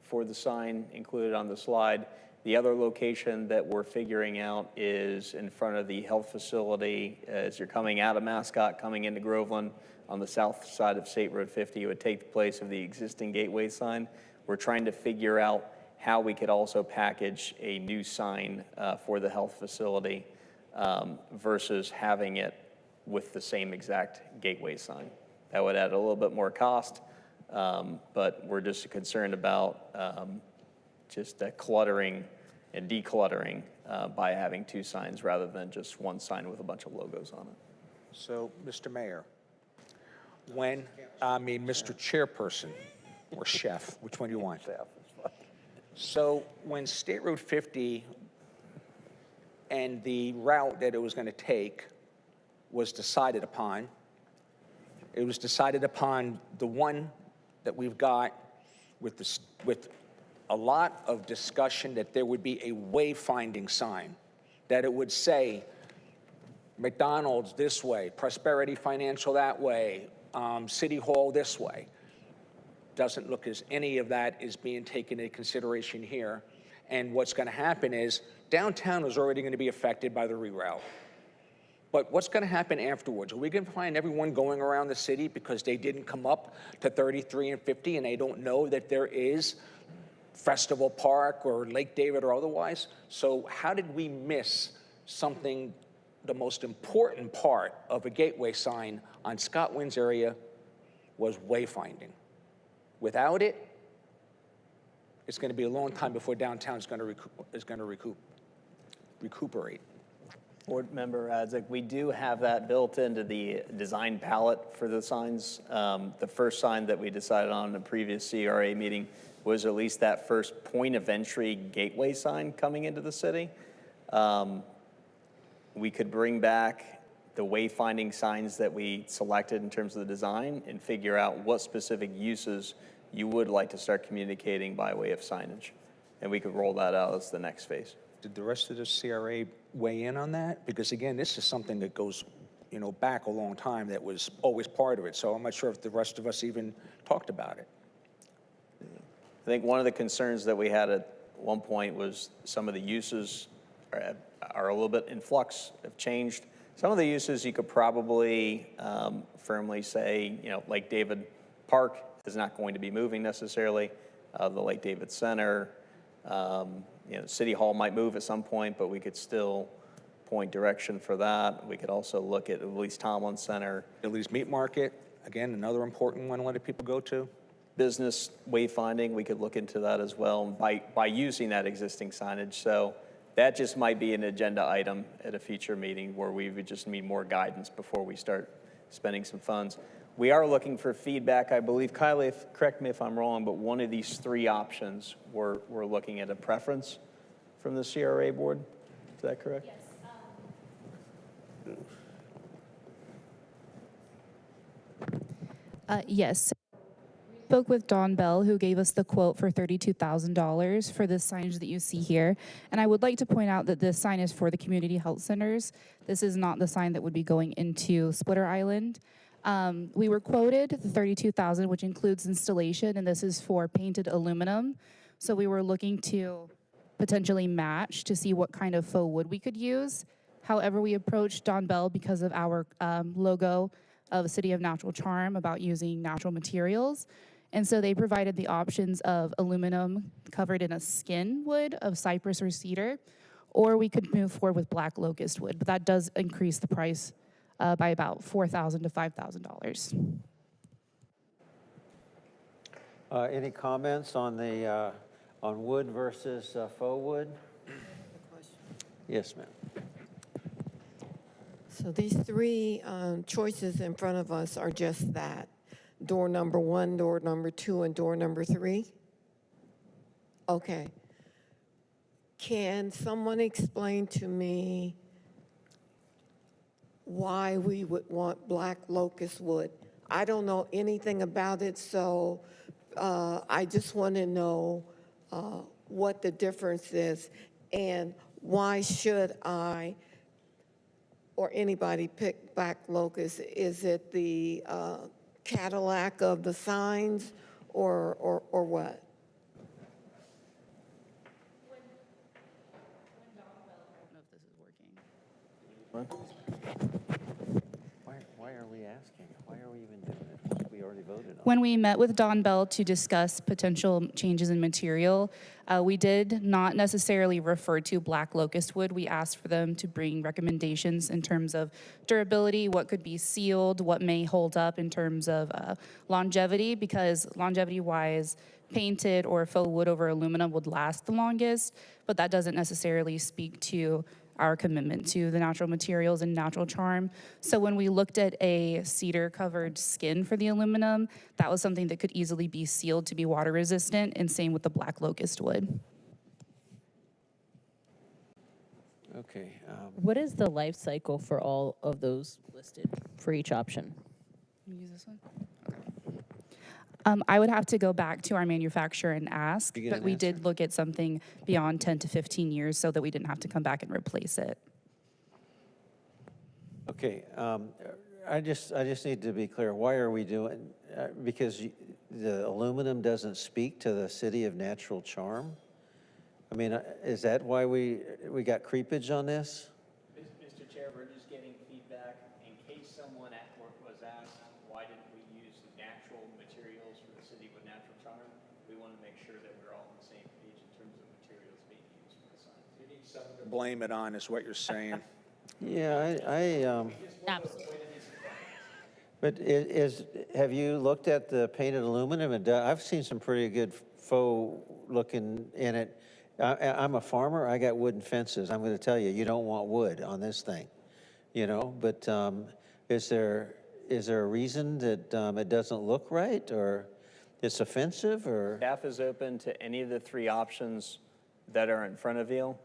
for the sign included on the slide. The other location that we're figuring out is in front of the health facility. As you're coming out of Mascot, coming into Groveland, on the south side of State Road 50, it would take the place of the existing gateway sign. We're trying to figure out how we could also package a new sign for the health facility versus having it with the same exact gateway sign. That would add a little bit more cost, but we're just concerned about just cluttering and decluttering by having two signs rather than just one sign with a bunch of logos on it. So, Mr. Mayor, Mr. Chairperson or Chef, which one do you want? So when State Road 50 and the route that it was going to take was decided upon, it was decided upon the one that we've got with a lot of discussion that there would be a wayfinding sign, that it would say McDonald's this way, Prosperity Financial that way, City Hall this way. Doesn't look as any of that is being taken into consideration here. And what's going to happen is downtown is already going to be affected by the reroute. But what's going to happen afterwards? Are we going to find everyone going around the city because they didn't come up to 33 and 50 and they don't know that there is Festival Park or Lake David or otherwise? So how did we miss something, the most important part of a gateway sign on Scott Wynn's area was wayfinding. Without it, it's going to be a long time before downtown is going to recuperate. Board Member Radzik, we do have that built into the design palette for the signs. The first sign that we decided on in the previous CRA meeting was at least that first point of entry gateway sign coming into the city. We could bring back the wayfinding signs that we selected in terms of the design and figure out what specific uses you would like to start communicating by way of signage. And we could roll that out as the next phase. Did the rest of the CRA weigh in on that? Because again, this is something that goes, back a long time that was always part of it. So I'm not sure if the rest of us even talked about it. I think one of the concerns that we had at one point was some of the uses are a little bit in flux, have changed. Some of the uses you could probably firmly say, Lake David Park is not going to be moving necessarily. The Lake David Center, City Hall might move at some point, but we could still point direction for that. We could also look at least Tomlin Center. Italy's Meat Market, again, another important one a lot of people go to. Business wayfinding, we could look into that as well by using that existing signage. So that just might be an agenda item at a future meeting where we would just need more guidance before we start spending some funds. We are looking for feedback. I believe, Kylie, correct me if I'm wrong, but one of these three options, we're looking at a preference from the CRA board. Is that correct? Yes. Yes. We spoke with Don Bell, who gave us the quote for $32,000 for the signage that you see here. And I would like to point out that this sign is for the community health centers. This is not the sign that would be going into Splitter Island. We were quoted the $32,000, which includes installation, and this is for painted aluminum. So we were looking to potentially match to see what kind of faux wood we could use. However, we approached Don Bell because of our logo of the City of Natural Charm about using natural materials. And so they provided the options of aluminum covered in a skin wood of cypress or cedar, or we could move forward with black locust wood, but that does increase the price by about $4,000 to $5,000. Any comments on the on wood versus faux wood? Yes, ma'am. So these three choices in front of us are just that. Door number 1, door number 2, and door number 3? Okay. Can someone explain to me why we would want black locust wood? I don't know anything about it, so I just want to know what the difference is and why should I or anybody pick black locust? Is it the Cadillac of the signs or what? Why are we asking? Why are we even doing it? We already voted on it. When we met with Don Bell to discuss potential changes in material, we did not necessarily refer to black locust wood. We asked for them to bring recommendations in terms of durability, what could be sealed, what may hold up in terms of longevity, because longevity-wise, painted or faux wood over aluminum would last the longest, but that doesn't necessarily speak to our commitment to the natural materials and natural charm. So when we looked at a cedar-covered skin for the aluminum, that was something that could easily be sealed to be water resistant, and same with the black locust wood. Okay. What is the life cycle for all of those listed for each option? Use this one? Okay. I would have to go back to our manufacturer and ask, but we did look at something beyond 10 to 15 years so that we didn't have to come back and replace it. Okay. I just need to be clear. Why are we doing? Because the aluminum doesn't speak to the City of Natural Charm. I mean, is that why we got creepage on this? Mr. Chair, we're just getting feedback blame it on, is what you're saying. Yeah, Absolutely. but have you looked at the painted aluminum? I've seen some pretty good faux looking in it. I'm a farmer, I got wooden fences. I'm gonna tell you, you don't want wood on this thing, you know? But is there a reason that it doesn't look right, or it's offensive, or? Staff is open to any of the three options that are in front of you.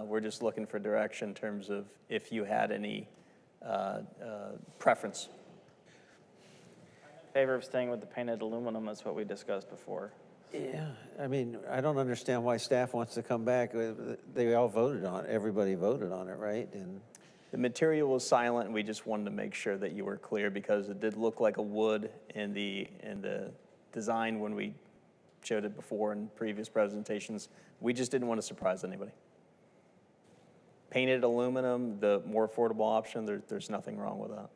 We're just looking for direction in terms of if you had any preference. In favor of staying with the painted aluminum, that's what we discussed before. Yeah, I mean, I don't understand why staff wants to come back. They all voted on it, everybody voted on it, right? And The material was silent, and we just wanted to make sure that you were clear because it did look like a wood in the design when we showed it before in previous presentations. We just didn't want to surprise anybody. Painted aluminum, the more affordable option, there's nothing wrong with that.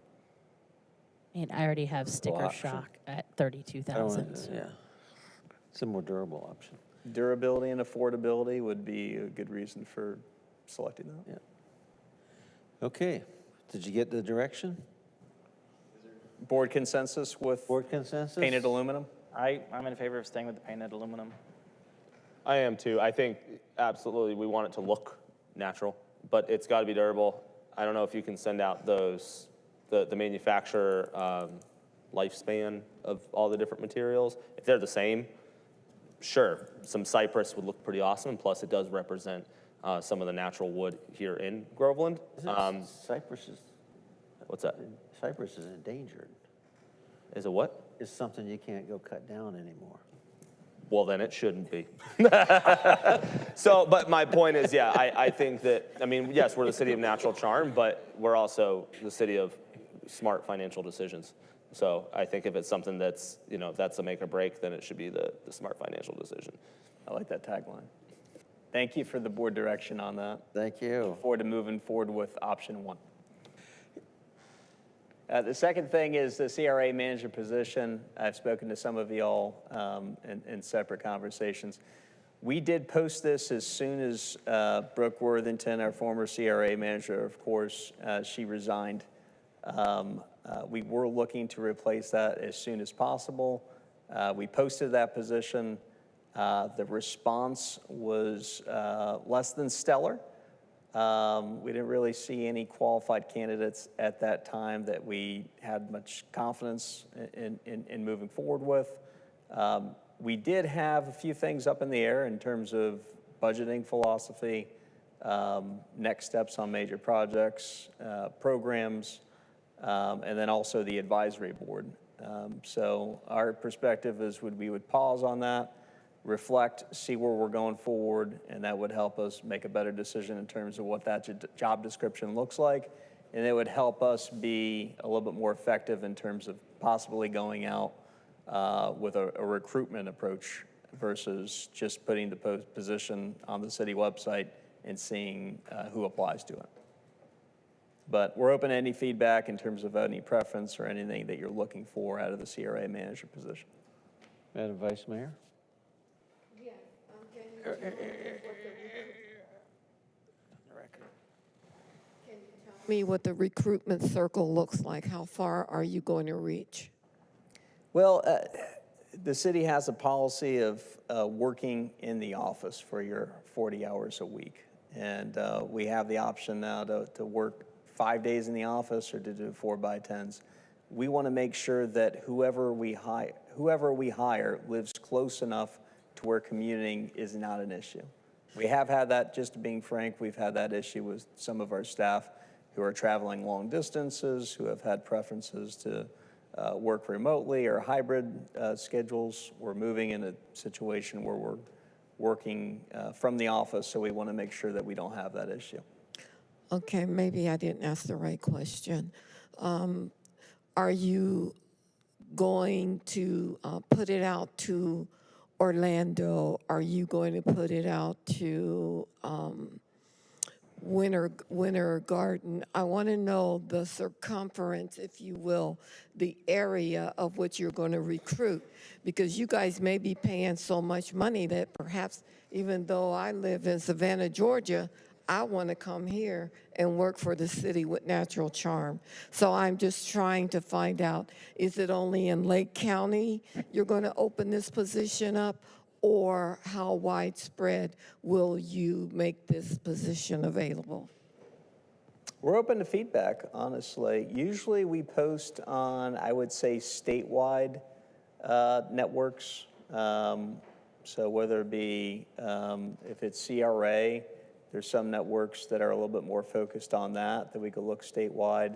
And I already have sticker option. shock at I don't 32,000. wanna- yeah, it's a more durable option. Durability and affordability would be a good reason for selecting that. Yeah. Okay, did you get the direction? Board consensus with Board consensus? painted aluminum? I'm in favor of staying with the painted aluminum. I am too. I think absolutely we want it to look natural, but it's got to be durable. I don't know if you can send out those, the manufacturer lifespan of all the different materials. If they're the same, sure, some cypress would look pretty awesome, and plus it does represent some of the natural wood here in Groveland. Cypress is, What's that? Cypress is endangered. Is it what? It's something you can't go cut down anymore. Well, then it shouldn't be. So, but my point is, yeah, I think that, I mean, yes, we're the city of natural charm, but we're also the city of smart financial decisions. So I think if it's something that's, you know, if that's a make or break, then it should be the smart financial decision. I like that tagline. Thank you for the board direction on that. Thank you. Look forward to moving forward with option one. The second thing is the CRA manager position. I've spoken to some of y'all in separate conversations. We did post this as soon as Brooke Worthington, our former CRA manager, of course, she resigned. We were looking to replace that as soon as possible. We posted that position. The response was less than stellar. We didn't really see any qualified candidates at that time that we had much confidence in moving forward with. We did have a few things up in the air in terms of budgeting philosophy, next steps on major projects, programs, and then also the advisory board. So our perspective is we would pause on that, reflect, see where we're going forward, and that would help us make a better decision in terms of what that job description looks like. And it would help us be a little bit more effective in terms of possibly going out with a recruitment approach versus just putting the position on the city website and seeing who applies to it. But we're open to any feedback in terms of any preference or anything that you're looking for out of the CRA manager position. Madam Vice Mayor? Me what the recruitment circle looks like. How far are you going to reach? Well, the city has a policy of working in the office for your 40 hours a week. And we have the option now to work 5 days in the office or to do 4x10s. We want to make sure that whoever we hire lives close enough to where commuting is not an issue. We have had that, just being frank, we've had that issue with some of our staff who are traveling long distances, who have had preferences to work remotely or hybrid schedules. We're moving in a situation where we're working from the office, so we want to make sure that we don't have that issue. Okay, maybe I didn't ask the right question. Are you going to put it out to Orlando? Are you going to put it out to Winter Garden? I want to know the circumference, if you will, the area of which you're going to recruit, because you guys may be paying so much money that perhaps even though I live in Savannah, Georgia, I want to come here and work for the city with natural charm. So I'm just trying to find out, is it only in Lake County you're going to open this position up, or how widespread will you make this position available? We're open to feedback, honestly. Usually we post on, I would say, statewide networks. So whether it be, if it's CRA, there's some networks that are a little bit more focused on that we could look statewide.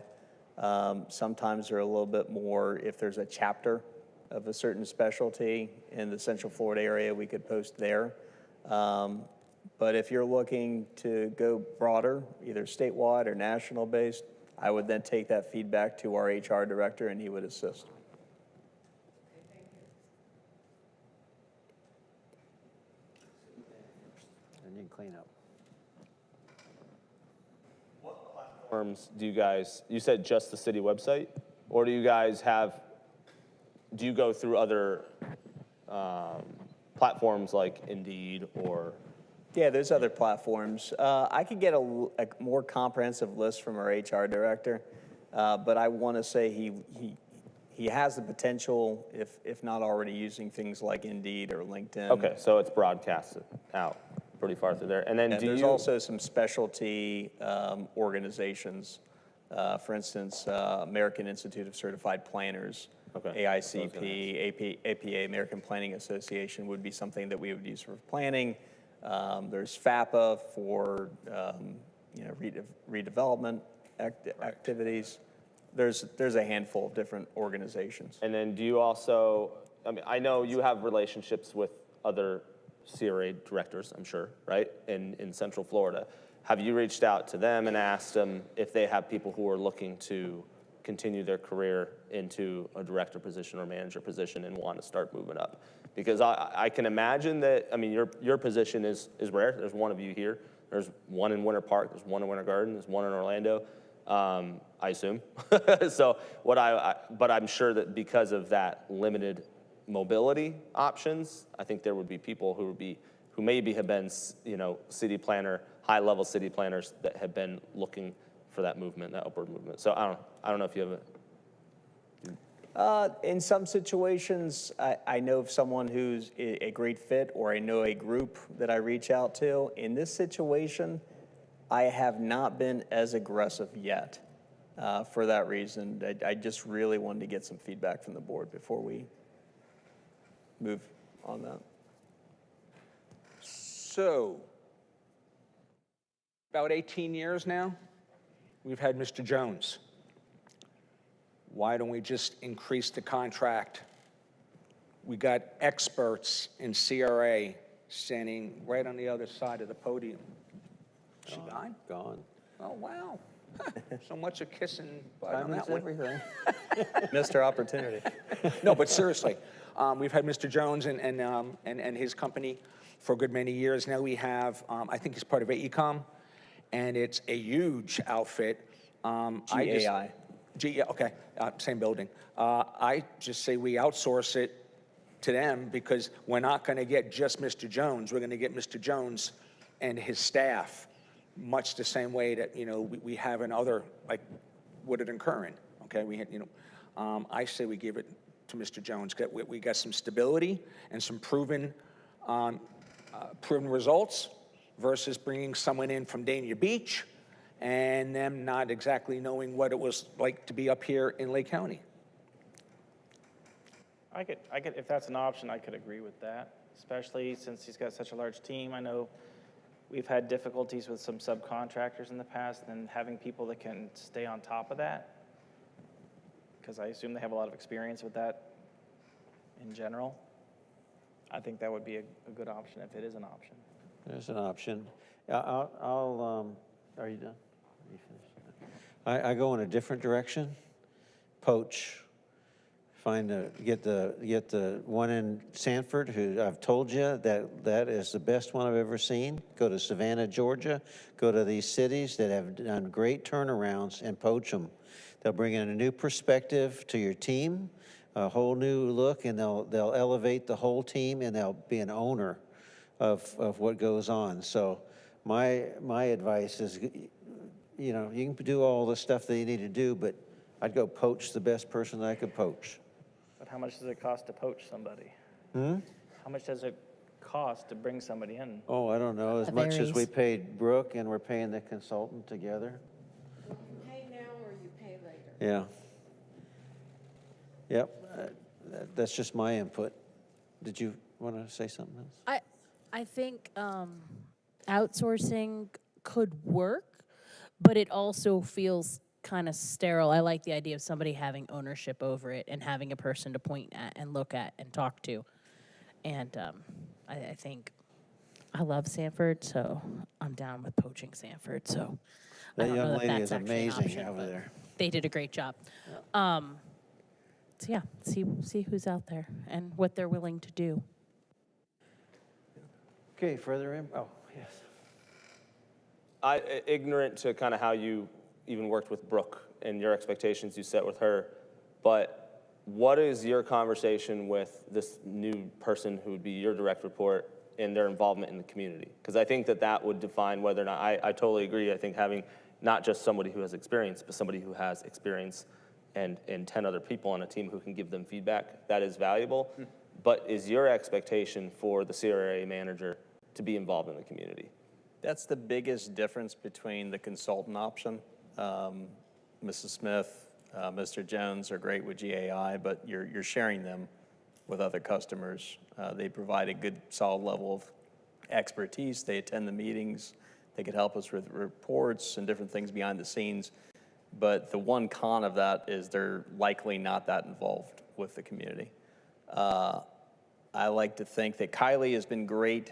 Sometimes they're a little bit more, if there's a chapter of a certain specialty in the Central Florida area, we could post there. But if you're looking to go broader, either statewide or national based, I would then take that feedback to our HR director and he would assist. And you can clean up. Platforms do you guys, you said just the city website? Or do you guys have, do you go through other platforms like Indeed or? Yeah, there's other platforms. I could get a more comprehensive list from our HR director, but I want to say he has the potential, if not already using things like Indeed or LinkedIn. Okay, so it's broadcasted out pretty far through there. And then And there's also some specialty organizations. For instance, American Institute of Certified Planners, Okay. AICP, APA, American Planning Association would be something that we would use for planning. There's FAPA for redevelopment activities. There's a handful of different organizations. And then do you also, I mean, I know you have relationships with other CRA directors, I'm sure, right, in Central Florida. Have you reached out to them and asked them if they have people who are looking to continue their career into a director position or manager position and want to start moving up? Because I can imagine that, I mean, your position is rare. There's one of you here. There's one in Winter Park. There's one in Winter Garden. There's one in Orlando, I assume. So but I'm sure that because of that limited mobility options, I think there would be people who maybe have been, city planner, high-level city planners that have been looking for that movement, that upward movement. So I don't know if you have in some situations, I know of someone who's a great fit, or I know a group that I reach out to. In this situation, I have not been as aggressive yet for that reason. I just really wanted to get some feedback from the board before we move on that. So, about 18 years now, we've had Mr. Jones. Why don't we just increase the contract? We got experts in CRA standing right on the other side of the podium. She gone? Gone. Oh, wow. So much a kissing butt on Time that is one. everything. Mr. Opportunity. No, but seriously, we've had Mr. Jones and his company for a good many years. Now we have, I think he's part of AECOM, and it's a huge outfit. GAI. Okay, same building. I just say we outsource it to them because we're not going to get just Mr. Jones. We're going to get Mr. Jones and his staff, much the same way that we have in other, like Woodard and Curran. Okay, we had I say we give it to Mr. Jones. We got some stability and some proven results versus bringing someone in from Dania Beach and them not exactly knowing what it was like to be up here in Lake County. I could, if that's an option, I could agree with that, especially since he's got such a large team. I know we've had difficulties with some subcontractors in the past, and having people that can stay on top of that, because I assume they have a lot of experience with that in general. I think that would be a good option if it is an option. There's an option. Are you done? Are you finished? I go in a different direction. Poach. Get the one in Sanford, who I've told you that is the best one I've ever seen. Go to Savannah, Georgia. Go to these cities that have done great turnarounds and poach them. They'll bring in a new perspective to your team, a whole new look, and they'll elevate the whole team, and they'll be an owner of what goes on. So my advice is, you know, you can do all the stuff that you need to do, but I'd go poach the best person I could poach. But how much does it cost to poach somebody? How much does it cost to bring somebody in? Oh, I don't know, as That much as we varies. paid Brooke and we're paying the consultant together. You pay now or you pay later? Yeah. Yep, that's just my input. Did you want to say something else? I think outsourcing could work, but it also feels kind of sterile. I like the idea of somebody having ownership over it and having a person to point at and look at and talk to. And I think I love Sanford, so I'm down with poaching Sanford. So I That don't young know lady that's is actually an amazing option, over but there. they did a great job. So yeah, see who's out there and what they're willing to do. Okay, further in, oh, yes. Ignorant to kind of how you even worked with Brooke and your expectations you set with her, but what is your conversation with this new person who would be your direct report and their involvement in the community? Because I think that would define whether or not, I totally agree. I think having not just somebody who has experience, but somebody who has experience and 10 other people on a team who can give them feedback, that is valuable. But is your expectation for the CRA manager to be involved in the community? That's the biggest difference between the consultant option. Mrs. Smith, Mr. Jones are great with GAI, but you're sharing them with other customers. They provide a good, solid level of expertise. They attend the meetings. They could help us with reports and different things behind the scenes. But the one con of that is they're likely not that involved with the community. I like to think that Kylie has been great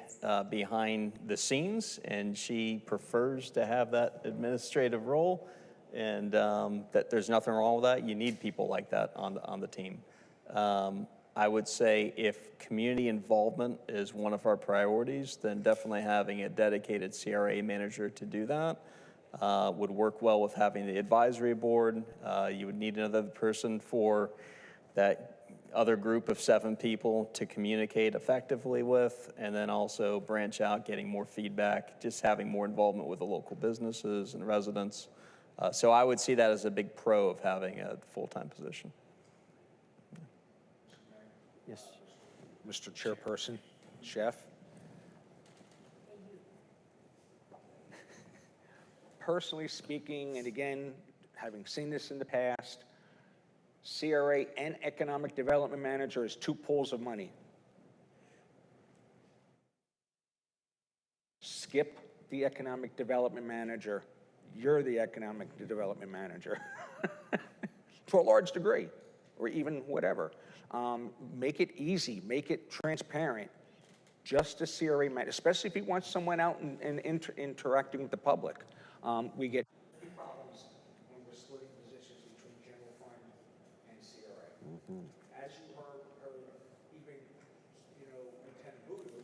behind the scenes, and she prefers to have that administrative role, and that there's nothing wrong with that. You need people like that on the team. I would say if community involvement is one of our priorities, then definitely having a dedicated CRA manager to do that would work well with having the advisory board. You would need another person for that other group of 7 people to communicate effectively with, and then also branch out, getting more feedback, just having more involvement with the local businesses and residents. So I would see that as a big pro of having a full-time position. Yes. Mr. Chairperson, Chef. Personally speaking, and again, having seen this in the past, CRA and Economic Development Manager is 2 pools of money. Skip the Economic Development Manager. You're the Economic Development Manager to a large degree, or even whatever. Make it easy, make it transparent. Just a CRA manager, especially if he wants someone out and interacting with the public. We get problems when we're splitting positions between general fund and CRA. As you heard even, Lieutenant Voodoo,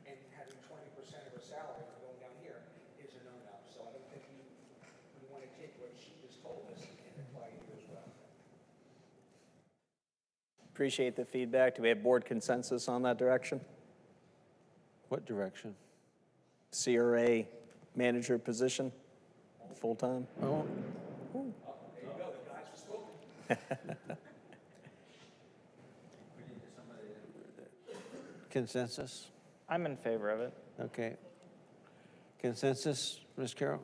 and having 20% of her salary going down here is a no-no. So I don't think we want to take what she just told us and apply it here as well. Appreciate the feedback. Do we have board consensus on that direction? What direction? CRA manager position, full-time? Oh, There you go, the guys were spoken. consensus? I'm in favor of it. Okay. Consensus, Ms. Carroll?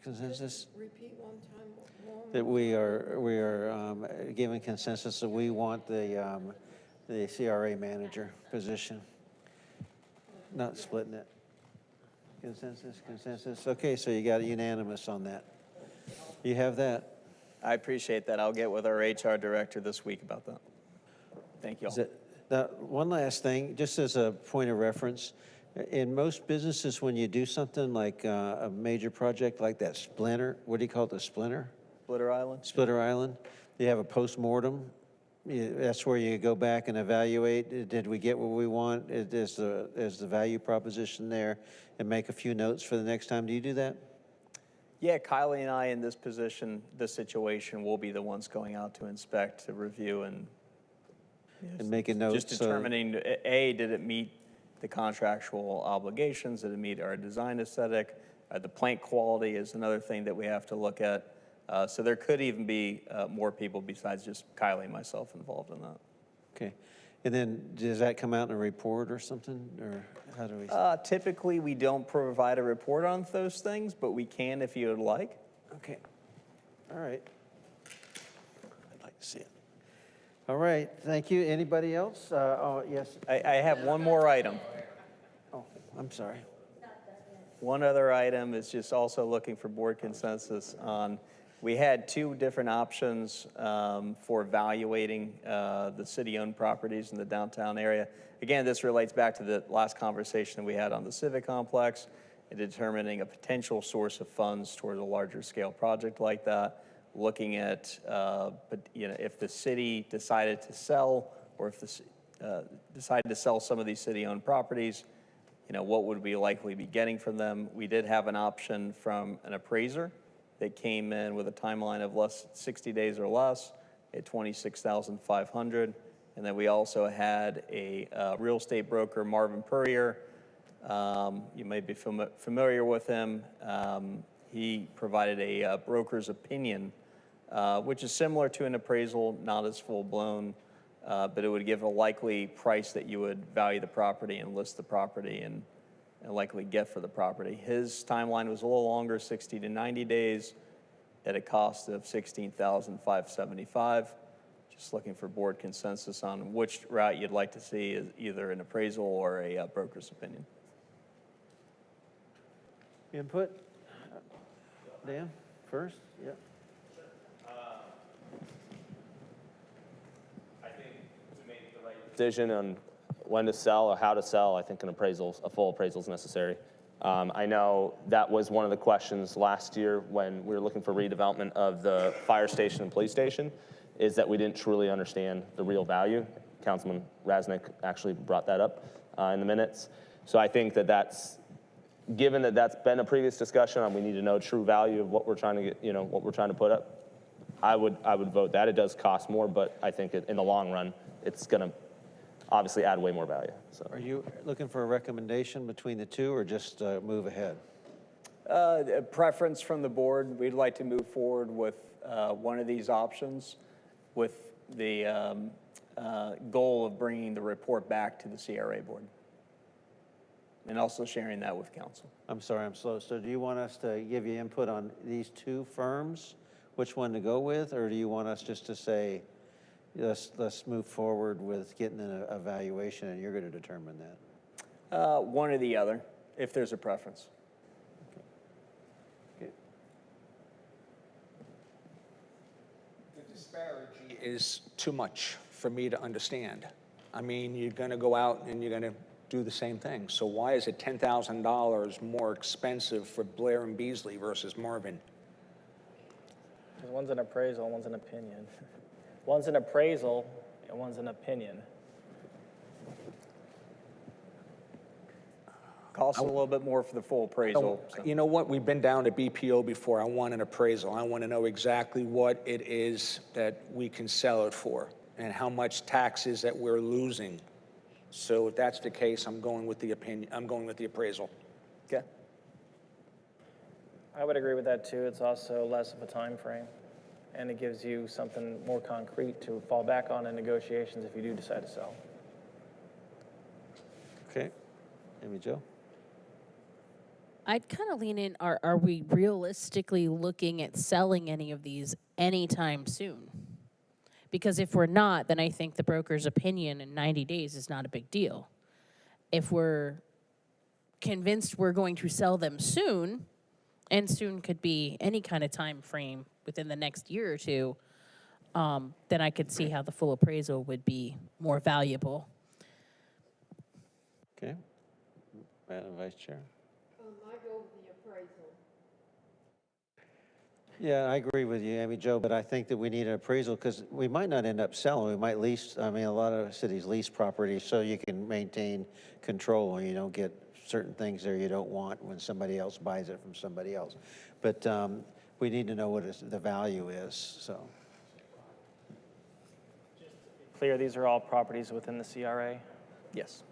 Consensus? Repeat one time more. That we are giving consensus that we want the CRA manager position, not splitting it. Consensus. Okay, so you got a unanimous on that. You have that? I appreciate that. I'll get with our HR director this week about that. Thank you all. Now, one last thing, just as a point of reference, in most businesses, when you do something like a major project like that splinter, what do you call it, the splinter? Splitter Island? Splitter Island, you have a postmortem. That's where you go back and evaluate, did we get what we want? Is the value proposition there? And make a few notes for the next time. Do you do that? Yeah, Kylie and I in this position, this situation, will be the ones going out to inspect, to review, and And making notes. just determining, A, did it meet the contractual obligations, that it meet our design aesthetic. The plant quality is another thing that we have to look at. So there could even be more people besides just Kylie and myself involved in that. Okay. And then does that come out in a report or something, or how do we? Typically, we don't provide a report on those things, but we can if you would like. Okay. All right. I'd like to see it. All right, thank you. Anybody else? Oh, yes. I have one more item. Oh, I'm sorry. One other item is just also looking for board consensus on, we had two different options for evaluating the city-owned properties in the downtown area. Again, this relates back to the last conversation we had on the Civic Complex and determining a potential source of funds toward a larger scale project like that, looking at, if the city decided to sell, or if the decided to sell some of these city-owned properties, what would we likely be getting from them? We did have an option from an appraiser that came in with a timeline of 60 days or less at $26,500. And then we also had a real estate broker, Marvin Purrier. You may be familiar with him. He provided a broker's opinion, which is similar to an appraisal, not as full-blown, but it would give a likely price that you would value the property and list the property and likely get for the property. His timeline was a little longer, 60 to 90 days, at a cost of $16,575. Just looking for board consensus on which route you'd like to see, is either an appraisal or a broker's opinion. Input? Dan, first? Yeah. I think to make the right decision on when to sell or how to sell, I think a full appraisal is necessary. I know that was one of the questions last year when we were looking for redevelopment of the fire station and police station, is that we didn't truly understand the real value. Councilman Raznick actually brought that up in the minutes. So I think given that that's been a previous discussion on, we need to know true value of what we're trying to get, what we're trying to put up. I would vote that. It does cost more, but I think in the long run, it's going to obviously add way more value. So. Are you looking for a recommendation between the two, or just move ahead? A preference from the board. We'd like to move forward with one of these options with the goal of bringing the report back to the CRA board and also sharing that with council. I'm sorry, I'm slow. So do you want us to give you input on these two firms, which one to go with, or do you want us just to say, let's move forward with getting an evaluation and you're going to determine that? One or the other, if there's a preference. Okay. The disparity is too much for me to understand. I mean, you're going to go out and you're going to do the same thing. So why is it $10,000 more expensive for Blair and Beasley versus Marvin? Because one's an appraisal, one's an opinion. One's an appraisal, and one's an opinion. Costs a little bit more for the full appraisal. So. You know what? We've been down to BPO before. I want an appraisal. I want to know exactly what it is that we can sell it for and how much taxes that we're losing. So if that's the case, I'm going with the opinion. I'm going with the appraisal. Okay. I would agree with that too. It's also less of a time frame, and it gives you something more concrete to fall back on in negotiations if you do decide to sell. Okay. Amy Jo? I'd kind of lean in, are we realistically looking at selling any of these anytime soon? Because if we're not, then I think the broker's opinion in 90 days is not a big deal. If we're convinced we're going to sell them soon, and soon could be any kind of time frame within the next year or two, then I could see how the full appraisal would be more valuable. Okay. Madam Vice Chair? I go with the appraisal. Yeah, I agree with you, Amy Jo, but I think that we need an appraisal because we might not end up selling. We might lease, I mean, a lot of cities lease properties so you can maintain control and you don't get certain things there you don't want when somebody else buys it from somebody else. But we need to know what the value is, so. Clear, these are all properties within the CRA. Yes.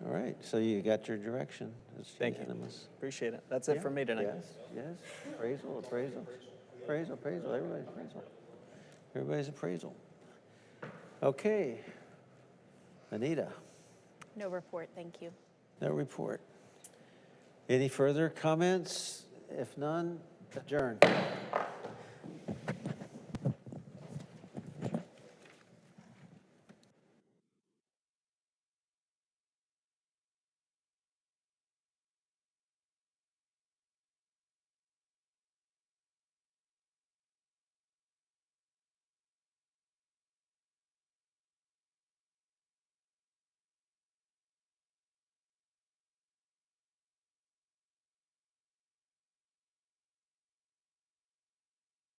All right, so you got your direction. It's Thank you. unanimous. Appreciate it. That's it for me tonight. Yes, yes. Appraisal, appraisal, appraisal, appraisal, everybody's appraisal. Everybody's appraisal. Okay. Anita, No report, thank you. no report. Any further comments? If none, adjourn.